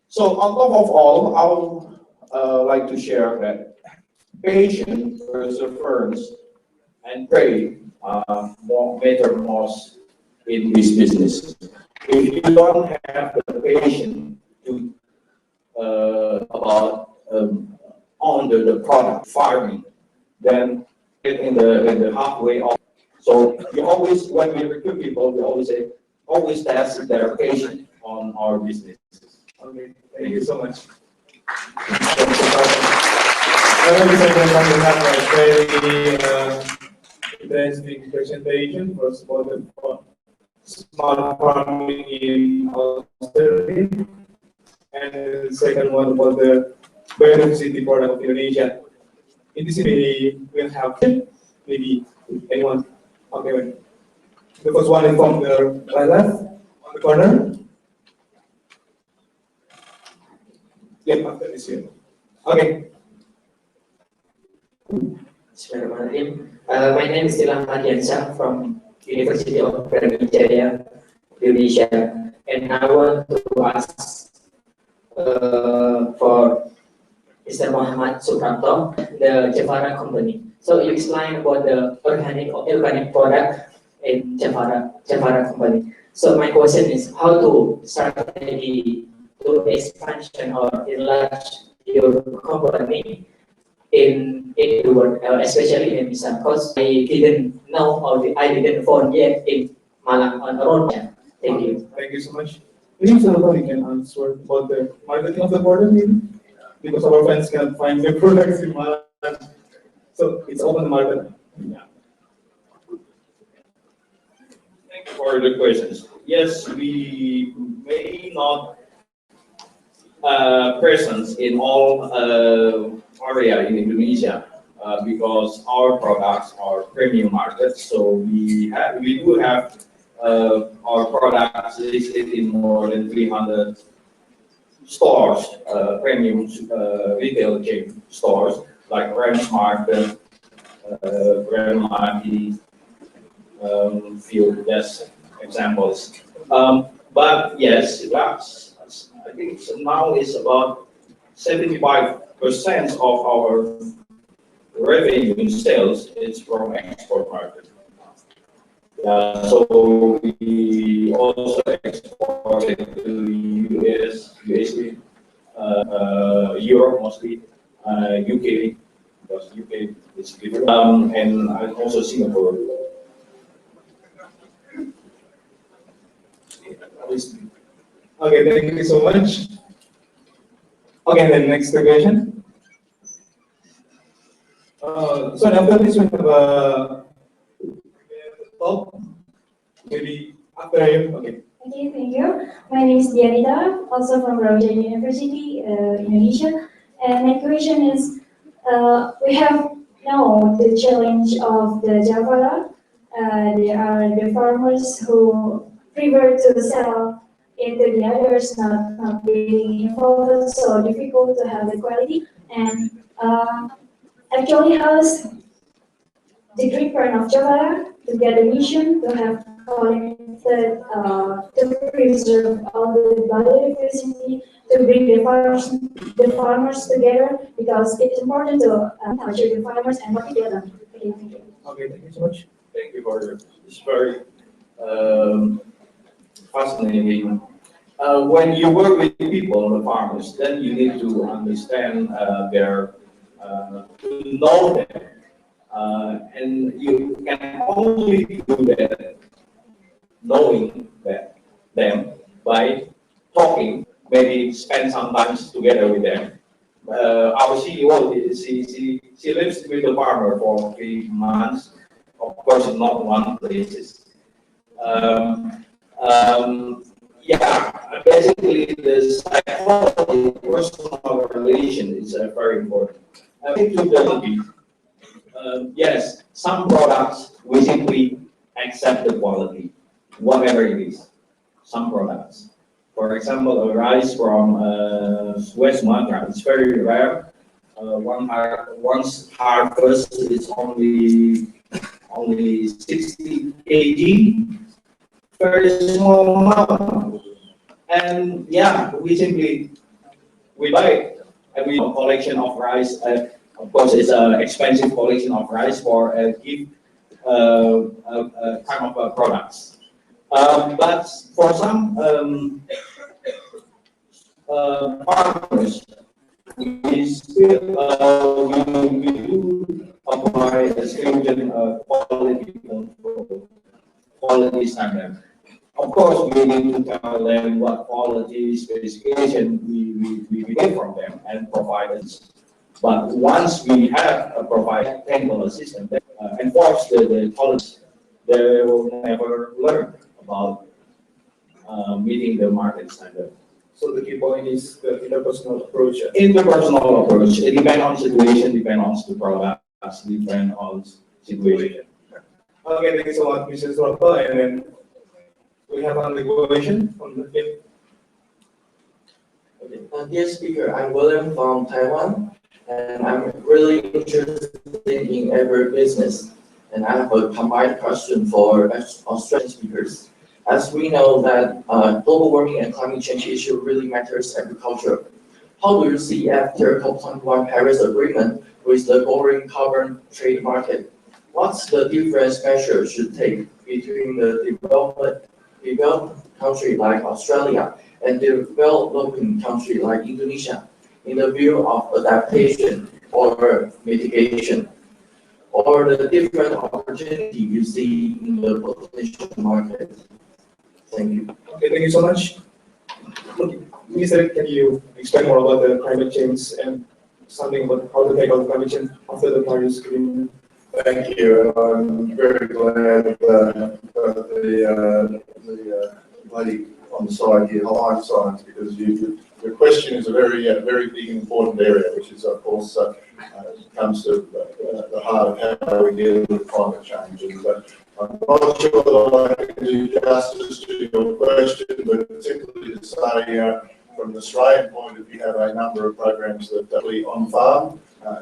So on top of all, I would like to share that patience, perseverance, and pray matter most in this business. If you don't have the patience to about on the product farming, then in the halfway off. So you always, when we recruit people, we always say, always test their patience on our business. Okay, thank you so much. I have a very interesting presentation for smart farming in Australia, and the second one about the biodiversity product of Indonesia. In this video, we'll have maybe anyone. Okay, wait. The first one is from the right left on the corner. Yeah, after this here. Okay. My name is Iysca from University of Brawijaya, Indonesia, and I want to ask for Mr. Muhammad Suprapto, the Javara company. So you explained about the organic product in Javara company. So my question is how to strategy to expansion or enlarge your company in the world, especially in Iysca, because I didn't know or I didn't phone yet in Malang on road. Thank you. Thank you so much. Maybe somebody can answer about the marketing of the product, maybe? Because our friends can't find their products in Malang. So it's open the market. Yeah. Thank you for the questions. Yes, we may not presence in all area in Indonesia because our products are premium markets. So we do have our products listed in more than 300 stores, premium retail chain stores like Rams Market, Grand Market, few just examples. But yes, that's, I think now is about 75% of our revenue in sales is from export market. So we also exported to US, USA, Europe mostly, UK, because UK is bigger, and also Singapore. Okay, thank you so much. Okay, then next question. So after this we have a talk. Maybe after you. Okay. Okay, thank you. My name is Dianita, also from Brawijaya University, Indonesia. And my question is, we have now the challenge of the Java. There are the farmers who prefer to sell into the others, not being involved, so difficult to have the quality. And actually, how's the great part of Java to get a mission to have collected to preserve all the biodiversity, to bring the farmers together, because it's important to nurture the farmers and motivate them. Okay, thank you. Okay, thank you so much. Thank you for this very fascinating. When you work with people, the farmers, then you need to understand their, to know them. And you can only do that knowing that them by talking, maybe spend some time together with them. Our CEO, she lives with the farmer for 3 months. Of course, not one place. Yeah, basically the psychology, personal relation is very important. I think to the yes, some products we simply accept the quality, whatever it is. Some products, for example, a rice from West Sumatra, it's very rare. Once harvest is only 60 kg, very small amount. And yeah, we buy it. And we have a collection of rice. Of course, it's an expensive collection of rice for a gift kind of products. But for some farmers, we still we do apply a stringent quality control, quality standard. Of course, we need to tell them what quality specification we get from them and provide it. But once we have a provide technical assistance that enforce the quality, they will never learn about meeting the market standard. So the key point is the interpersonal approach. Interpersonal approach. It depends on situation, depends on the products, depends on situation. Okay, thank you so much, Mrs. Rapa. And then we have another question from the team. Okay. Dear speaker, I'm William from Taiwan, and I'm really interested in agribusiness. And I have a combined question for Australian speakers. As we know that global warming and climate change issue really matters agriculture. How do you see after COP21 Paris Agreement with the growing carbon trade market? What's the difference measures should take between the developed country like Australia and developing country like Indonesia in the view of adaptation or mitigation, or the different opportunity you see in the potential market? Thank you. Okay, thank you so much. Mr. Can you explain more about the climate change and something about how to tackle climate change after the Paris Agreement? Thank you. I'm very glad that the lady on the side here, Life Science, because the question is a very big and important area, which is, of course, comes to the heart of how we deal with climate change. And I'm not sure that I can do justice to your question, but simply to say from an Australian point of view, have a number of programs that we on farm,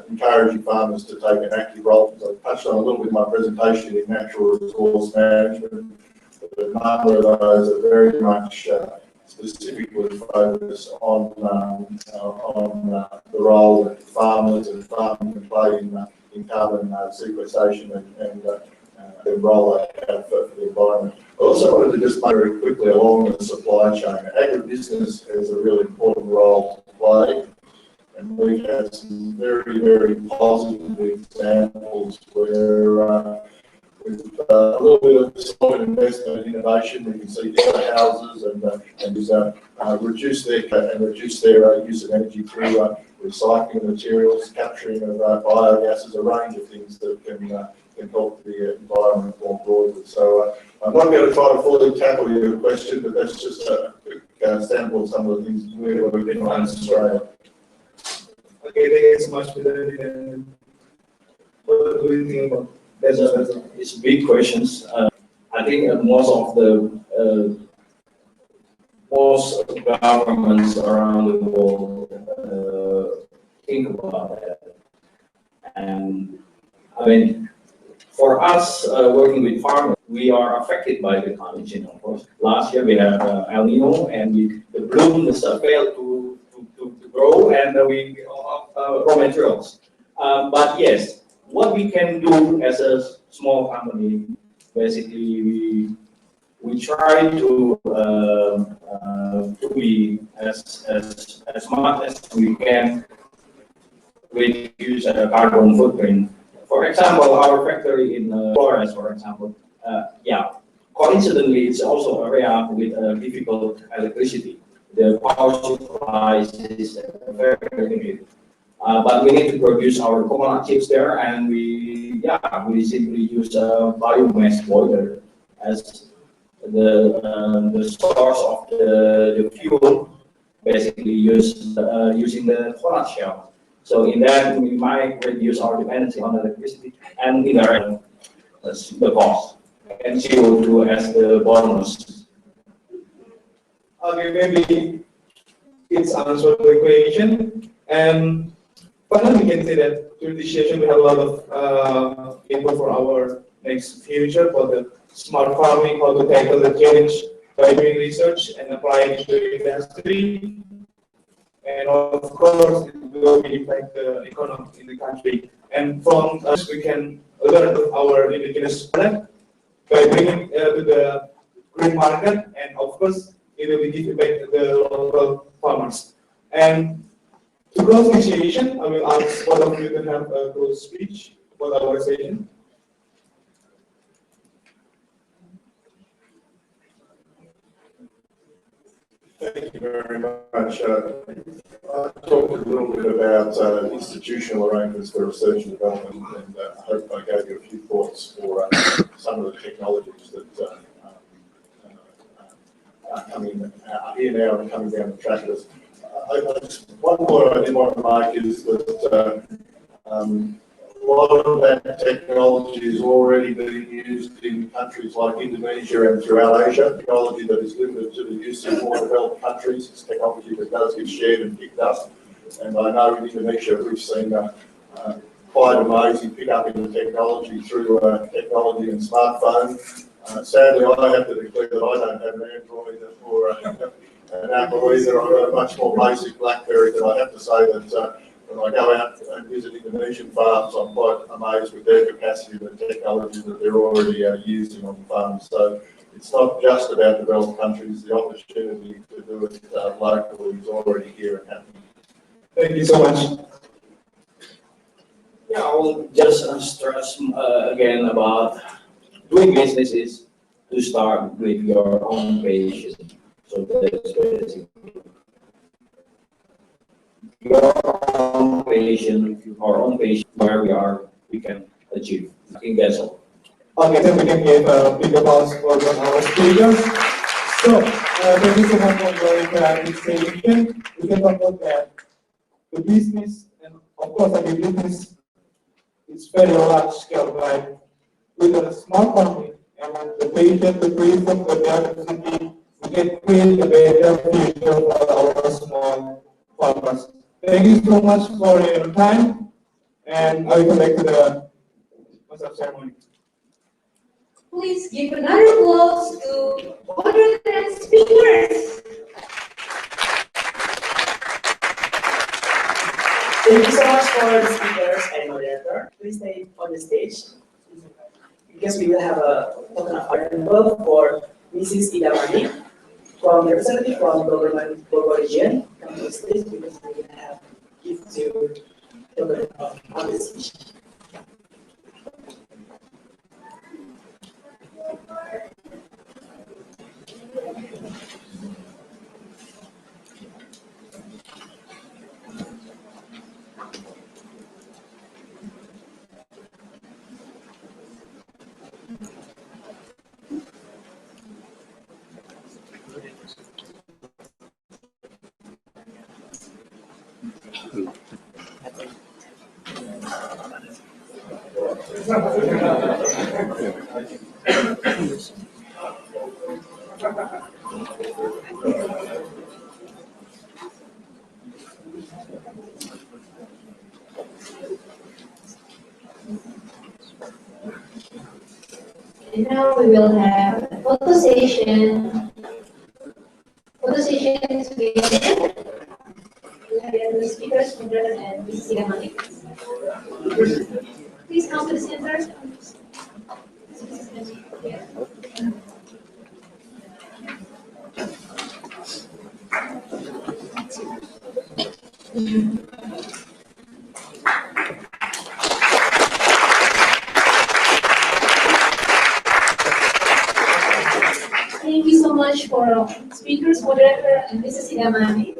encouraging farmers to take an active role. As I touched on a little bit in my presentation in natural resource management, but a number of those are very much specifically focused on the role that farmers and farming can play in carbon sequestration and the role they have for the environment. I also wanted to just very quickly along the supply chain. Agribusiness has a really important role to play, and we have some very, very positive examples where with a little bit of support investment and innovation, we can see different houses and reduce their use of energy through recycling materials, capturing of biogases, a range of things that can help the environment more broadly. So I'm not going to try to fully tackle your question, but that's just a quick sample of some of the things we're doing in Australia. Okay, thank you so much for that. What do you think about that? It's big questions. I think most governments around the world think about that. And I mean, for us working with farmers, we are affected by the climate change, of course. Last year we had El Nino, and the blooms failed to grow, and we raw materials. But yes, what we can do as a small company, basically, we try to be as much as we can reduce carbon footprint. For example, our factory in Flores, for example, coincidentally, it's also an area with difficult electricity. The power supply is very limited. But we need to produce our coconut chips there, and we simply use a biomass boiler as the source of the fuel, basically using the coconut shell. So in that, we might reduce our dependency on electricity, and indirectly, that's the cost, and CO2 as the bonus. Okay, maybe it's answered the equation. And finally, we can say that through this session, we have a lot of input for our next future for the smart farming, how to tackle the challenge by doing research and applying it to the industry. And of course, it will impact the economy in the country. And from us, we can learn our indigenous product by bringing to the green market, and of course, it will be given back to the local farmers. And to close this session, I will ask one of you to have a close speech for our session. Thank you very much. I talked a little bit about institutional arrangements for research and development, and I hope I gave you a few thoughts for some of the technologies that are coming here now and coming down the track. One point I did want to make is that a lot of that technology is already being used in countries like Indonesia and throughout Asia. Technology that is limited to the use in more developed countries. It's technology that does get shared and picked up. And I know in Indonesia we've seen quite amazing pick up in the technology through technology and smartphone. Sadly, I have to declare that I don't have an Android or an Apple either. I've got a much more basic BlackBerry, but I have to say that when I go out and visit Indonesian farms, I'm quite amazed with their capacity and the technology that they're already using on farms. So it's not just about developed countries. The opportunity to do it locally is already here and happening. Thank you so much. Yeah, I will just stress again about doing business is to start with your own patient. So that's basically your own patient, our own patient, where we are, we can achieve. I think that's all. Okay, then we can give a big applause for our speakers. So, thank you so much for your interactive session. We can talk about that. The business, and of course, the business is very large scale, right? With a small farming and the patient, the preserve the diversity we can create a better future for our small farmers. Thank you so much for your time, and I will go back to the master of ceremony. Please give another applause to moderator and speakers. Thank you so much for the speakers and moderator. Please stay on the stage because we will have a token of honor for Mrs. Ida Mani from the representative from government Bogor region. Come to the stage because we will have gift to token of honor speech. And now we will have a photo session. Photo session is together. We have the speakers, moderator, and Mrs. Ida Mani. Please come to the center. Thank you so much for speakers, moderator, and Mrs. Ida Mani.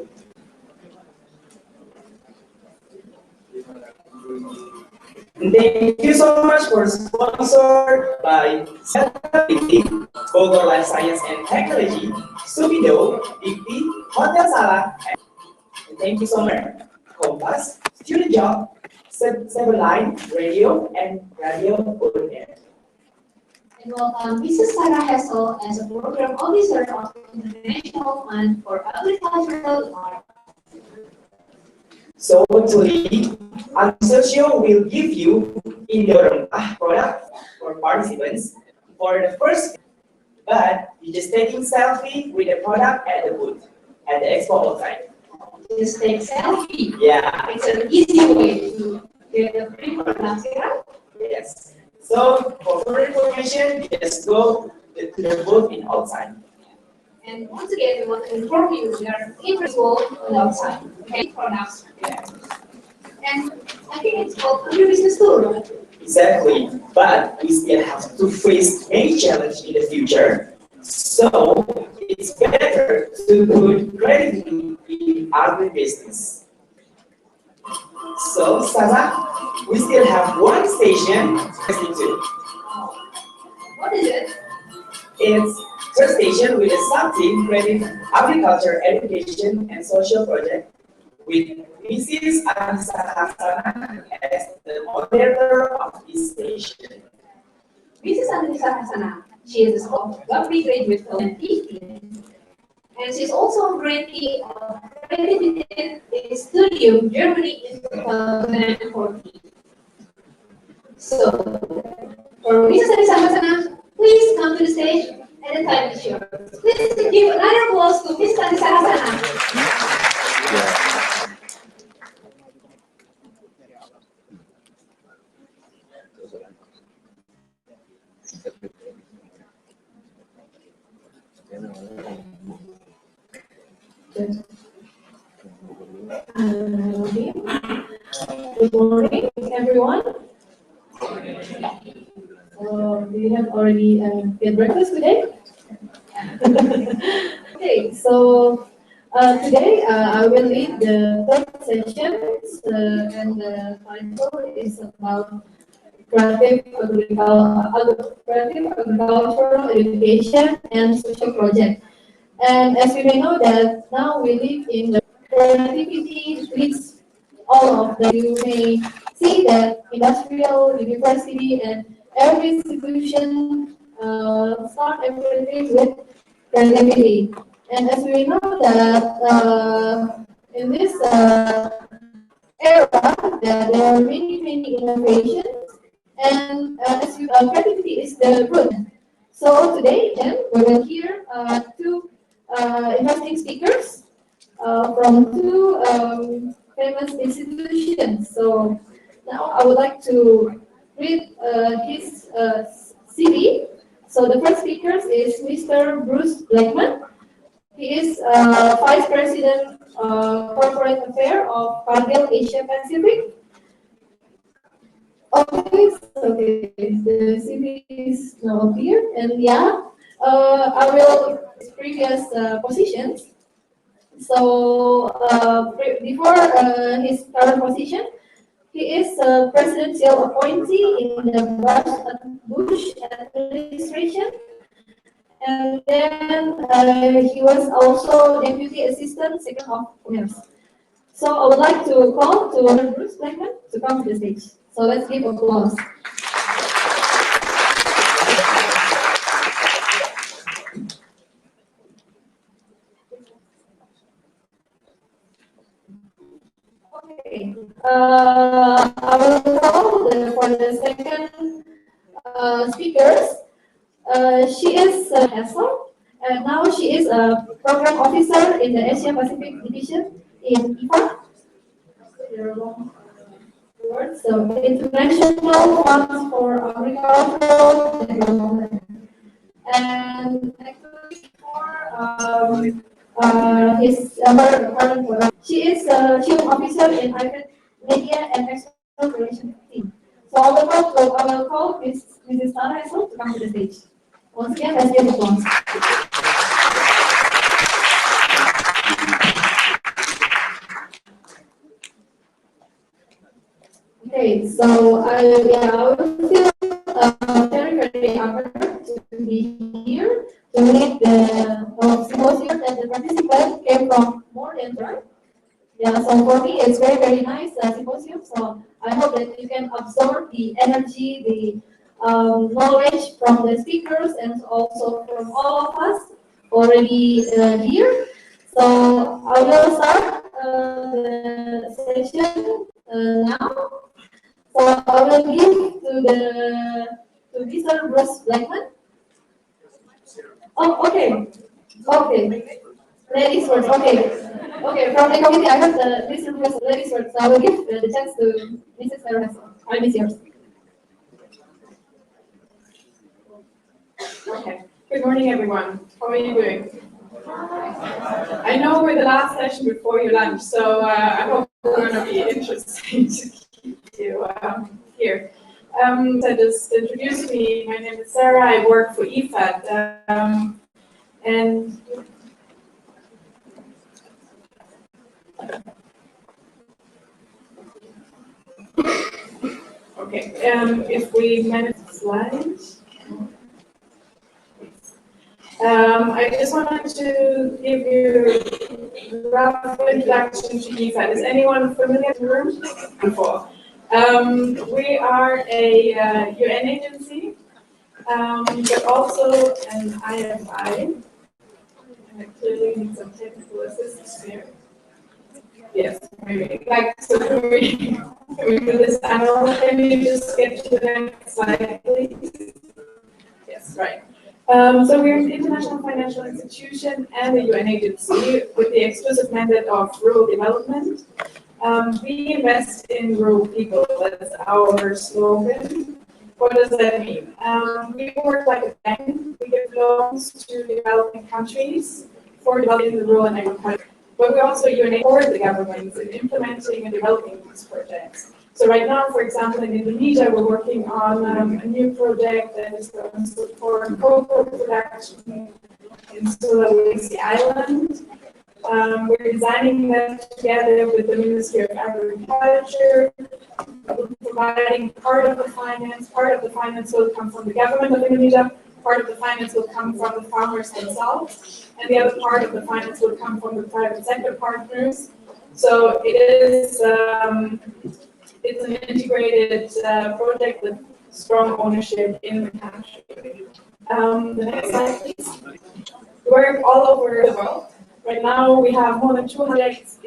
Thank you so much for sponsored by Bogor Life Science and Technology, Subido, IKTI, Hotel Salah, and thank you so much, Kompas, Student Job, Seven Radio, and Radio Urban. And welcome Mrs. Sarah Hessel as a program officer of the International Fund for Agricultural Art. So today, Symposium will give you indoor product for participants for the first, but you're just taking selfie with the product at the booth at the expo outside. Just take selfie. Yeah. It's an easy way to get the free products, right? Yes. So for further information, just go to the booth in outside. And once again, we want to inform you we are invisible on the outside. Okay, products. Yeah. And I think it's called agribusiness tour, right? Exactly. But we still have to face many challenges in the future. So it's better to put credit in agribusiness. So Sarah, we still have one station listening to. What is it? It's third station with a sub-team creating agriculture, education, and social project with Mrs. Iysca as the moderator of this station. Mrs. Iysca, she is a Government graduate from 2015, and she's also a grantee of Creativity Studium Germany in 2014. So, for Mrs. Iysca, please come to the stage and the time is yours. Please give another applause to Mrs. Iysca. Good morning, everyone. Do you have already had breakfast today? Okay, so today I will lead the third session, and the title is about creative agricultural education and social project. And as you may know that now we live in the creativity streets all of them. You may see that industrial, university, and every institution start everything with creativity. And as we know that in this era, there are many innovations, and creativity is the root. So today, then, we will hear two interesting speakers from two famous institutions. So now I would like to read his CV. So the first speaker is Mr. Bruce Blackman. He is Vice President Corporate Affairs of Cargill Asia Pacific. Okay, the CV is now here, and yeah, I will previous positions. So before his current position, he is a presidential appointee in the Bush administration, and then he was also Deputy Assistant Secretary of Commerce. So I would like to call to Bruce Blackman to come to the stage. So let's give applause. Okay. I will call for the second speakers. She is Hazel, and now she is a program officer in the Asia Pacific division in Iysca. So International Funds for Agricultural Development. And actually for his her current program, she is chief officer in hybrid media and external relations team. So I will call Mrs. Tara Hazel to come to the stage. Once again, let's give applause. Okay, so I will feel very honored to be here to lead the symposium, and the participants came from more than one. Yeah, so for me, it's very nice symposium. So I hope that you can absorb the energy, the knowledge from the speakers, and also from all of us already here. So I will start the session now. So I will give to Mr. Bruce Blackman. Oh, okay. Ladies first. Okay. From the committee, I have Mr. Bruce ladies first. So I will give the chance to Mrs. Sarah. I miss yours. Okay. Good morning, everyone. How are you doing? I know we're the last session before your lunch, so I hope it's going to be interesting to keep you here. So just introduce me. My name is Sarah. I work for Iysca, and okay. If we manage slides. I just wanted to give you a rough introduction to Iysca. Is anyone familiar with the room? Before. We are a UN agency, but also an IFI. And I clearly need some technical assistance here. Yes, maybe. So can we do this? Can you just get to the next slide, please? Yes, right. So we're an international financial institution and a UN agency with the exclusive mandate of rural development. We invest in rural people. That's our slogan. What does that mean? We work like a bank. We give loans to developing countries for developing the rural and agriculture. But we also support the governments in implementing and developing these projects. So right now, for example, in Indonesia, we're working on a new project that is going to support cocoa production in Sulawesi Island. We're designing that together with the Ministry of Agriculture, providing part of the finance. Part of the finance will come from the government of Indonesia, part of the finance will come from the farmers themselves, and the other part of the finance will come from the private sector partners. So it is it's an integrated project with strong ownership in the country. The next slide, please. We work all over the world. Right now, we have more than 200 projects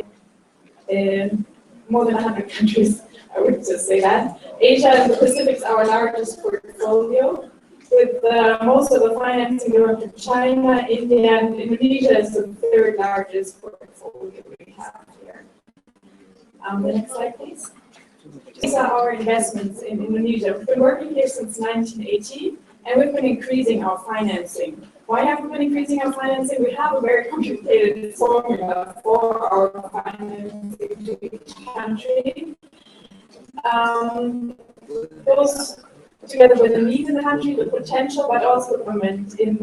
in more than 100 countries, I would just say that. Asia and the Pacific is our largest portfolio, with most of the financing going to China, India, and Indonesia is the third largest portfolio we have here. The next slide, please. These are our investments in Indonesia. We've been working here since 1980, and we've been increasing our financing. Why have we been increasing our financing? We have a very complicated formula for our financing to each country. Goes together with the needs in the country, the potential, but also the government in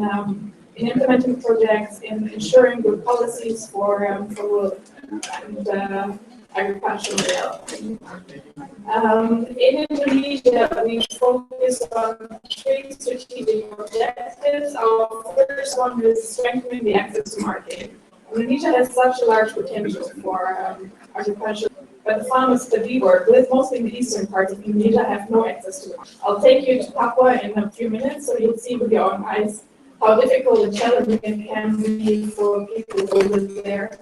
implementing projects, in ensuring good policies for rural and agricultural development. In Indonesia, we focus on 3 strategic objectives. Our first one is strengthening the access to market. Indonesia has such a large potential for agriculture, but the farmers that we work with, mostly in the eastern part of Indonesia, have no access to it. I'll take you to Papua in a few minutes, so you'll see with your own eyes how difficult and challenging it can be for people who live there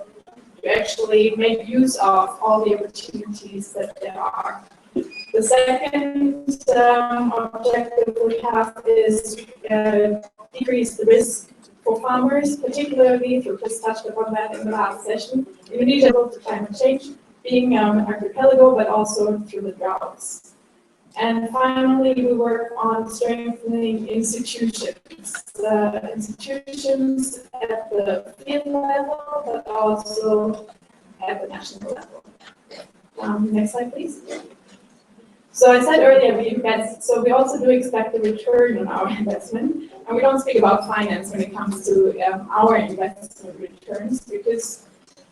to actually make use of all the opportunities that there are. The second objective we have is decrease the risk for farmers, particularly, we just touched upon that in the last session, Indonesia goes to climate change, being an archipelago, but also through the droughts. And finally, we work on strengthening institutions. Institutions at the field level, but also at the national level. Next slide, please. So I said earlier we invest, so we also do expect a return on our investment. And we don't speak about finance when it comes to our investment returns, because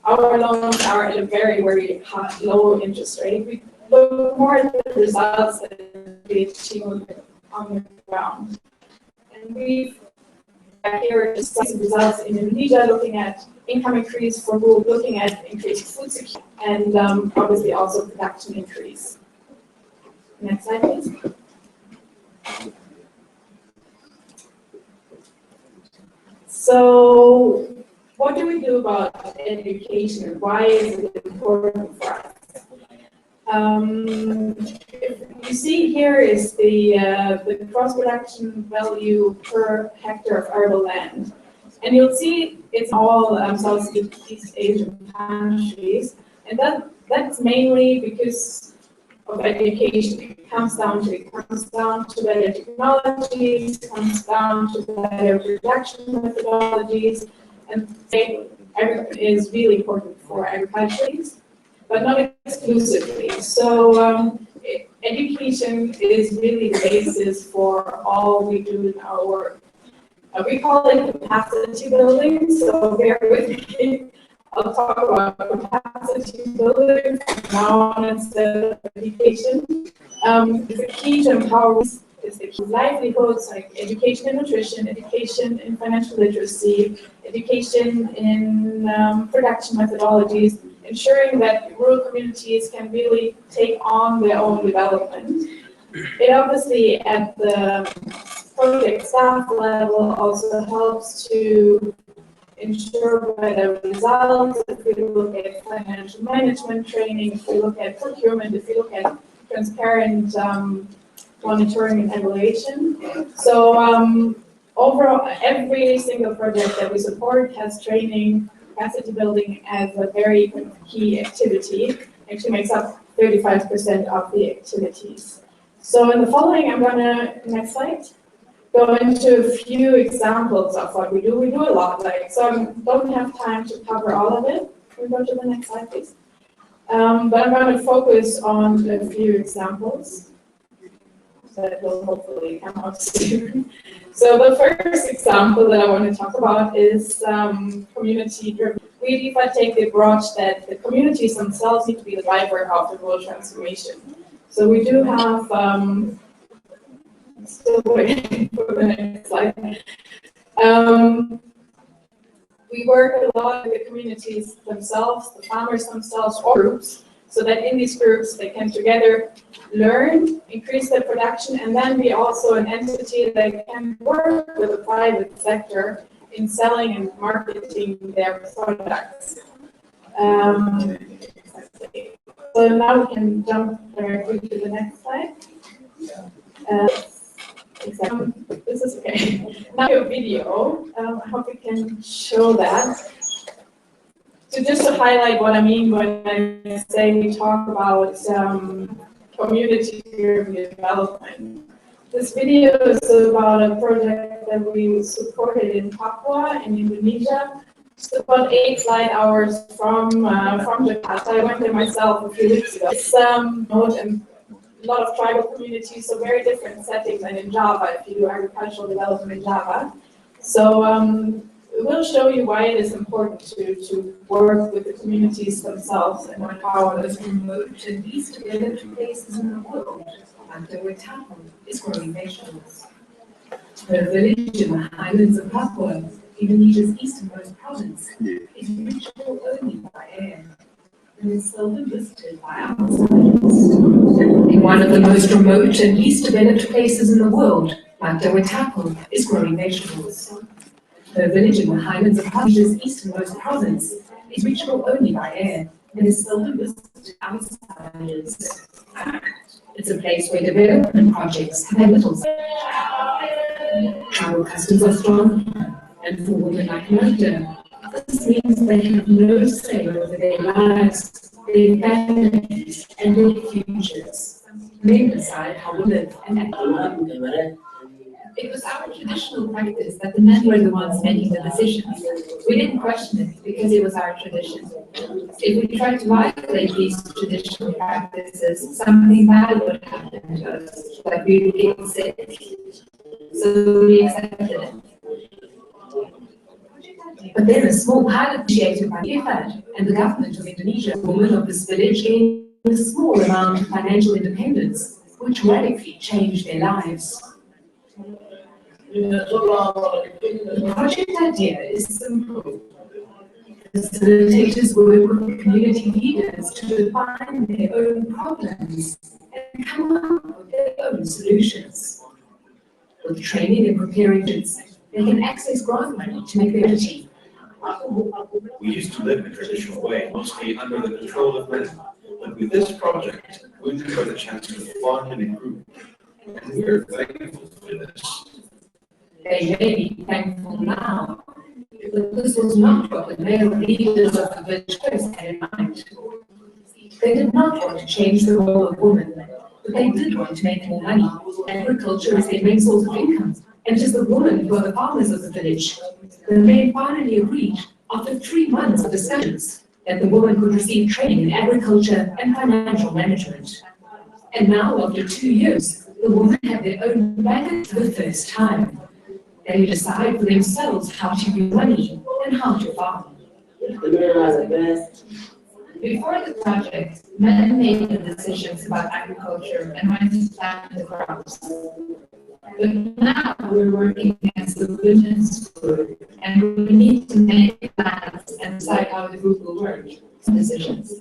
our loans are at a very, very high, low interest rate. We look more at the results that we achieve on the ground. And we've here just some results in Indonesia, looking at income increase for rural, looking at increased food security, and obviously also production increase. Next slide, please. So, what do we do about education? Why is it important for us? You see here is the cross-production value per hectare of arable land. And you'll see it's all Southeast Asian countries. And that's mainly because of education. It comes down to better technologies, it comes down to better production methodologies, and is really important for agriculture, but not exclusively. So education is really the basis for all we do in our work. We call it capacity building, so bear with me. I'll talk about capacity building now instead of education. The key to empower is the key livelihoods like education in nutrition, education in financial literacy, education in production methodologies, ensuring that rural communities can really take on their own development. It obviously at the project staff level also helps to ensure better results. If we look at financial management training, if we look at procurement, if we look at transparent monitoring and evaluation. So overall, every single project that we support has training, capacity building as a very key activity. Actually makes up 35% of the activities. So in the following, I'm gonna, next slide, go into a few examples of what we do. We do a lot, so I don't have time to cover all of it. Can we go to the next slide, please? But I'm going to focus on a few examples that will hopefully come out soon. So the first example that I want to talk about is community-driven. We take the approach that the communities themselves need to be the driver of the rural transformation. So we do have still waiting for the next slide. We work a lot with the communities themselves, the farmers themselves, or groups, so that in these groups they can together learn, increase their production, and then be also an entity that can work with the private sector in selling and marketing their products. So now we can jump directly to the next slide. Exactly. This is okay. Now your video. I hope we can show that. So just to highlight what I mean when I say we talk about community-driven development. This video is about a project that we supported in Papua in Indonesia. It's about 8 flight hours from Jakarta. I went there myself a few weeks ago. It's a lot of tribal communities, so very different settings than in Java if you do agricultural development in Java. So we'll show you why it is important to work with the communities themselves and empower them. Remote and least developed places in the world, and the Wetapo is growing vegetables. The village in the highlands of Papua, Indonesia's easternmost province, is reachable only by air, and is seldom visited by outsiders. In one of the most remote and least developed places in the world, like the Wetapo, is growing vegetables. The village in the highlands of Papua's easternmost province is reachable only by air and is seldom visited by outsiders. It's a place where development projects have had little. Tribal customs are strong and for women like Magda, this means they have no say over their lives, their families, and their futures. Men decide how we live and act. It was our traditional practice that the men were the ones making the decisions. We didn't question it because it was our tradition. If we tried to violate these traditional practices, something bad would happen to us, like we would get sick. So we accepted it. But then a small pilot initiated by IFAD and the government of Indonesia, women of this village gained a small amount of financial independence, which radically changed their lives. The project idea is simple. Facilitators work with community leaders to define their own problems and come up with their own solutions. With training and preparing kids, they can access grant money to make their ability. We used to live in a traditional way, mostly under the control of men. But with this project, women got a chance to fund and improve. And we are thankful for this. They may be thankful now, but this was not what the male leaders of the village first had in mind. They did not want to change the role of women, but they did want to make more money. Agriculture is their main source of income, and it is the women who are the farmers of the village. The men finally agreed, after 3 months of discussions, that the woman could receive training in agriculture and financial management. And now, after 2 years, the women have their own bank for the first time. They decide for themselves how to use money and how to farm. Before the project, men made the decisions about agriculture and when to plant the crops. But now we're working as the women's group, and we need to make plans and decide how the group will work. Decisions.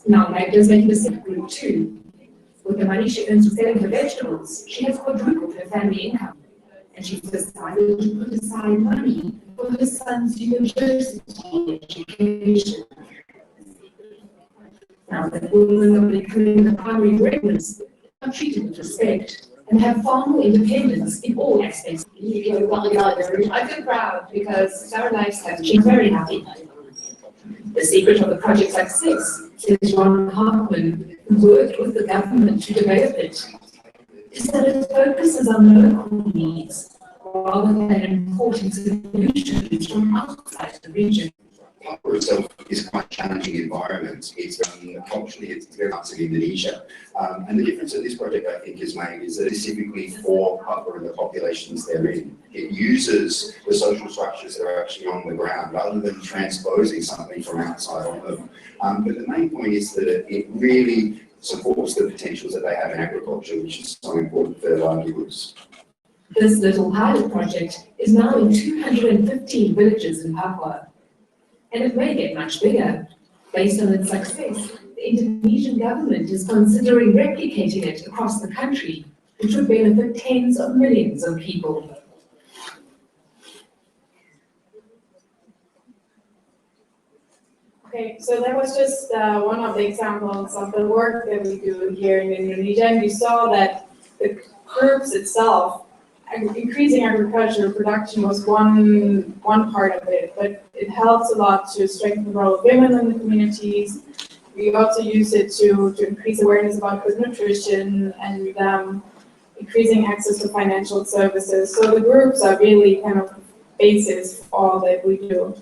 Now Magda's making a second group too. With the money she earns from selling her vegetables, she has quadrupled her family income. And she's decided to put aside money for her son's university education. Now that women are becoming the primary breadwinners, are treated with respect and have far more independence in all aspects. I feel proud because our lives have changed. Very happy. The secret of the project's success, says John Hartman, who worked with the government to develop it, is that it focuses on local needs rather than importing solutions from outside the region. Papua itself is quite a challenging environment. It's culturally, it's very much in Indonesia. And the difference that this project, I think, has made is that it's specifically for Papua and the populations they're in. It uses the social structures that are actually on the ground rather than transposing something from outside on them. But the main point is that it really supports the potentials that they have in agriculture, which is so important for their livelihoods. This little pilot project is now in 215 villages in Papua. And it may get much bigger. Based on its success, the Indonesian government is considering replicating it across the country, which would benefit tens of millions of people. Okay, so that was just one of the examples of the work that we do here in Indonesia, and we saw that the groups itself, increasing agricultural production was one part of it, but it helps a lot to strengthen the role of women in the communities. We also use it to increase awareness about good nutrition and increasing access to financial services. So the groups are really kind of basis for all that we do.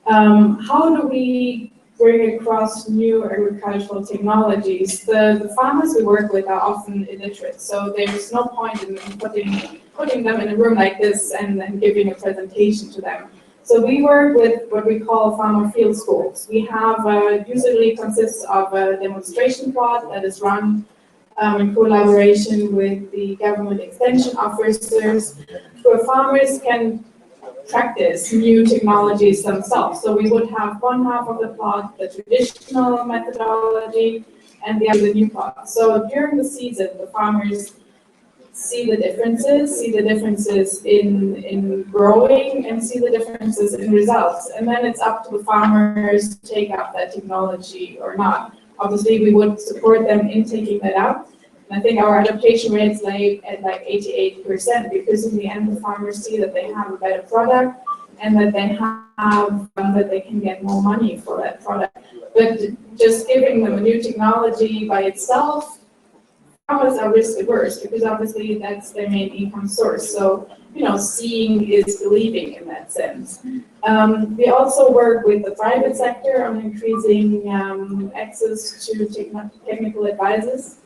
How do we bring across new agricultural technologies? The farmers we work with are often illiterate, so there's no point in putting them in a room like this and then giving a presentation to them. So we work with what we call farmer field schools. We have usually consists of a demonstration plot that is run in collaboration with the government extension officers, where farmers can practice new technologies themselves. So we would have one half of the plot, the traditional methodology, and the other the new plot. So during the season, the farmers see the differences in growing, and see the differences in results. And then it's up to the farmers to take up that technology or not. Obviously, we would support them in taking that up. And I think our adaptation rates lay at like 88%, because in the end, the farmers see that they have a better product and that they that they can get more money for that product. But just giving them a new technology by itself, farmers are risk averse, because obviously that's their main income source. So, seeing is believing in that sense. We also work with the private sector on increasing access to technical advisors.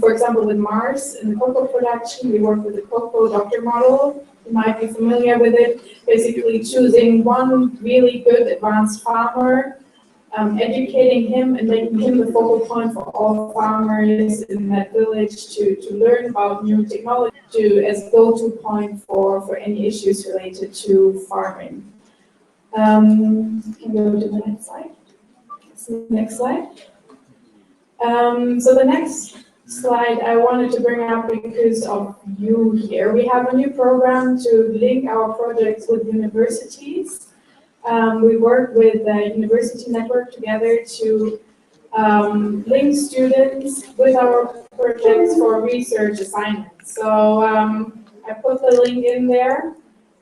For example, with Mars in the cocoa production, we work with the cocoa doctor model. You might be familiar with it. Basically choosing one really good advanced farmer, educating him and making him the focal point for all farmers in that village to learn about new technology, as a go-to point for any issues related to farming. Can go to the next slide. Next slide. So the next slide I wanted to bring up because of you here. We have a new program to link our projects with universities. We work with the University Network together to link students with our projects for research assignments. So I put the link in there.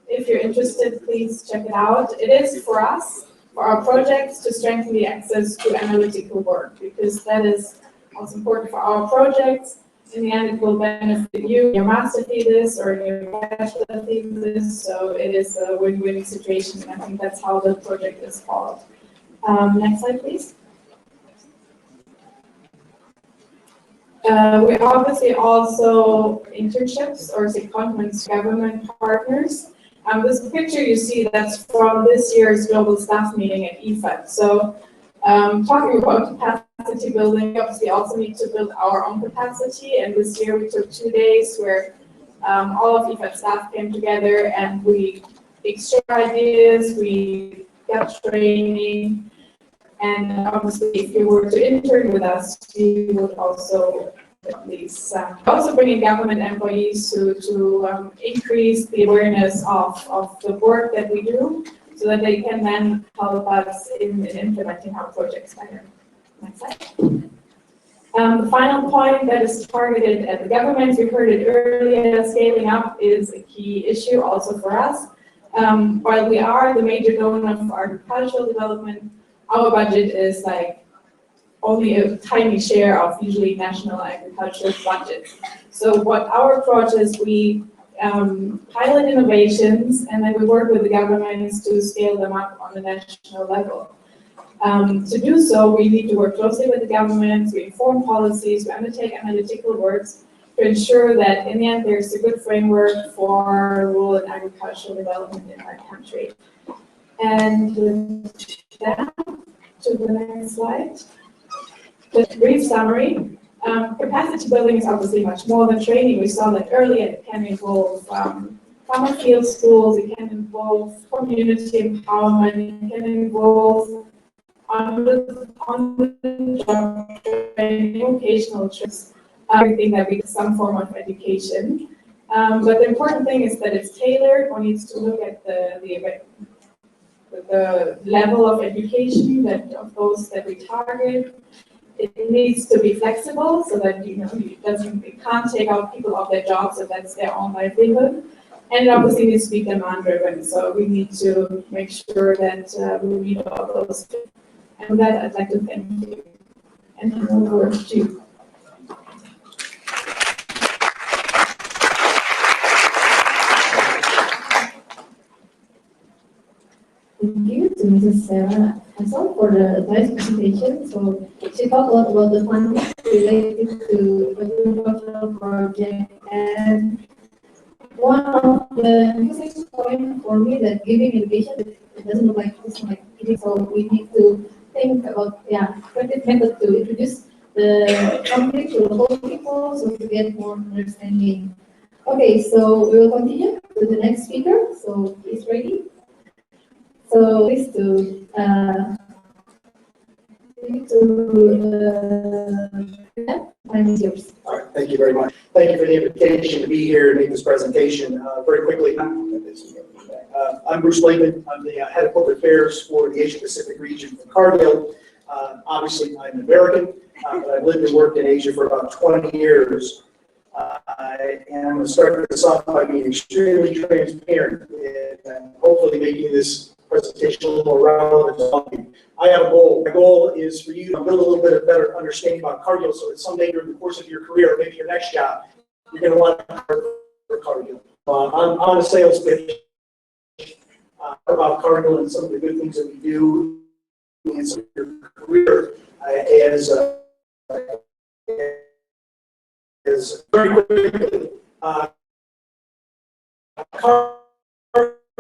If you're interested, please check it out. It is for us, for our projects, to strengthen the access to analytical work, because that is what's important for our projects. In the end, it will benefit you, your master thesis or your bachelor thesis. So it is a win-win situation, and I think that's how the project is called. Next slide, please. We obviously also internships or secondments, government partners. This picture you see, that's from this year's global staff meeting at IFAD. So talking about capacity building, obviously also need to build our own capacity, and this year we took 2 days where all of IFAD staff came together and we exchanged ideas, we got training, and obviously if you were to intern with us, you would also at least also bringing government employees to increase the awareness of the work that we do, so that they can then help us in implementing our projects better. Next slide. The final point that is targeted at the government, we heard it earlier, scaling up is a key issue also for us. While we are the major donor for agricultural development, our budget is like only a tiny share of usually national agricultural budgets. So what our approach is, we pilot innovations, and then we work with the governments to scale them up on the national level. To do so, we need to work closely with the governments, we inform policies, we undertake analytical works to ensure that in the end there's a good framework for rural and agricultural development in our country. And with that, to the next slide. Just a brief summary. Capacity building is obviously much more than training. We saw that earlier. It can involve farmer field schools, it can involve community empowerment, it can involve on-the-job training, vocational trips, everything that we some form of education. But the important thing is that it's tailored. One needs to look at the the level of education that of those that we target. It needs to be flexible so that it can't take out people off their jobs if that's their own livelihood. And it obviously needs to be demand driven. So we need to make sure that we meet all those. And with that, I'd like to thank you and hand over to you. Thank you to Mrs. Sarah Hassel for the nice presentation. So she talked a lot about the funding related to the cultural project, and one of the interesting points for me that giving education, it doesn't look like it's like it, so we need to think about creative method to introduce the conflict to the whole people so to get more understanding. Okay, so we will continue to the next speaker. So he's ready. So please to time is yours. All right, thank you very much. Thank you for the invitation to be here and make this presentation. Very quickly, I'm Bruce Blakeman. I'm the head of corporate affairs for the Asia Pacific region for Cargill. Obviously, I'm an American, but I've lived and worked in Asia for about 20 years. And I'm going to start this off by being extremely transparent and hopefully making this presentation a little more relevant to all of you. I have a goal. My goal is for you to build a little bit of better understanding about Cargill so that someday during the course of your career, or maybe your next job, you're going to want to work for Cargill. I'm on a sales pitch about Cargill and some of the good things that we do in some of your career as very quickly. Cargill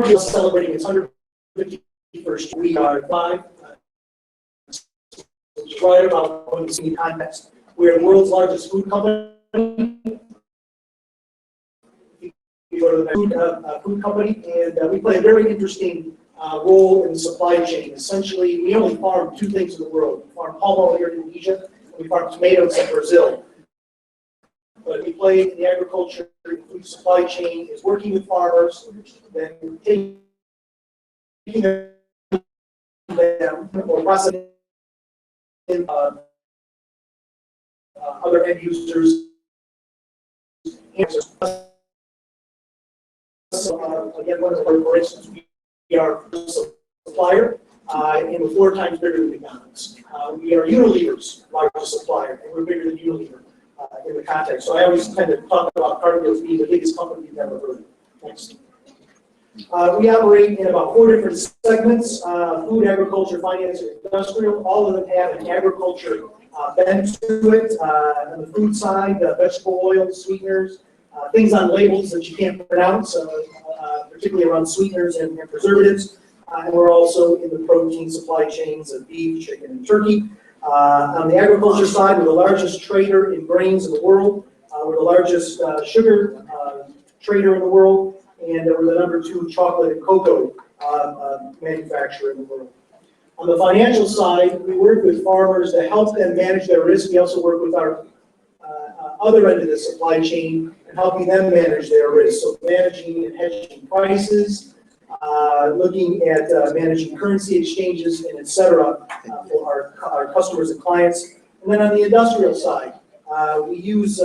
is celebrating its 151st. We are five. Right about going to see context. We are the world's largest food company. We go to the food company, and we play a very interesting role in the supply chain. Essentially, we only farm two things in the world. We farm palm oil here in Indonesia, and we farm tomatoes in Brazil. But we play in the agriculture and food supply chain is working with farmers, then taking them or processing other end users. Again, one of the, for instance, we are a supplier, and we're 4 times bigger than McDonald's. We are Unilever's largest supplier, and we're bigger than Unilever in the context. So I always tend to talk about Cargill as being the biggest company you've ever heard of. Next. We operate in about 4 different segments: food, agriculture, finance, and industrial. All of them have an agriculture bent to it. On the food side, vegetable oils, sweeteners, things on labels that you can't pronounce, particularly around sweeteners and preservatives. And we're also in the protein supply chains of beef, chicken, and turkey. On the agriculture side, we're the largest trader in grains in the world. We're the largest sugar trader in the world. And we're the #2 chocolate and cocoa manufacturer in the world. On the financial side, we work with farmers to help them manage their risk. We also work with our other end of the supply chain and helping them manage their risk. So managing and hedging prices, looking at managing currency exchanges, and et cetera, for our customers and clients. And then on the industrial side, we use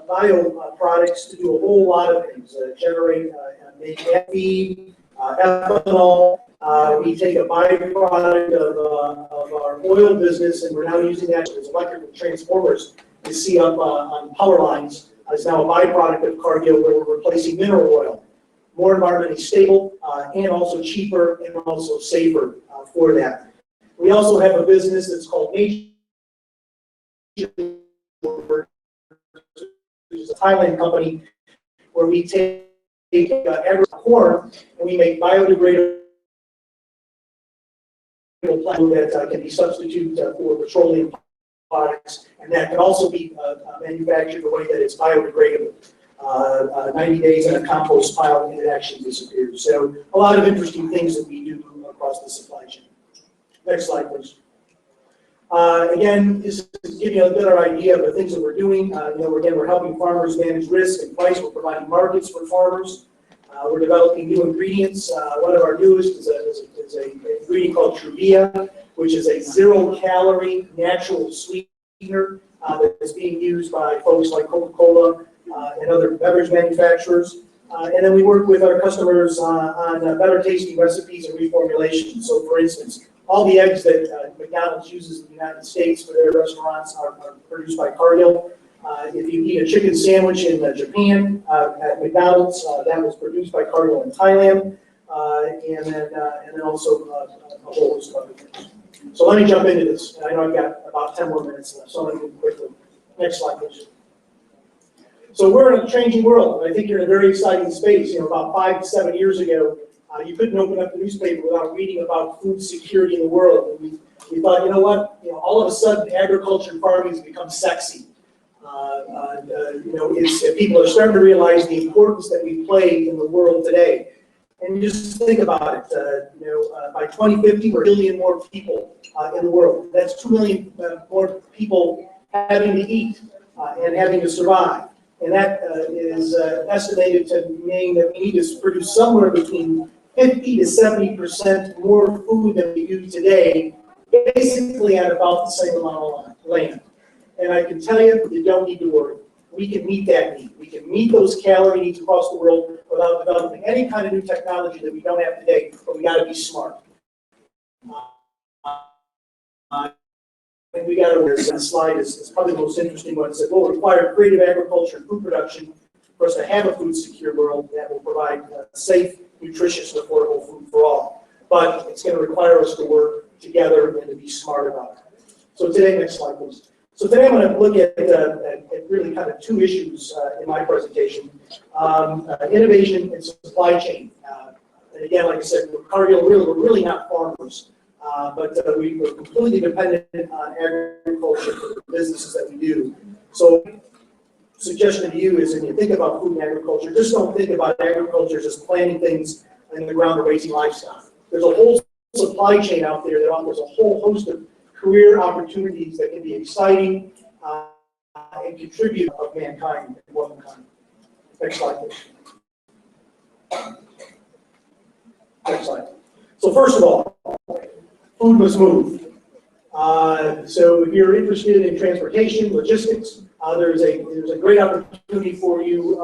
bio products to do a whole lot of things, generate, make feed, ethanol. We take a byproduct of our oil business, and we're now using that as electrical transformers you see up on power lines. It's now a byproduct of Cargill where we're replacing mineral oil. More environmentally stable and also cheaper and also safer for that. We also have a business that's called Nature, which is a Thailand company where we take corn and we make biodegradable plastic that can be substituted for petroleum products, and that can also be manufactured the way that it's biodegradable. 90 days in a compost pile and it actually disappears. So a lot of interesting things that we do across the supply chain. Next slide, please. Again, this is giving you a better idea of the things that we're doing. Again, we're helping farmers manage risk and price. We're providing markets for farmers. We're developing new ingredients. One of our newest is an ingredient called Truvia, which is a zero-calorie natural sweetener that is being used by folks like Coca-Cola and other beverage manufacturers. And then we work with our customers on better tasting recipes and reformulations. So for instance, all the eggs that McDonald's uses in the United States for their restaurants are produced by Cargill. If you eat a chicken sandwich in Japan at McDonald's, that was produced by Cargill in Thailand, and then also a whole host of other things. So let me jump into this. I know I've got about 10 more minutes left, so I'm going to move quickly. Next slide, please. So we're in a changing world, and I think you're in a very exciting space. About 5 to 7 years ago, you couldn't open up the newspaper without reading about food security in the world. And we thought, you know what? All of a sudden, agriculture and farming has become sexy. People are starting to realize the importance that we play in the world today. And just think about it. By 2050, we're 1 billion more people in the world. That's 2 million more people having to eat and having to survive. And that is estimated to mean that we need to produce somewhere between 50 to 70% more food than we do today, basically at about the same amount of land. And I can tell you, you don't need to worry. We can meet that need. We can meet those calorie needs across the world without developing any kind of new technology that we don't have today, but we got to be smart. And we got to, this slide is probably the most interesting one. It said, we'll require creative agriculture and food production for us to have a food secure world that will provide safe, nutritious, and affordable food for all. But it's going to require us to work together and to be smart about it. So today, next slide, please. So today I'm going to look at really kind of 2 issues in my presentation. Innovation and supply chain. And again, like I said, Cargill, we're really not farmers. But we're completely dependent on agriculture for the businesses that we do. So, suggestion to you is, when you think about food and agriculture, just don't think about agriculture as just planting things in the ground or raising livestock. There's a whole supply chain out there that offers a whole host of career opportunities that can be exciting and contribute of mankind and womankind. Next slide, please. Next slide. So first of all, food must move. So if you're interested in transportation, logistics, there's a great opportunity for you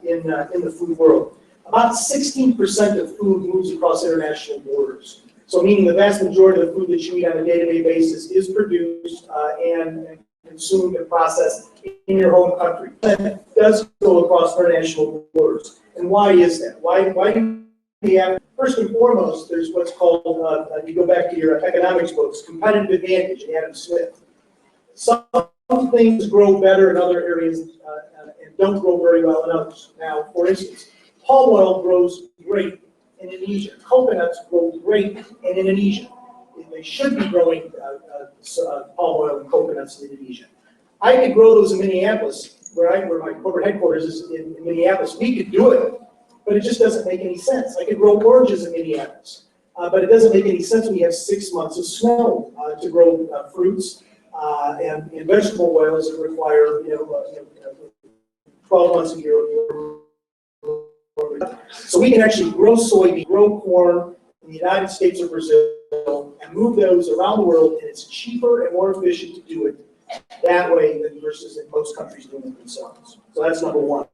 in the food world. About 16% of food moves across international borders. So meaning the vast majority of the food that you eat on a day-to-day basis is produced and consumed and processed in your home country. That does go across international borders. And why is that? Why do we have, first and foremost, there's what's called, you go back to your economics books, competitive advantage, Adam Smith. Some things grow better in other areas and don't grow very well in others. Now, for instance, palm oil grows great in Indonesia. Coconuts grow great in Indonesia. They should be growing palm oil and coconuts in Indonesia. I could grow those in Minneapolis, where my corporate headquarters is in Minneapolis. We could do it, but it just doesn't make any sense. I could grow oranges in Minneapolis, but it doesn't make any sense when you have 6 months of snow to grow fruits and vegetable oils that require 12 months a year. So we can actually grow soybean, grow corn in the United States or Brazil, and move those around the world, and it's cheaper and more efficient to do it that way than versus in most countries doing it themselves. So that's number one.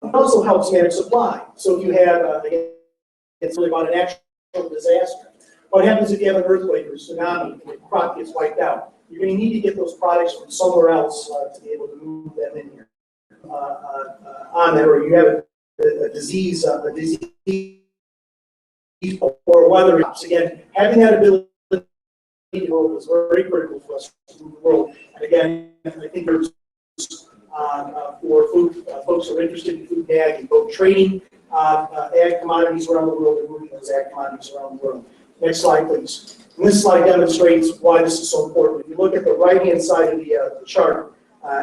It also helps manage supply. So if you have, it's really about a natural disaster. What happens if you have an earthquake or a tsunami and the crop gets wiped out? You're going to need to get those products from somewhere else to be able to move them in here. On that, or you have a disease or weather. Again, having that ability is very critical for us to move the world. And again, I think there's for food, folks who are interested in food and ag, and both trading ag commodities around the world and moving those ag commodities around the world. Next slide, please. And this slide demonstrates why this is so important. If you look at the right-hand side of the chart,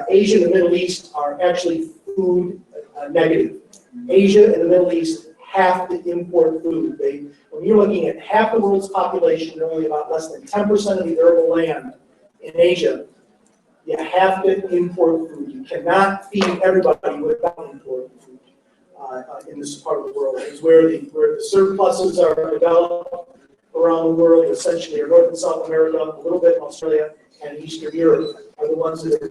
Asia and the Middle East are actually food negative. Asia and the Middle East have to import food. When you're looking at half the world's population and only about less than 10% of the arable land in Asia, you have to import food. You cannot feed everybody without importing food. in this part of the world. It's where the surpluses are developed around the world, essentially, are North and South America, a little bit in Australia, and Eastern Europe are the ones that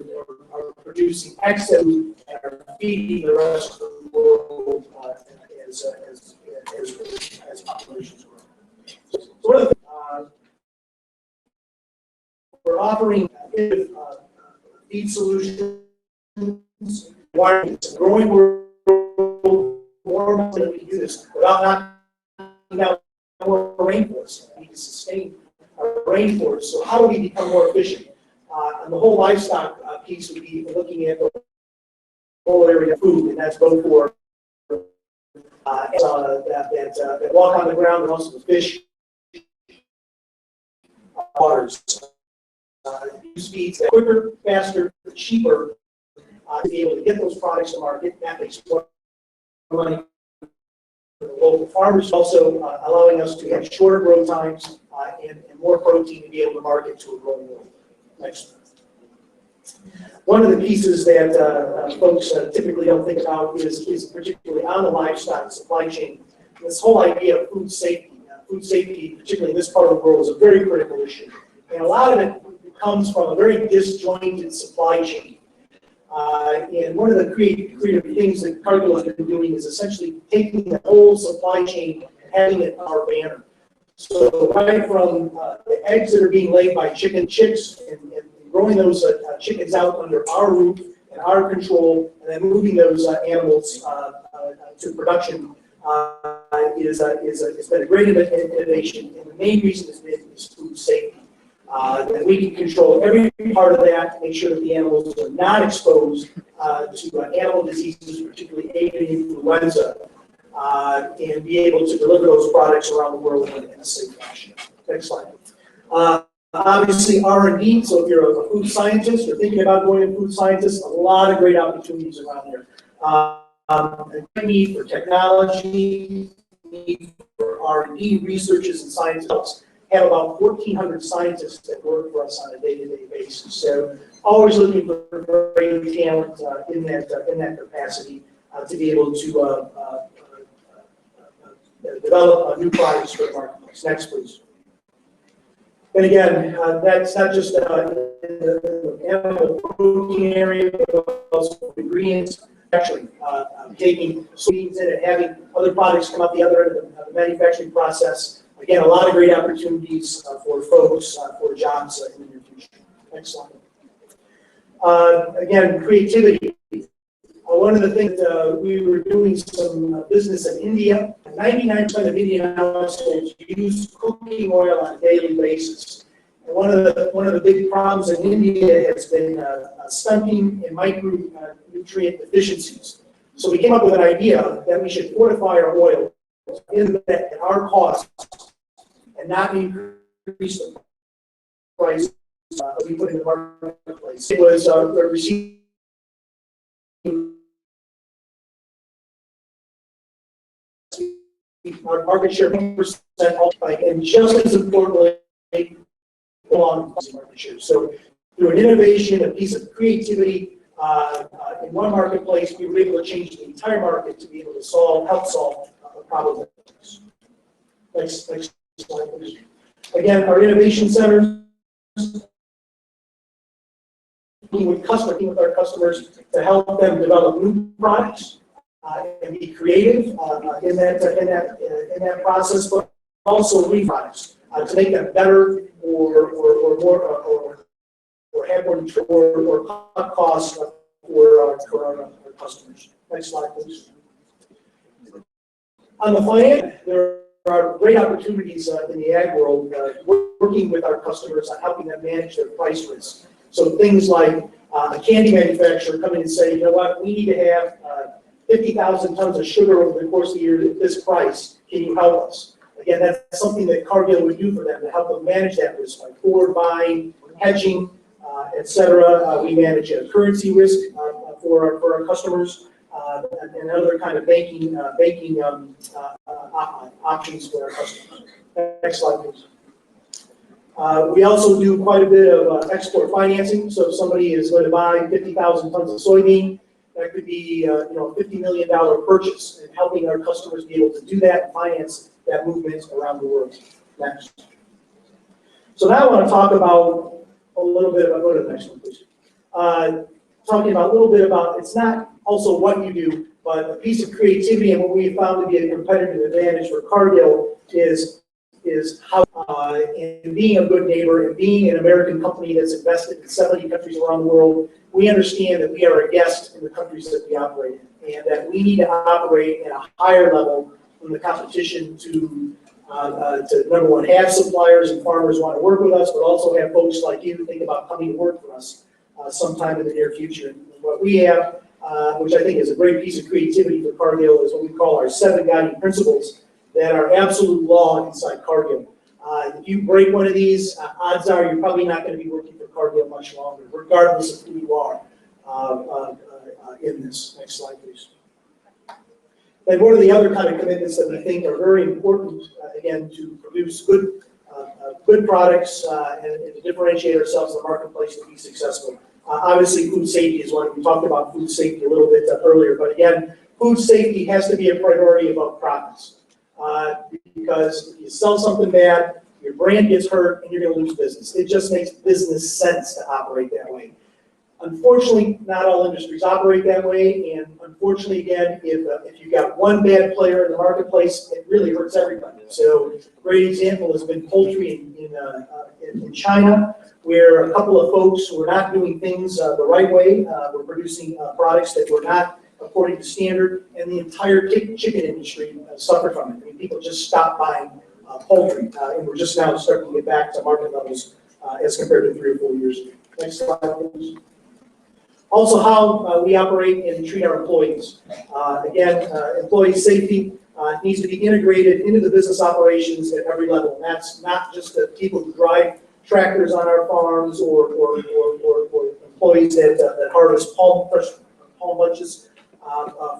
are producing excess and are feeding the rest of the world as populations grow. So one of the we're offering feed solutions, growing world, more than we do this without knocking out more rainforests. We need to sustain our rainforest. So how do we become more efficient? And the whole livestock piece would be looking at the whole area of food, and that's both for that walk on the ground and also the fish, waters. Use feeds that quicker, faster, cheaper to be able to get those products to market. That makes more money for the local farmers, also allowing us to have shorter growth times and more protein to be able to market to a growing world. Next. One of the pieces that folks typically don't think about is particularly on the livestock supply chain. This whole idea of food safety. Food safety, particularly in this part of the world, is a very critical issue. And a lot of it comes from a very disjointed supply chain. And one of the creative things that Cargill has been doing is essentially taking the whole supply chain and having it our banner. So right from the eggs that are being laid by chicks and growing those chickens out under our roof and our control, and then moving those animals to production has been a great innovation. And the main reason is food safety. That we can control every part of that to make sure that the animals are not exposed to animal diseases, particularly avian influenza, and be able to deliver those products around the world in a safe fashion. Next slide. Obviously, R&D, so if you're a food scientist or thinking about going to food scientist, a lot of great opportunities around there. Need for technology, need for R&D, researchers and scientists. Have about 1,400 scientists that work for us on a day-to-day basis. So always looking for great talent in that capacity to be able to develop new products for the marketplace. Next, please. And again, that's not just in the animal protein area, but also ingredients. Actually, taking soybeans in and having other products come out the other end of the manufacturing process. Again, a lot of great opportunities for folks, for jobs in the near future. Next slide. Again, creativity. One of the things we were doing some business in India. 99% of Indian households use cooking oil on a daily basis. And one of the big problems in India has been stunting and micronutrient deficiencies. So we came up with an idea that we should fortify our oil at our cost and not increase the price we put in the marketplace. It was receiving our market share 1% and just as importantly, on market share. So through an innovation, a piece of creativity in one marketplace, we were able to change the entire market to be able to help solve a problem. Next slide, please. Again, our innovation centers, working with our customers to help them develop new products and be creative in that process, but also re-products to make them better or more or have more or cut costs for our customers. Next slide, please. On the finance, there are great opportunities in the ag world, working with our customers on helping them manage their price risk. So things like a candy manufacturer coming and saying, you know what, we need to have 50,000 tons of sugar over the course of the year at this price. Can you help us? Again, that's something that Cargill would do for them to help them manage that risk, like forward buying, hedging, et cetera. We manage a currency risk for our customers and other kind of banking options for our customers. Next slide, please. We also do quite a bit of export financing. So if somebody is going to buy 50,000 tons of soybean That could be a $50 million purchase, and helping our customers be able to do that and finance that movement around the world. Next. So now I want to talk about a little bit about, go to the next one, please. Talking about a little bit about, it's not also what you do, but a piece of creativity, and what we have found to be a competitive advantage for Cargill is how, in being a good neighbor and being an American company that's invested in 70 countries around the world, we understand that we are a guest in the countries that we operate in, and that we need to operate at a higher level in the competition to number one, have suppliers and farmers want to work with us, but also have folks like you think about coming to work for us sometime in the near future. And what we have, which I think is a great piece of creativity for Cargill, is what we call our 7 guiding principles that are absolute law inside Cargill. If you break one of these, odds are you're probably not going to be working for Cargill much longer, regardless of who you are in this. Next slide, please. And what are the other kind of commitments that we think are very important, again, to produce good products and to differentiate ourselves in the marketplace to be successful? Obviously, food safety is one. We talked about food safety a little bit earlier, but again, food safety has to be a priority above profits. Because if you sell something bad, your brand gets hurt, and you're going to lose business. It just makes business sense to operate that way. Unfortunately, not all industries operate that way, and unfortunately, again, if you've got one bad player in the marketplace, it really hurts everybody. So, a great example has been poultry in China, where a couple of folks were not doing things the right way, were producing products that were not according to standard, and the entire chicken industry suffered from it. I mean, people just stopped buying poultry, and we're just now starting to get back to market levels as compared to 3 or 4 years ago. Next slide, please. Also, how we operate and treat our employees. Again, employee safety needs to be integrated into the business operations at every level. And that's not just the people who drive tractors on our farms or employees that harvest palm bunches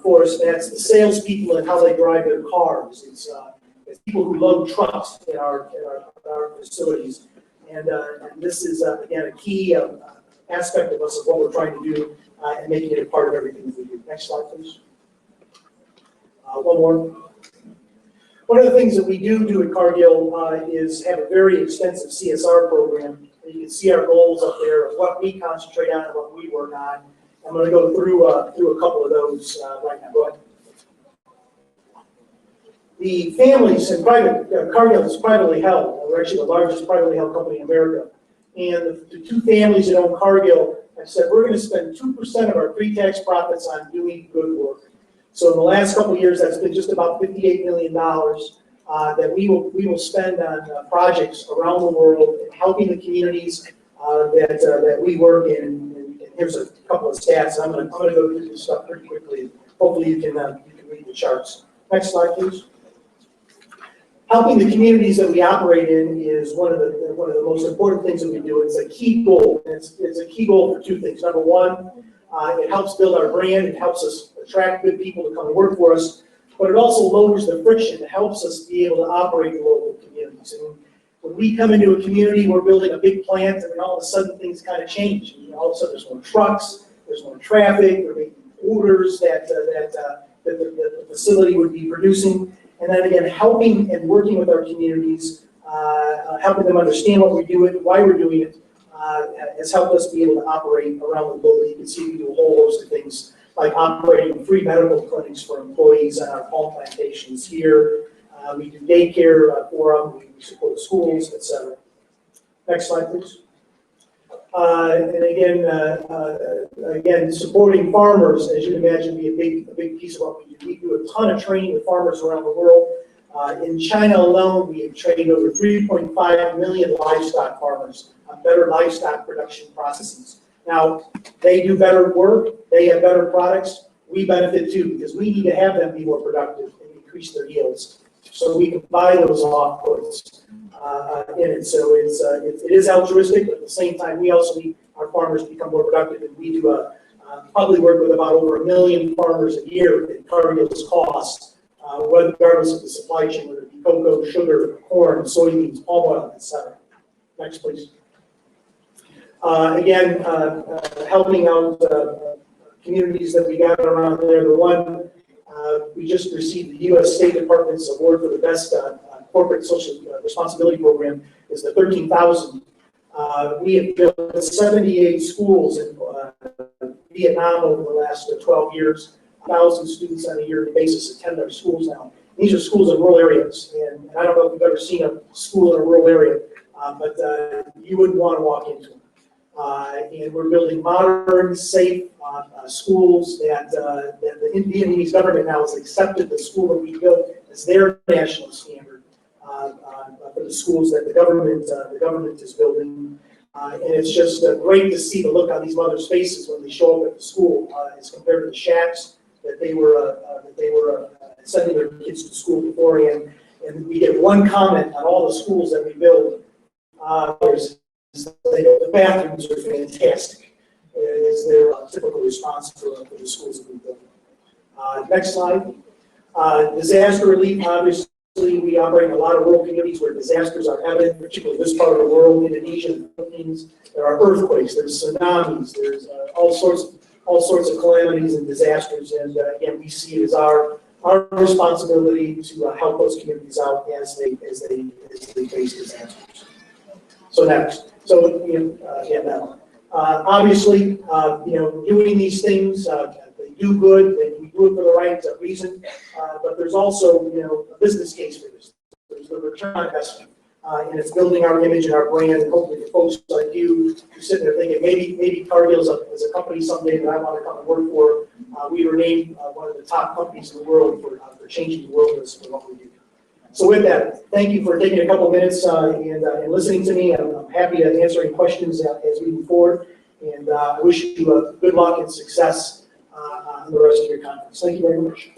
for us. That's the salespeople and how they drive their cars. It's people who load trucks in our facilities. And this is, again, a key aspect of us of what we're trying to do and making it a part of everything that we do. Next slide, please. One more. One of the things that we do at Cargill is have a very extensive CSR program. You can see our goals up there of what we concentrate on and what we work on. I'm going to go through a couple of those right now. Go ahead. The families and Cargill is privately held. We're actually the largest privately held company in America. And the 2 families that own Cargill have said we're going to spend 2% of our pre-tax profits on doing good work. So in the last couple of years, that's been just about $58 million that we will spend on projects around the world and helping the communities that we work in. And here's a couple of stats. I'm going to go through this stuff pretty quickly. Hopefully you can read the charts. Next slide, please. Helping the communities that we operate in is one of the most important things that we do. It's a key goal. It's a key goal for 2 things. Number one, it helps build our brand. It helps us attract good people to come and work for us. But it also lowers the friction. It helps us be able to operate in local communities. And when we come into a community, we're building a big plant, and then all of a sudden things kind of change. And all of a sudden there's more trucks, there's more traffic, we're making orders that the facility would be producing. And then again, helping and working with our communities, helping them understand what we do and why we're doing it, has helped us be able to operate around the globe. You can see we do a whole host of things, like operating free medical clinics for employees on our palm plantations here. We do daycare for them, we support schools, etc. Next slide, please. And again, supporting farmers, as you can imagine, be a big piece of what we do. We do a ton of training with farmers around the world. In China alone, we have trained over 3.5 million livestock farmers on better livestock production processes. Now, they do better work, they have better products, we benefit too, because we need to have them be more productive and increase their yields, so we can buy those offputs in it. So it is altruistic, but at the same time, we also need our farmers to become more productive, and we do probably work with about over 1 million farmers a year at Cargill's cost, regardless of the supply chain, whether it be cocoa, sugar, corn, soybeans, palm oil, etc. Next, please. Again, helping out communities that we got around there. The one we just received the U.S. State Department's award for the best corporate social responsibility program is the 13,000. We have built 78 schools in Vietnam over the last 12 years. 1,000 students on a yearly basis attend our schools now. These are schools in rural areas, and I don't know if you've ever seen a school in a rural area, but you wouldn't want to walk into them. And we're building modern, safe schools that the Vietnamese government now has accepted the school that we built as their national standard for the schools that the government is building. And it's just great to see the look on these mothers' faces when they show up at the school as compared to the shacks that they were sending their kids to school beforehand. And we get one comment on all the schools that we build. The bathrooms are fantastic. Is their typical response for the schools that we build. Next slide. Disaster relief, obviously, we operate in a lot of rural communities where disasters are evident, particularly this part of the world, Indonesia, the Philippines. There are earthquakes, there's tsunamis, there's all sorts of calamities and disasters. And again, we see it as our responsibility to help those communities out as they face disasters. So next. So, now, obviously, doing these things, they do good, we do it for the right reason, but there's also, a business case for this. There's the return on investment, and it's building our image and our brand, and hopefully the folks like you who sit there thinking, maybe Cargill is a company someday that I want to come and work for. We were named one of the top companies in the world for changing the world for what we do. So with that, thank you for taking a couple minutes and listening to me. I'm happy to answer any questions as we move forward. And I wish you good luck and success on the rest of your conference. Thank you very much.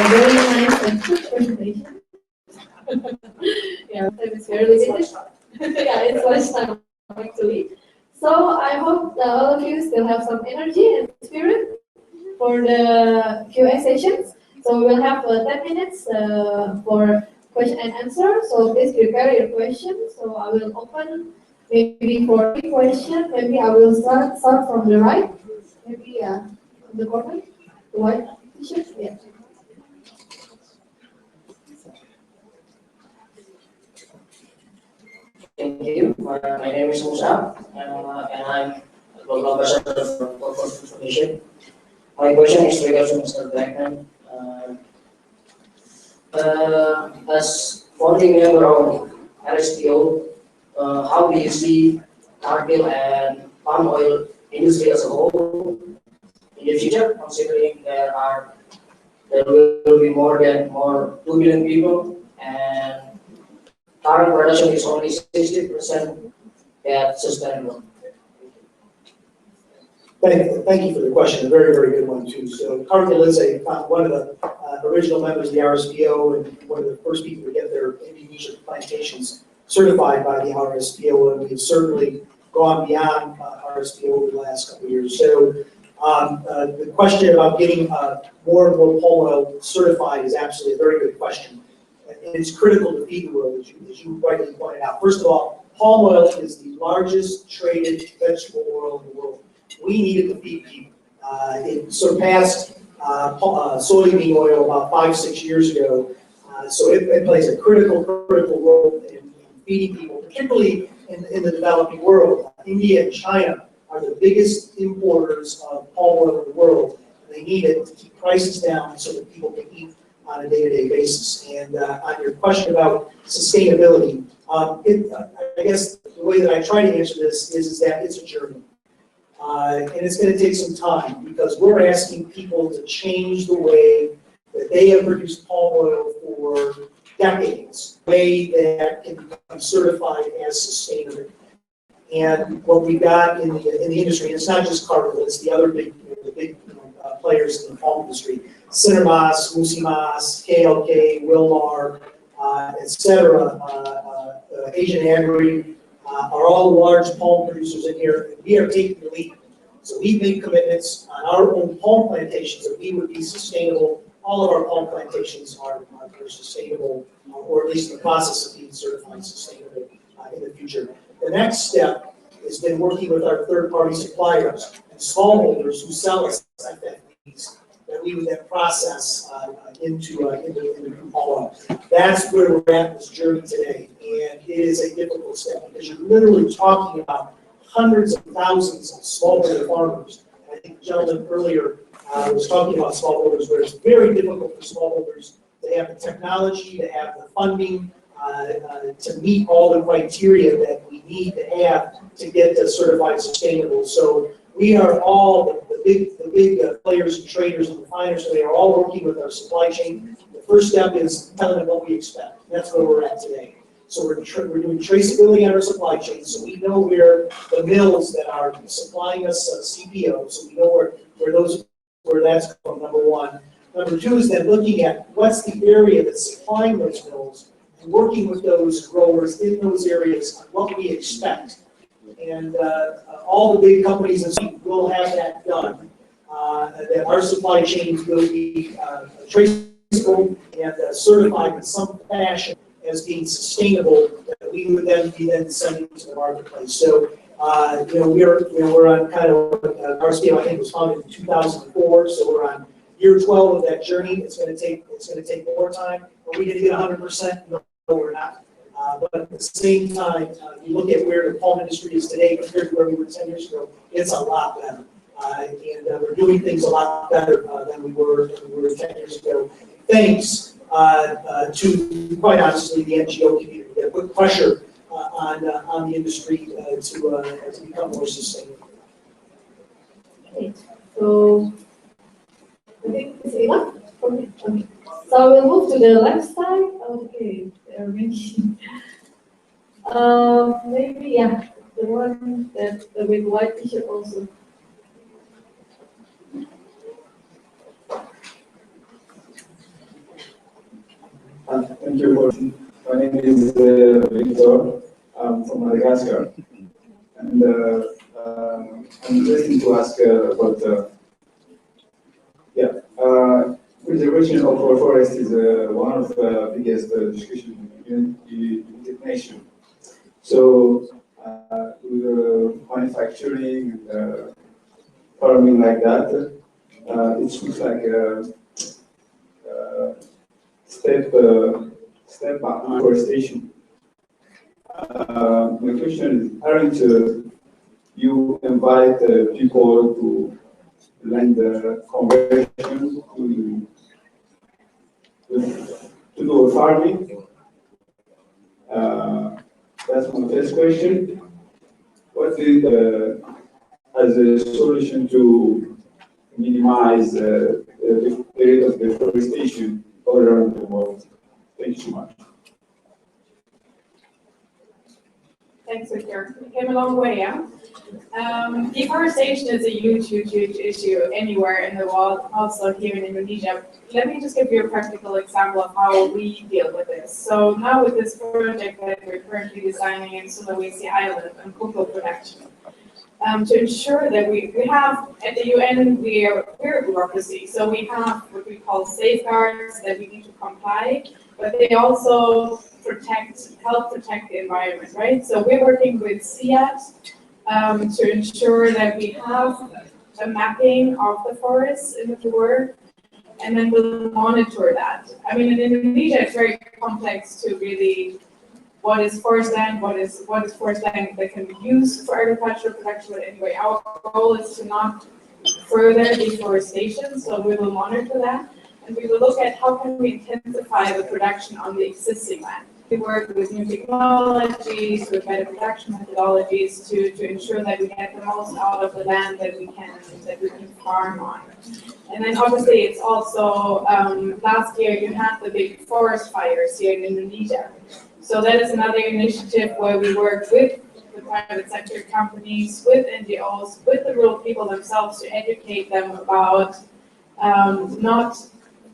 Very nice and quick presentation. Yeah, time is very limited. Yeah, it's lunchtime actually. So I hope that all of you still have some energy and spirit for the Q&A sessions. So we will have 10 minutes for question and answer. So please prepare your questions. So I will open maybe for a question. Maybe I will start from the right. Maybe the corner, the white t-shirt. Yeah. Thank you. My name is Musa, and I'm a global ambassador for corporate information. My question is regards to Mr. Blackman. As founding member of RSPO, how do you see Cargill and palm oil industry as a whole in the future, considering there will be more 2 billion people, and current production is only 60% at sustainable? Thank you for the question. A very, very good one, too. So Cargill is one of the original members of the RSPO and one of the first people to get their Indonesia plantations certified by the RSPO, and we've certainly gone beyond RSPO over the last couple of years. So the question about getting more and more palm oil certified is absolutely a very good question. And it's critical to feed the world, as you rightly pointed out. First of all, palm oil is the largest traded vegetable oil in the world. We need it to feed people. It surpassed soybean oil about 5-6 years ago. So it plays a critical role in feeding people, particularly in the developing world. India and China are the biggest importers of palm oil in the world. They need it to keep prices down so that people can eat on a day-to-day basis. And on your question about sustainability, I guess the way that I try to answer this is that it's a journey. And it's going to take some time because we're asking people to change the way that they have produced palm oil for decades, a way that can become certified as sustainable. And what we've got in the industry, and it's not just Cargill, it's the other big players in the palm industry, Cinemas, Musimas, KLK, Wilmar, etc., Asian Agri, are all large palm producers in here. We are taking the lead. So we've made commitments on our own palm plantations that we would be sustainable. All of our palm plantations are sustainable, or at least in the process of being certified sustainable in the future. The next step has been working with our third-party suppliers and smallholders who sell us FFBs that we would then process into group Paula. That's where we're at in this journey today, and it is a difficult step because you're literally talking about hundreds of thousands of smallholder farmers. And I think the gentleman earlier was talking about smallholders, where it's very difficult for smallholders to have the technology, to have the funding, to meet all the criteria that we need to have to get certified sustainable. So we are all, the big players and traders and refiners, they are all working with our supply chain. The first step is telling them what we expect. That's where we're at today. So we're doing traceability on our supply chain, so we know where the mills that are supplying us CPO, so we know where that's from, number one. Number two is then looking at what's the area that's supplying those mills and working with those growers in those areas on what we expect. And all the big companies will have that done. That our supply chains will be traceable and certified in some fashion as being sustainable, that we would then be sending to the marketplace. So, we're on kind of our scale. I think was founded in 2004, so we're on year 12 of that journey. It's going to take more time. Are we going to get 100%? No, we're not. But at the same time, you look at where the palm industry is today compared to where we were 10 years ago. It's a lot better, and we're doing things a lot better than we were 10 years ago. Thanks to, quite honestly, the NGO community that put pressure on the industry to become more sustainable. Okay, so I think it's enough for me. Okay. So we'll move to the left side. Okay, there are many. Maybe, yeah, the one that with white t-shirt also. Thank you. My name is Victor. I'm from Madagascar, and I'm interested to ask about preservation of our forest is one of the biggest discussions in the United Nations. So with manufacturing and farming like that, it looks like a step back deforestation. My question is, aren't you invite people to lend the conversion to do farming? That's my first question. What is as a solution to minimize the rate of deforestation all around the world? Thank you so much. Thanks, Victor. We came a long way, yeah? Deforestation is a huge issue anywhere in the world, also here in Indonesia. Let me just give you a practical example of how we deal with this. So now with this project that we're currently designing in Sulawesi Island on cocoa production, to ensure that we have, at the UN, we're a bureaucracy, so we have what we call safeguards that we need to comply, but they also help protect the environment, right? So we're working with SIAT to ensure that we have a mapping of the forests in the world, and then we'll monitor that. I mean, in Indonesia, it's very complex to really, what is forest land, what is forest land that can be used for agricultural production, but anyway, our goal is to not further deforestation, so we will monitor that. And we will look at how can we intensify the production on the existing land. We work with new technologies, with better production methodologies to ensure that we get the most out of the land that we can farm on. And then obviously it's also, last year you had the big forest fires here in Indonesia. So that is another initiative where we work with the private sector companies, with NGOs, with the rural people themselves to educate them about not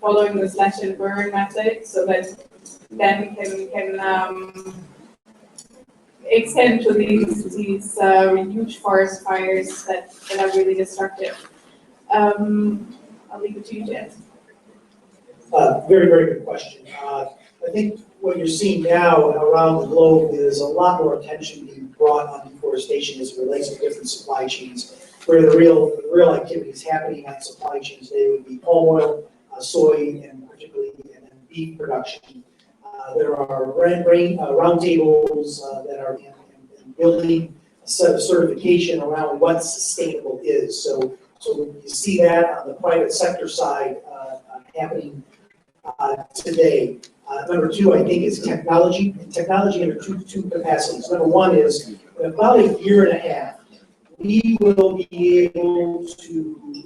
following the slash and burn method, so that then can extend to these huge forest fires that are really destructive. I'll leave it to you, Jed. Very, very good question. I think what you're seeing now around the globe is a lot more attention being brought on deforestation as it relates to different supply chains, where the real activities happening on supply chains today would be palm oil, soy, and particularly beef production. There are roundtables that are in building a set of certification around what sustainable is. So you see that on the private sector side happening today. Number two, I think, is technology. And technology under two capacities. Number one is, in about a year and a half, we will be able to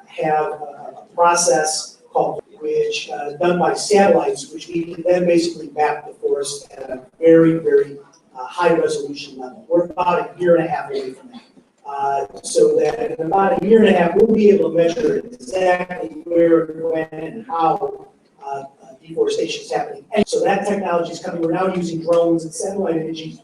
have a process called which done by satellites, which we can then basically map the forest at a very, very high resolution level. We're about a year and a half away from that. So that in about a year and a half, we'll be able to measure exactly where, when, and how deforestation is happening. And so that technology is coming. We're now using drones and satellite imaging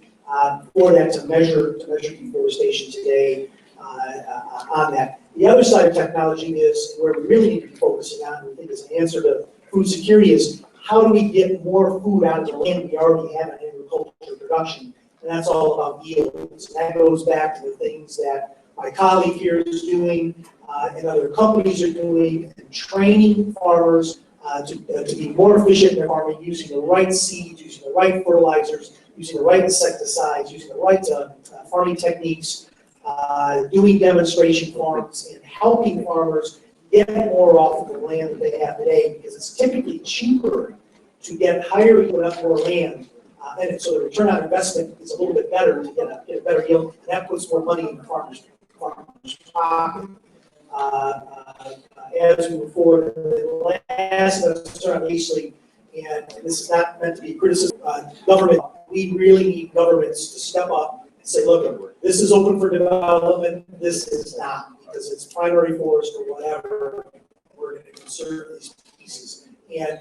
for that to measure deforestation today on that. The other side of technology is where we really need to be focusing on, and I think is an answer to food security, is how do we get more food out of the land we already have in agricultural production? And that's all about yields. And that goes back to the things that my colleague here is doing and other companies are doing, and training farmers to be more efficient in their farming, using the right seeds, using the right fertilizers, using the right insecticides, using the right farming techniques, doing demonstration farms, and helping farmers get more off of the land that they have today, because it's typically cheaper to get higher yield up more land, and so the return on investment is a little bit better to get a better yield, and that puts more money in the farmer's pocket. As we move forward, the last concern, obviously, and this is not meant to be criticism, government, we really need governments to step up and say, look, this is open for development, this is not, because it's primary forest or whatever, we're going to conserve these pieces. And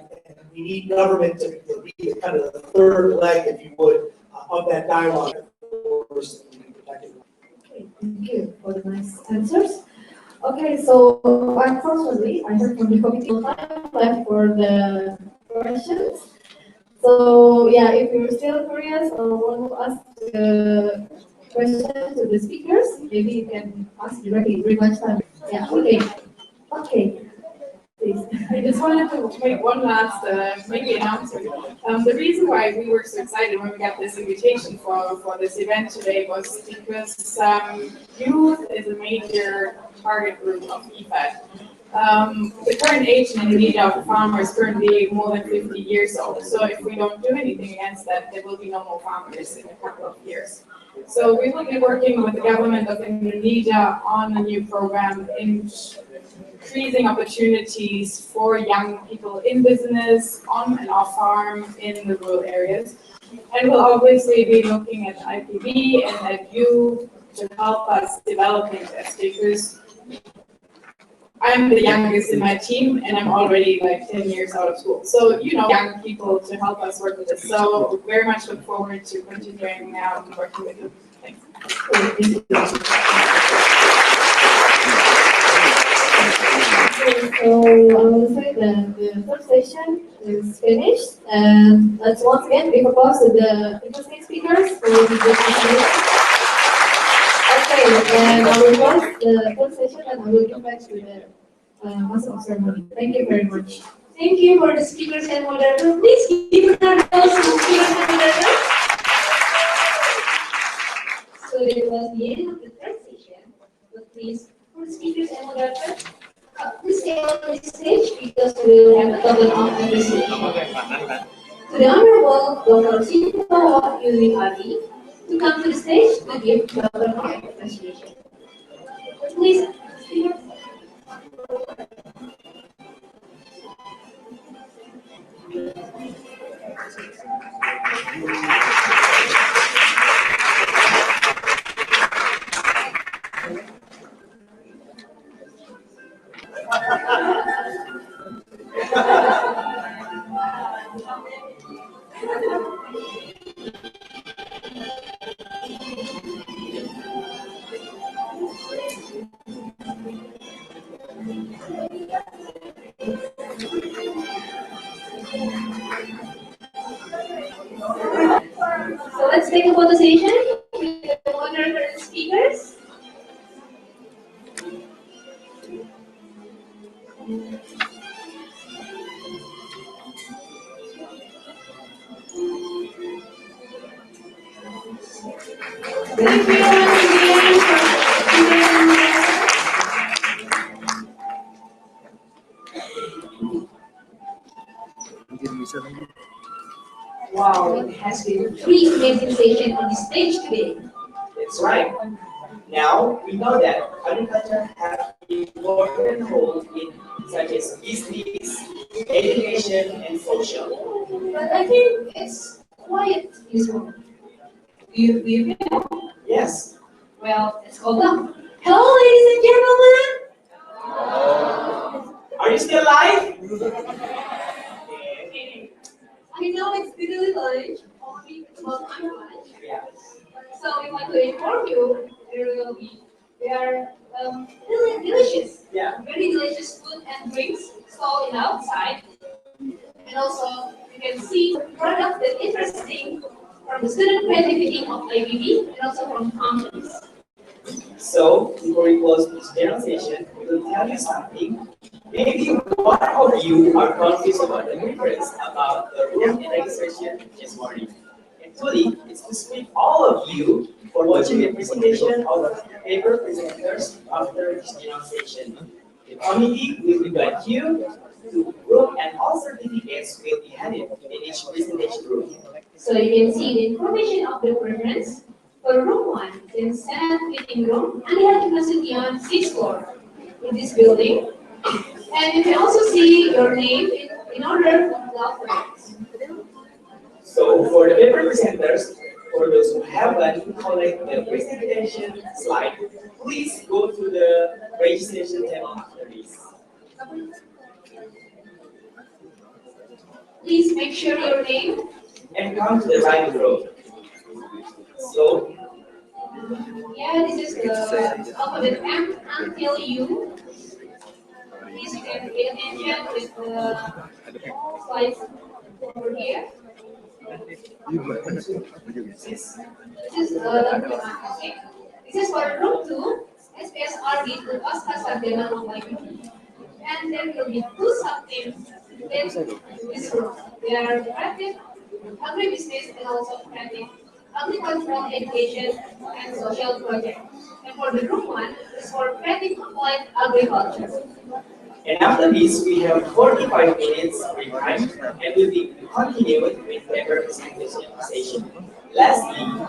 we need government to be kind of the third leg, if you would, of that dialogue. Okay, thank you for the nice answers. Okay, so unfortunately, I heard from the committee time left for the questions. So yeah, if you're still curious or want to ask the question to the speakers, maybe you can ask directly during lunchtime. Yeah, okay. Okay. Please. I just wanted to make one last maybe announcement. The reason why we were so excited when we got this invitation for this event today was because youth is a major target group of EFAD. The current age in Indonesia of farmers is currently more than 50 years old. So if we don't do anything against that, there will be no more farmers in a couple of years. So we will be working with the government of Indonesia on a new program increasing opportunities for young people in business, on and off farm, in the rural areas. And we'll obviously be looking at IPB and at you to help us developing this, because I'm the youngest in my team and I'm already like 10 years out of school. So, young people to help us work with this. So very much look forward to continuing now and working with you. Thanks. So I will say that the first session is finished, and let's once again give applause to the interesting speakers for the presentation. Okay, and I will close the first session and I will give back to the master of ceremony. Thank you very much. Thank you for the speakers and moderators. Please give a round of applause to the speakers and moderators. So it was the end of the third session, but please, for the speakers and moderators, please stay on the stage because we will have a total of appreciation. To the Honorable Dr. Sinto Yuli Ali to come to the stage to give total of appreciation. Please, speakers. speakers? Thank you Wow, it has been three amazing sessions on the stage today. That's right. Now we know that agriculture has an important role in such as business, education, and social. But I think it's quiet this moment. Do you feel? Yes. Well, let's call them. Hello, ladies and gentlemen. Are you still alive? I know it's literally lunch, only it's about time lunch. Yeah. So we want to inform you there are really delicious, very delicious food and drinks stalled outside. And also you can see products that interesting from the student creativity of IBB and also from companies. So, before we close this general session, we will tell you something. Maybe one of you are confused about the difference about the room and registration this morning. Actually, it's to speak all of you for watching the presentation of paper presenters after this general session. The committee will guide you to room and all certificates will be handed in each presentation room. So you can see the information of the preference. For room 1, it's Senate meeting room, and you have capacity on 6th floor in this building. And you can also see your name in order of documents. So for the paper presenters, for those who haven't collected the presentation slide, please go to the registration table after this. Please make sure your name and come to the right row. So, yeah, this is the alphabet M until U. Please pay attention with the slides over here. This is okay. This is for room 2, SPSRD to Iysca Sarjana of IBB. And there will be 2 sub-teams in this room. They are creative, agribusiness, and also creative agricultural education and social project. And for the room 1 is for creative applied agriculture. And after this, we have 45 minutes free time, and we'll be continuing with paper presentation session. Lastly,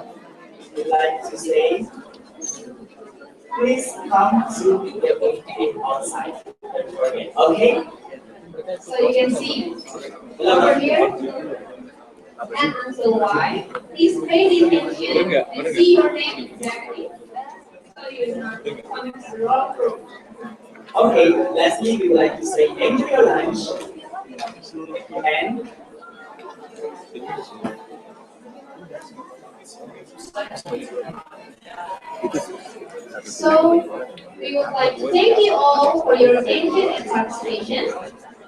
we'd like to say, please come to the booth outside. Don't forget, okay? So you can see over here and until Y. Please pay attention and see your name exactly. So you're not coming to the wrong room. Okay, lastly, we would like to say enjoy your lunch and so we would like to thank you all for your attention and participation.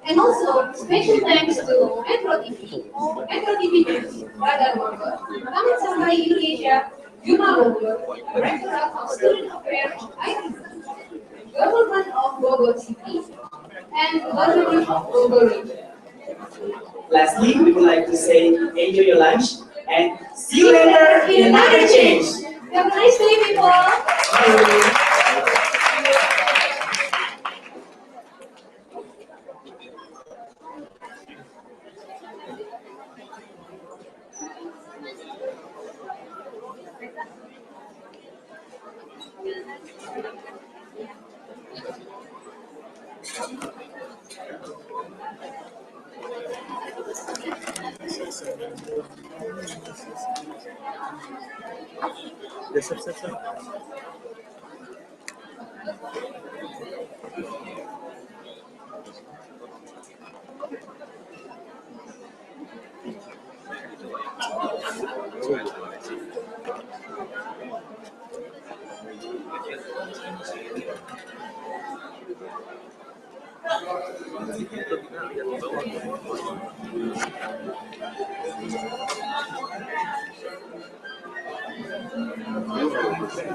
And also, special thanks to Metro TV News, Radar Bogor, Taman Safari Indonesia, Juna Bogor, Directorate of Student Affairs, ITC, Government of Bogor City, and Government of Bogor Region. lastly, we would like to say enjoy your lunch and see you later in another change. Have a nice day, people. Yeah,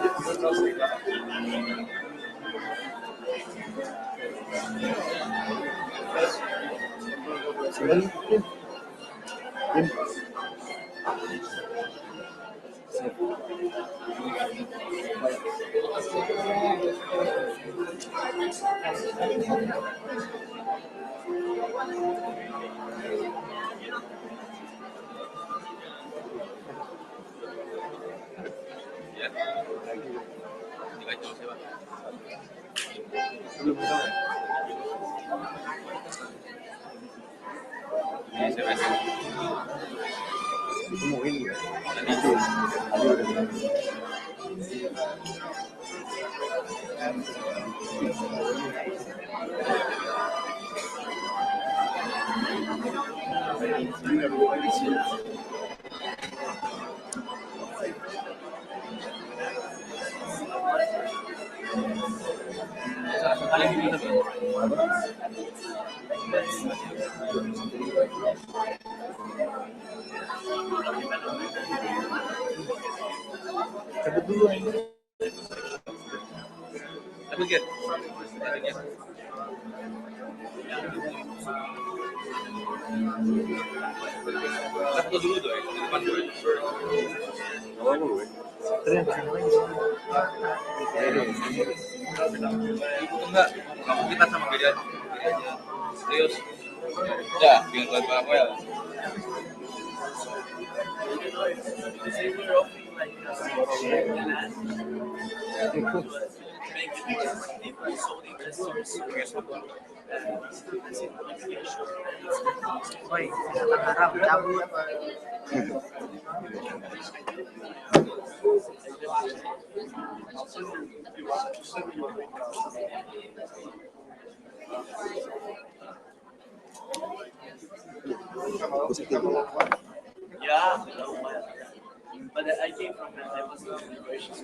but I came from I was in immigration,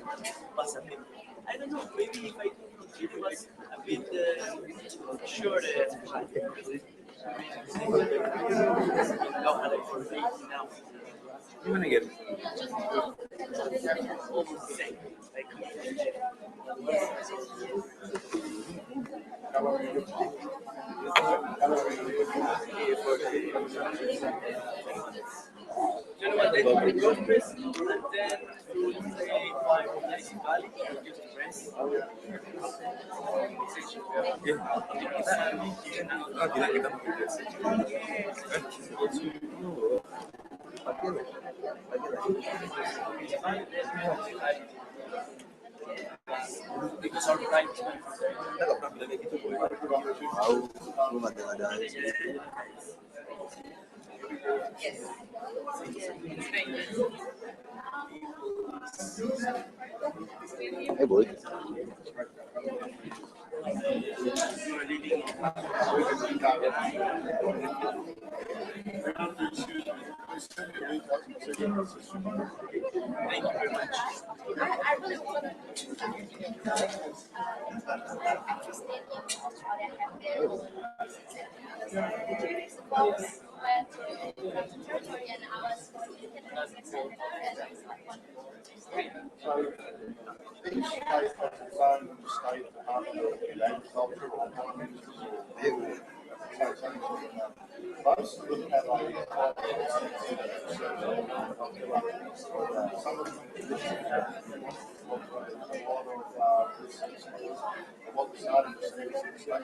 was a bit, I don't know, maybe if I it was a bit short. Now. Gimana gitu? Almost the same. Like, you know what, they go to press, and then we say, why nice valley, just press. Because our right Kita nggak pernah bilang kayak gitu, boy. Tahu, lu ngada-ngada aja. Hey, boy. Thank you very much. Each state has its own state department of agriculture or ministers or most of them have some of them what we're starting to see is the state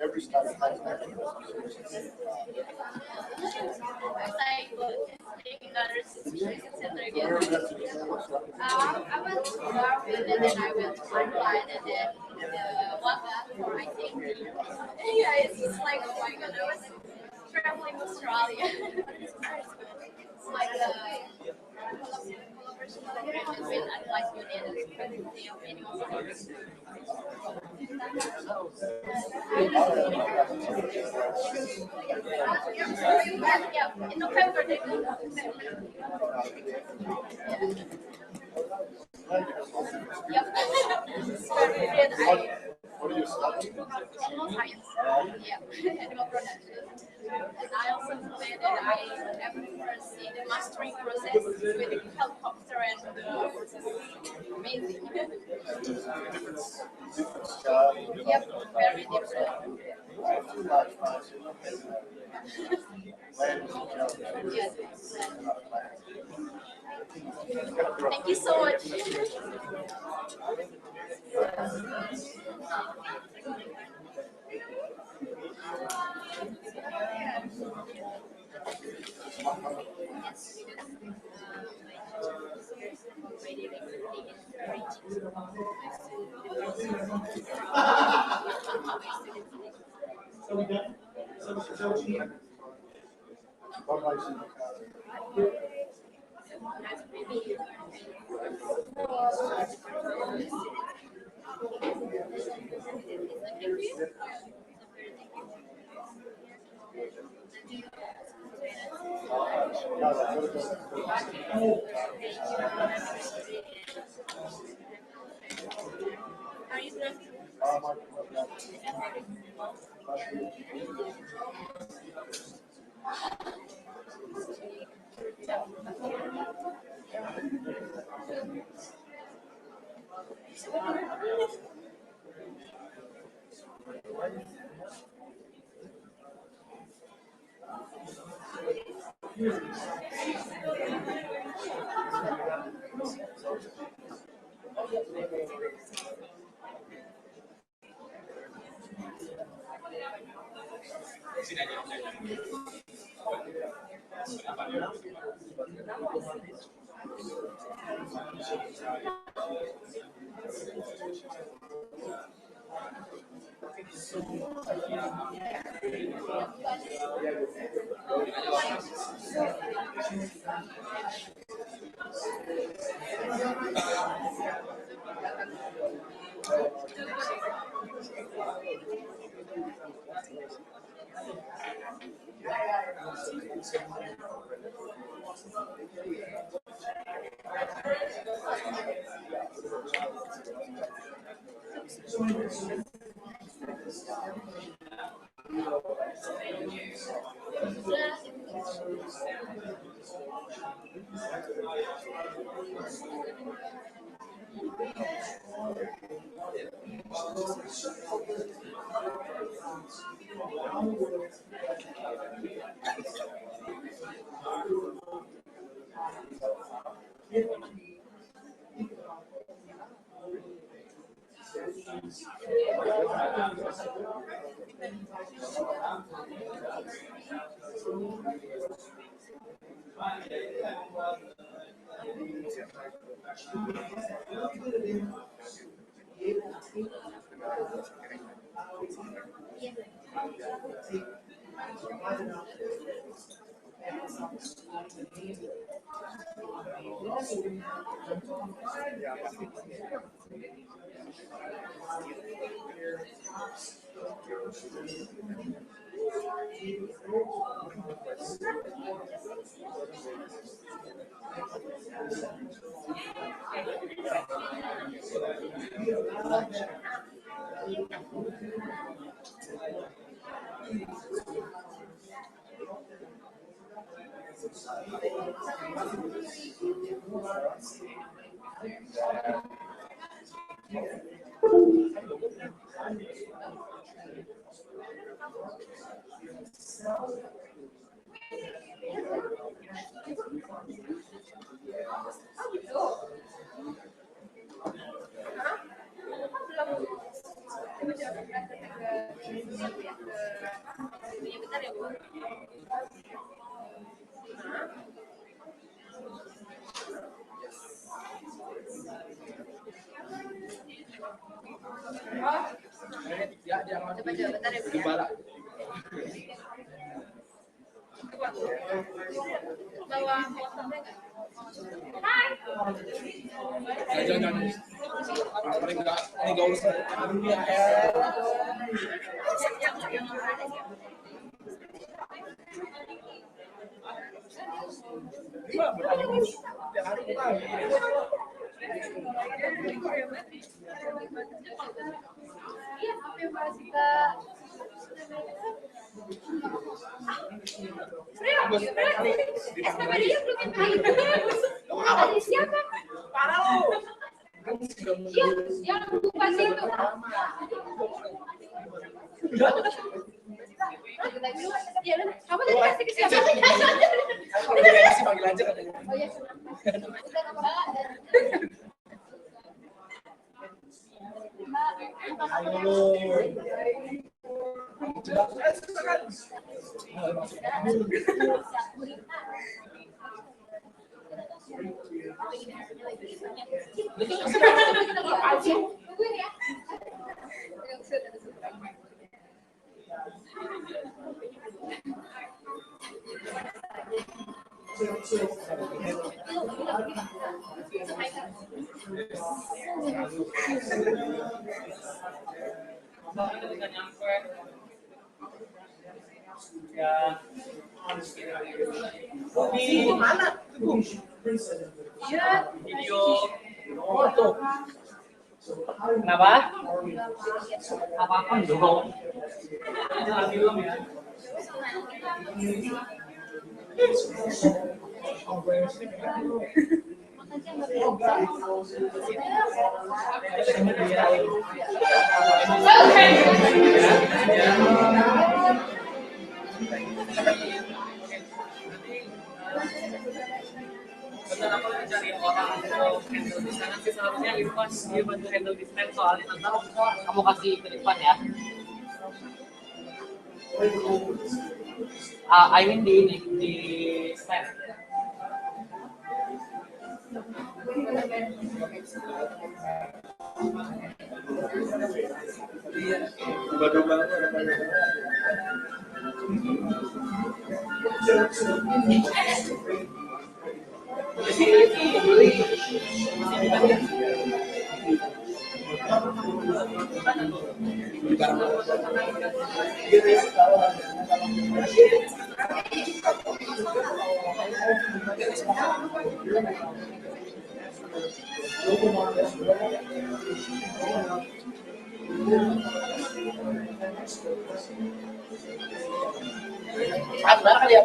every state has I went to Darwin and then I went to Pipeline and then Waka, I think. Yeah, it's just like, oh my god, I was traveling Australia. It's like collaboration with Advice Yeah, in November they will. What are you studying? Animal science. Yeah, animal production. And I also said that I am first in the mastering process with the helicopter and the process. Amazing. Yep, very different. Yes. Thank you so much. So we done? So Are you done? Bawa motornya nggak? Hai. Jangan. Paling enggak ini gak usah. Siapa? Parah lu. Yang bukan itu. Ya, kamu tadi kasih ke siapa? Kasih panggil aja katanya. Oh iya. Di mana? Iya. Video foto. Kenapa? Apa-apa dong. Film ya. Betul, aku lagi cari orang untuk handle di sana sih, seharusnya Irfan dia bantu handle di stand, soalnya nanti kamu kasih ke Irfan ya. I mean di stand. Sebenarnya kali ya.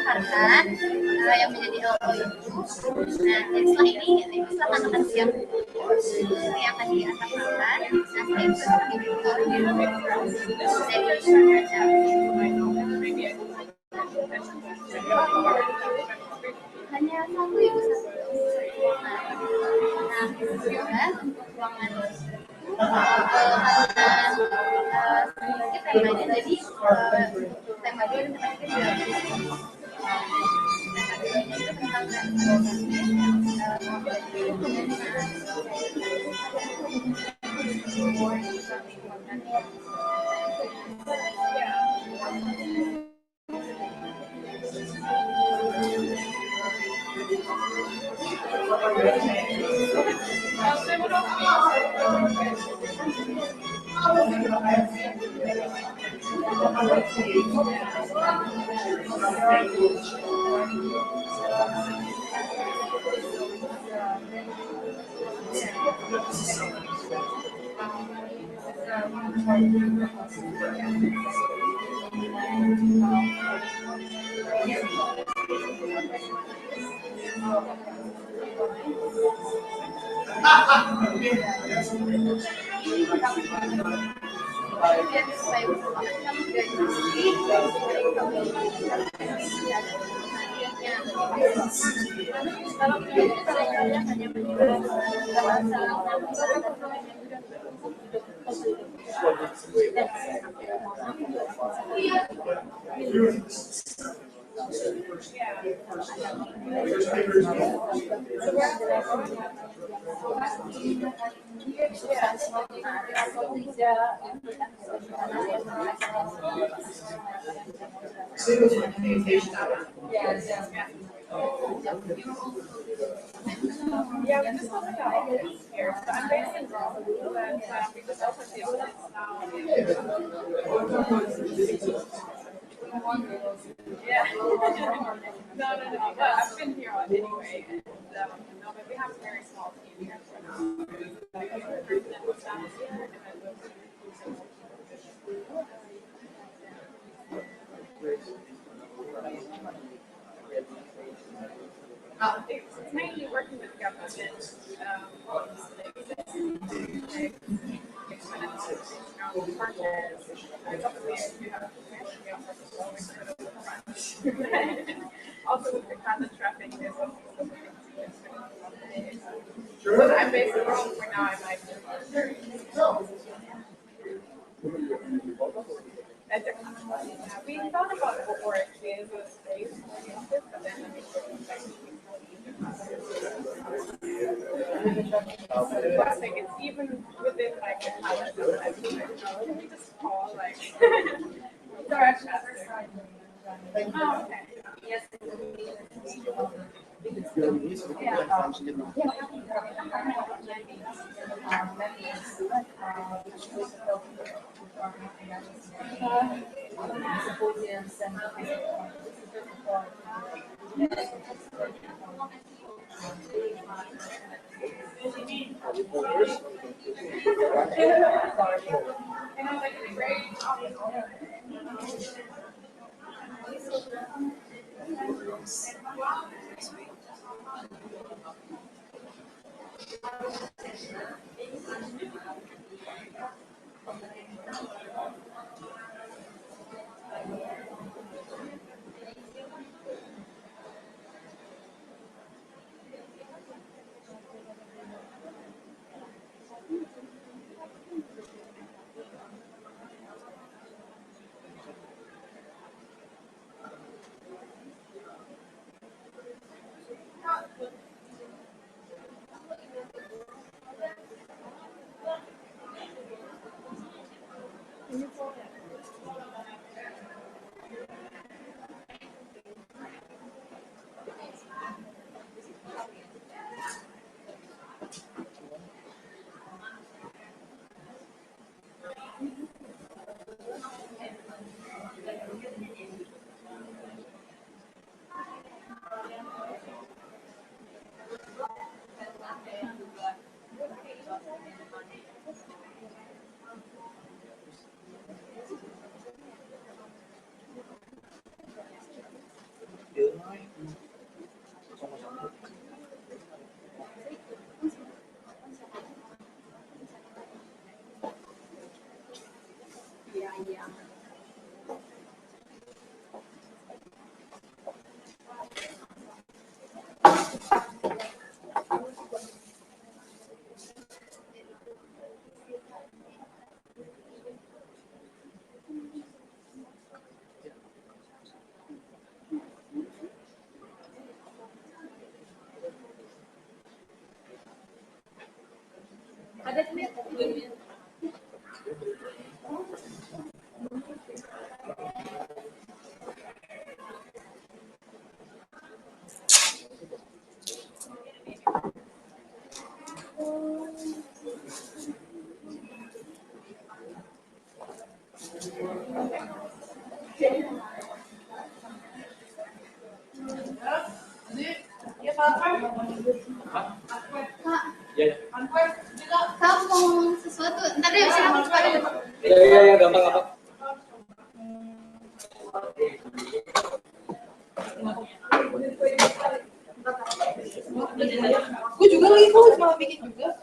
Harta yang menjadi LO itu. Nah, jadi setelah ini setelah makan siang yang tadi atas makan, nah setelah itu saya baca. Hanya satu ibu satu. Nah, juga ruangan temanya tadi tema 2 dan tema 3 juga tema 2-nya itu tentang Yeah, we just have an office here. So I'm based in Rome, but we just also have yeah. No. But I've been here anyway, and no, but we have a very small team here for now. Like a person that was down here, and then it's mainly working with government. Also with the content traffic, there's also so I'm based in Rome for now. I might we thought about it before actually as a space, but then so the plastic is even within like the palette of I don't know, can we just call like sorry, oh, okay. Yes. Ya Kak. Kak mau ngomong sesuatu. Ntar deh bisa ngomong pada depan. Iya, gampang. Gue juga lagi kok malah bikin juga.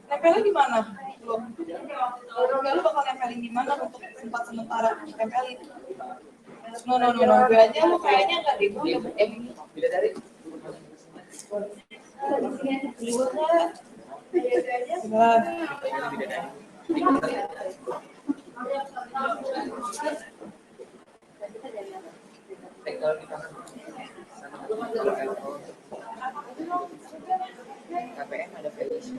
Nempelnya di mana? Belum. Lu bakal nempelin di mana untuk tempat sementara nempelin? No. Gue aja lu kayaknya nggak deh. Gue udah buka ini. KPM ada fetish.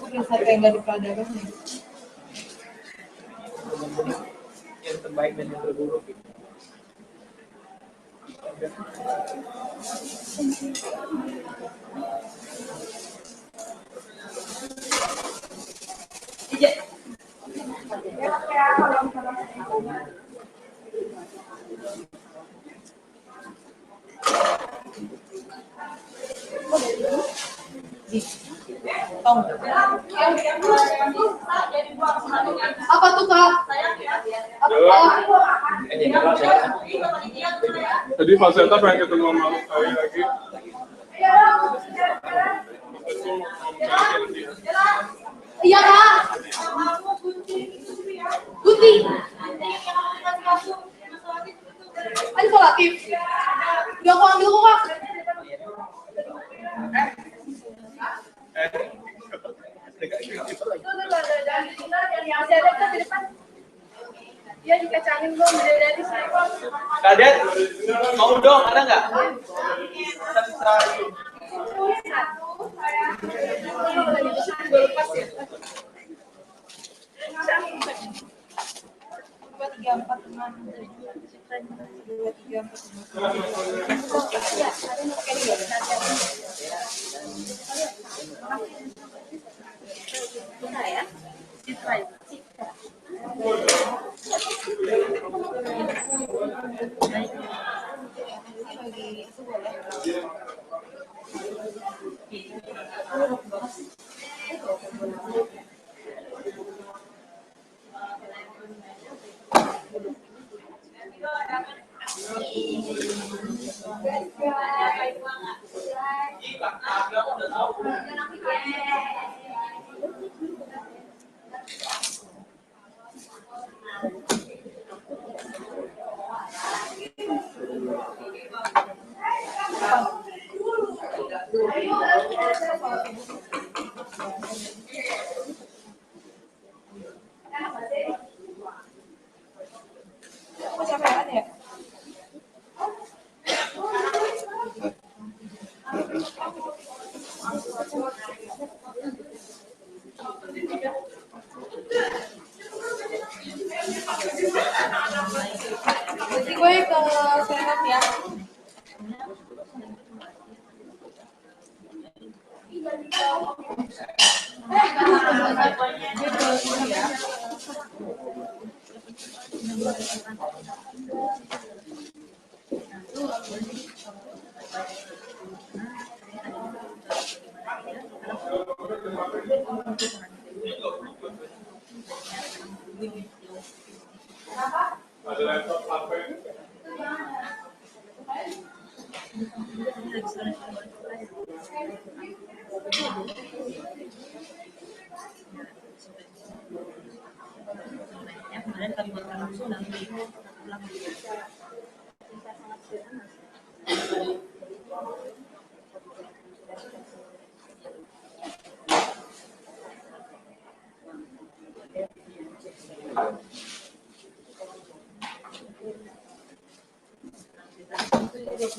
Biasa kayak nggak di peradaban nih. Yang terbaik dan yang terburuk. Iya. Tong. Apa tuh Kak? Jadi Faseta pengen ketemu sama saya lagi. Iya Kak. Guti. Ayo Kak Latif. Udah aku ambil kok Kak. Masih ada kan di depan? Dia dikacangin belum dari saya. Kadet, mau dong, ada nggak? Baru pas ya. 2, 3, 4, 5, 2, 3, Aku capean ya? Berarti gue ke Serengam ya? Ada laptop HP. Kemarin kami makan langsung nanti pulang. Bi,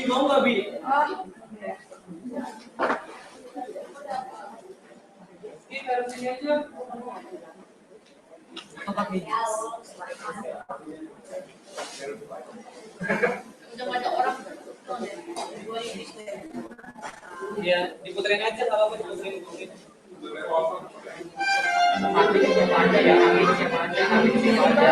mau nggak Bi? Bi, taruh sini aja. Tempat Bi. Udah nggak ada orang. Ya, diputerin aja nggak apa-apa, diputerin. Ambil siapa aja ya, ambil siapa aja, ambil siapa aja.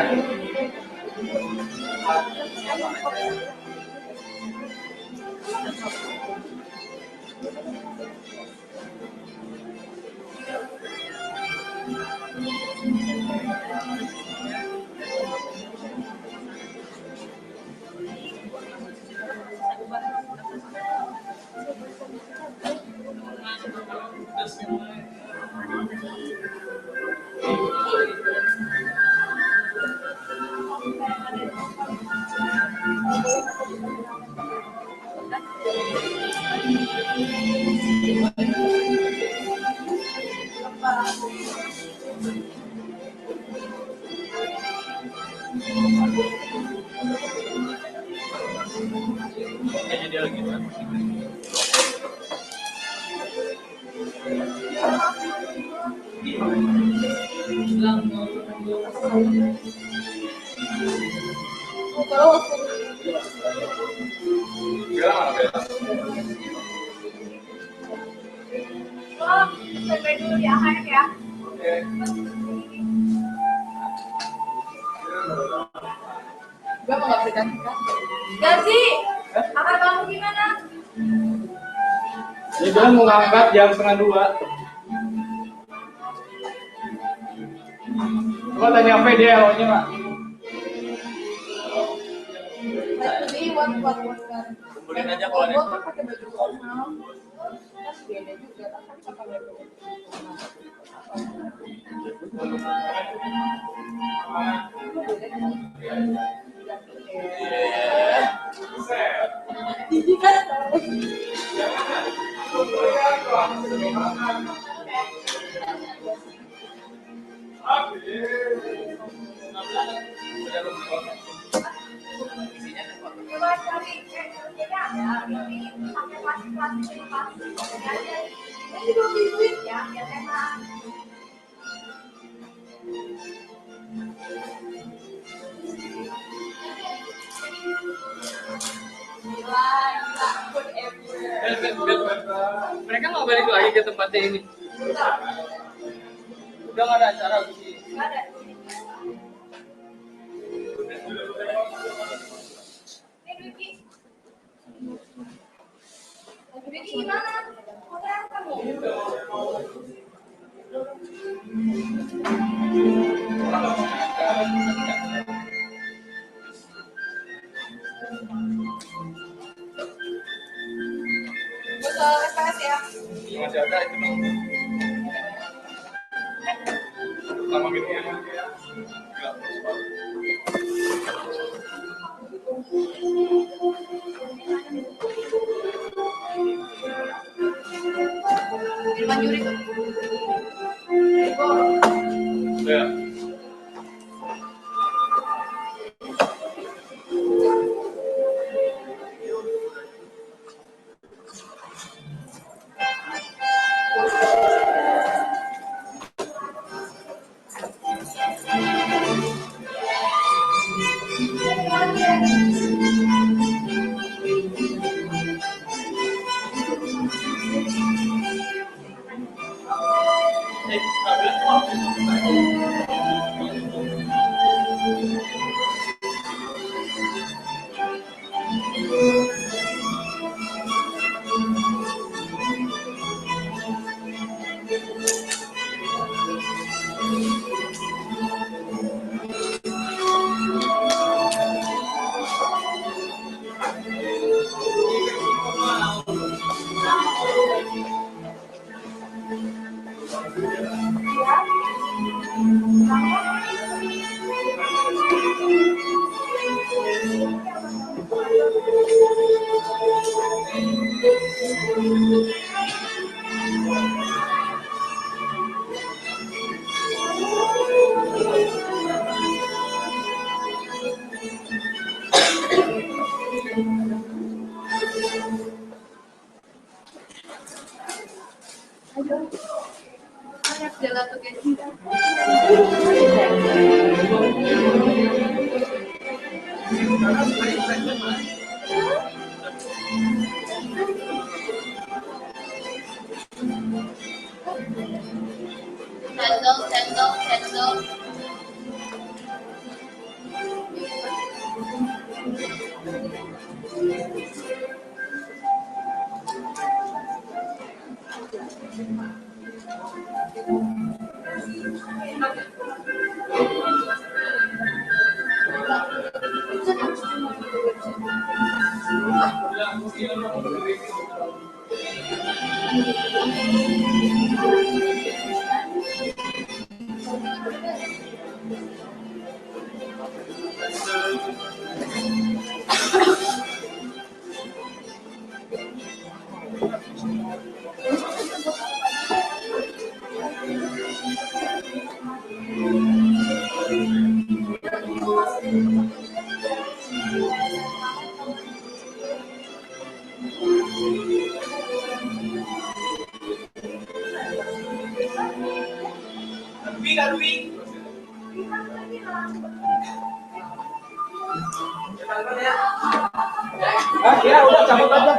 Kayaknya dia lagi kan. Sampai dulu di akhir ya. Gue mau nggak berikan kita. Gazi, akar kamu gimana? Ini bilang mau ngangkat jam 1:30. Coba tanya VDL-nya, Pak. Jadi buat. Kumpulin aja kalau ada. Gue kan pakai baju formal. Kan beda juga kan pakai baju. Gigi kan? Coba cari ada ini pakai plastik aja. Ini dulu duit ya, biar hemat. Mereka nggak balik lagi ke tempatnya ini. Udah nggak ada acara begini. Nggak ada. Duki. Duki gimana? Hotel kamu? Betul, SPS ya. Masih ada itu nih. Sama gitu ya. Minuman juri tuh. Ya. Candle. Ya udah cabut aja.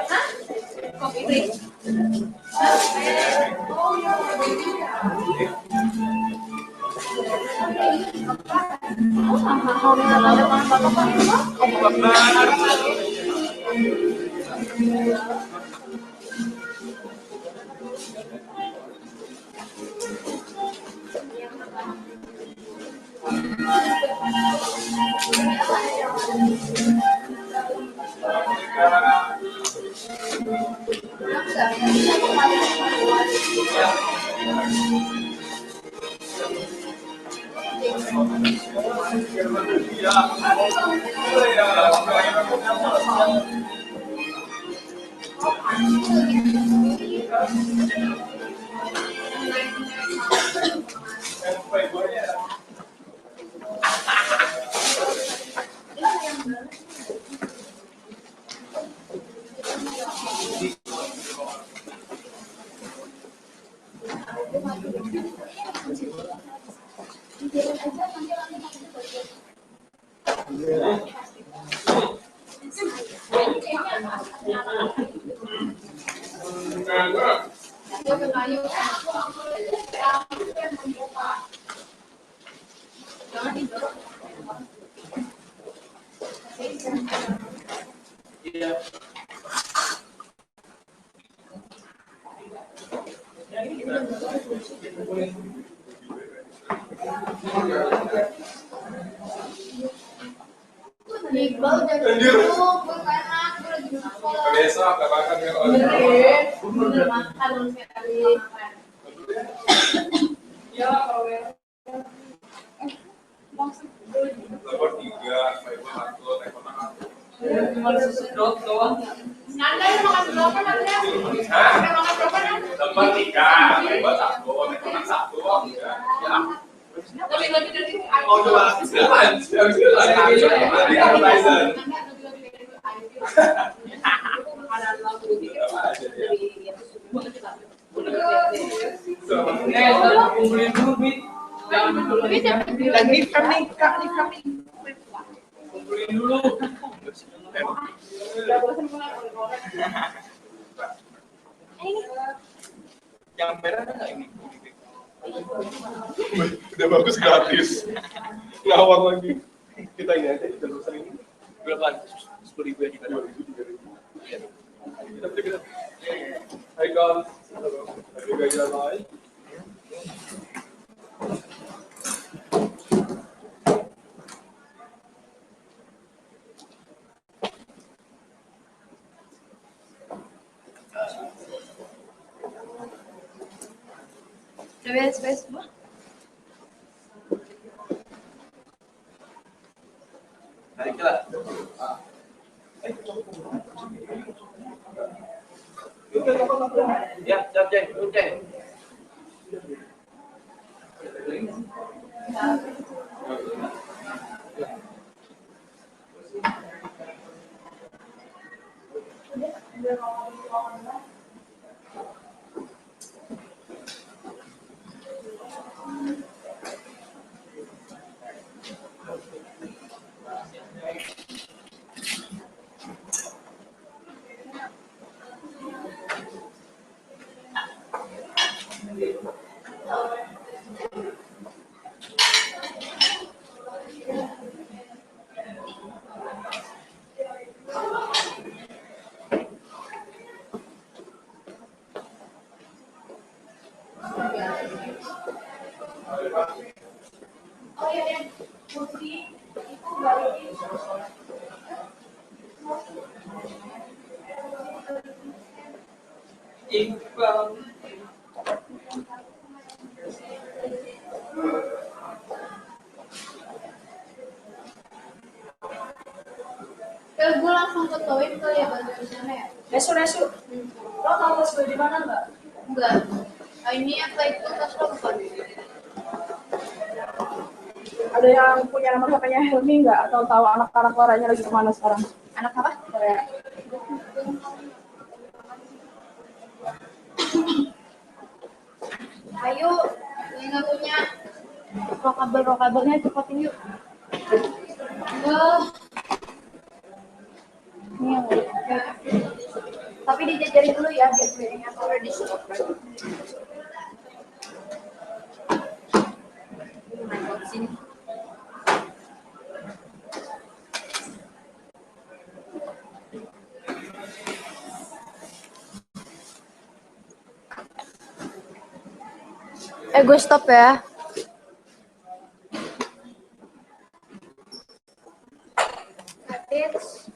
Besok gak makan ya kalau Bener makan sekali. Ya kalau nomor 3, Fiber satu, telepon aku. cuma susu dot doang. Nanda yang makan berapa Nanda? Hah? Makan berapa Nanda? Nomor 3, Fiber satu, telepon satu, enggak. Ya. Lebih dari Oh, coba silakan. Silakan. Appetizer. Kumpulin dulu duit. Lagi kami. Kumpulin dulu. Yang merah ada nggak ini? Udah bagus gratis. Ngawang lagi. Kita ini aja udah pesan ini. Berapa? 10.000 ya kita. 2.000. Hai guys. Have you guys alive? Space. Baiklah. Ya, Cek. Oke. Gue langsung ketuin kali ya bajunya ya. Nesu. Lo tahu tas gue di mana nggak? Enggak. Ini apa itu tas lo bukan? Ada yang punya nomor HP-nya Helmi nggak? Atau tahu anak-anak Koreanya lagi kemana sekarang? Anak apa? Korea. Ayo, yang nggak punya rokabelnya cepetin yuk. Ini yang tapi dijajarin dulu ya biar gue yang udah di sini. Sini. Gue stop ya. It's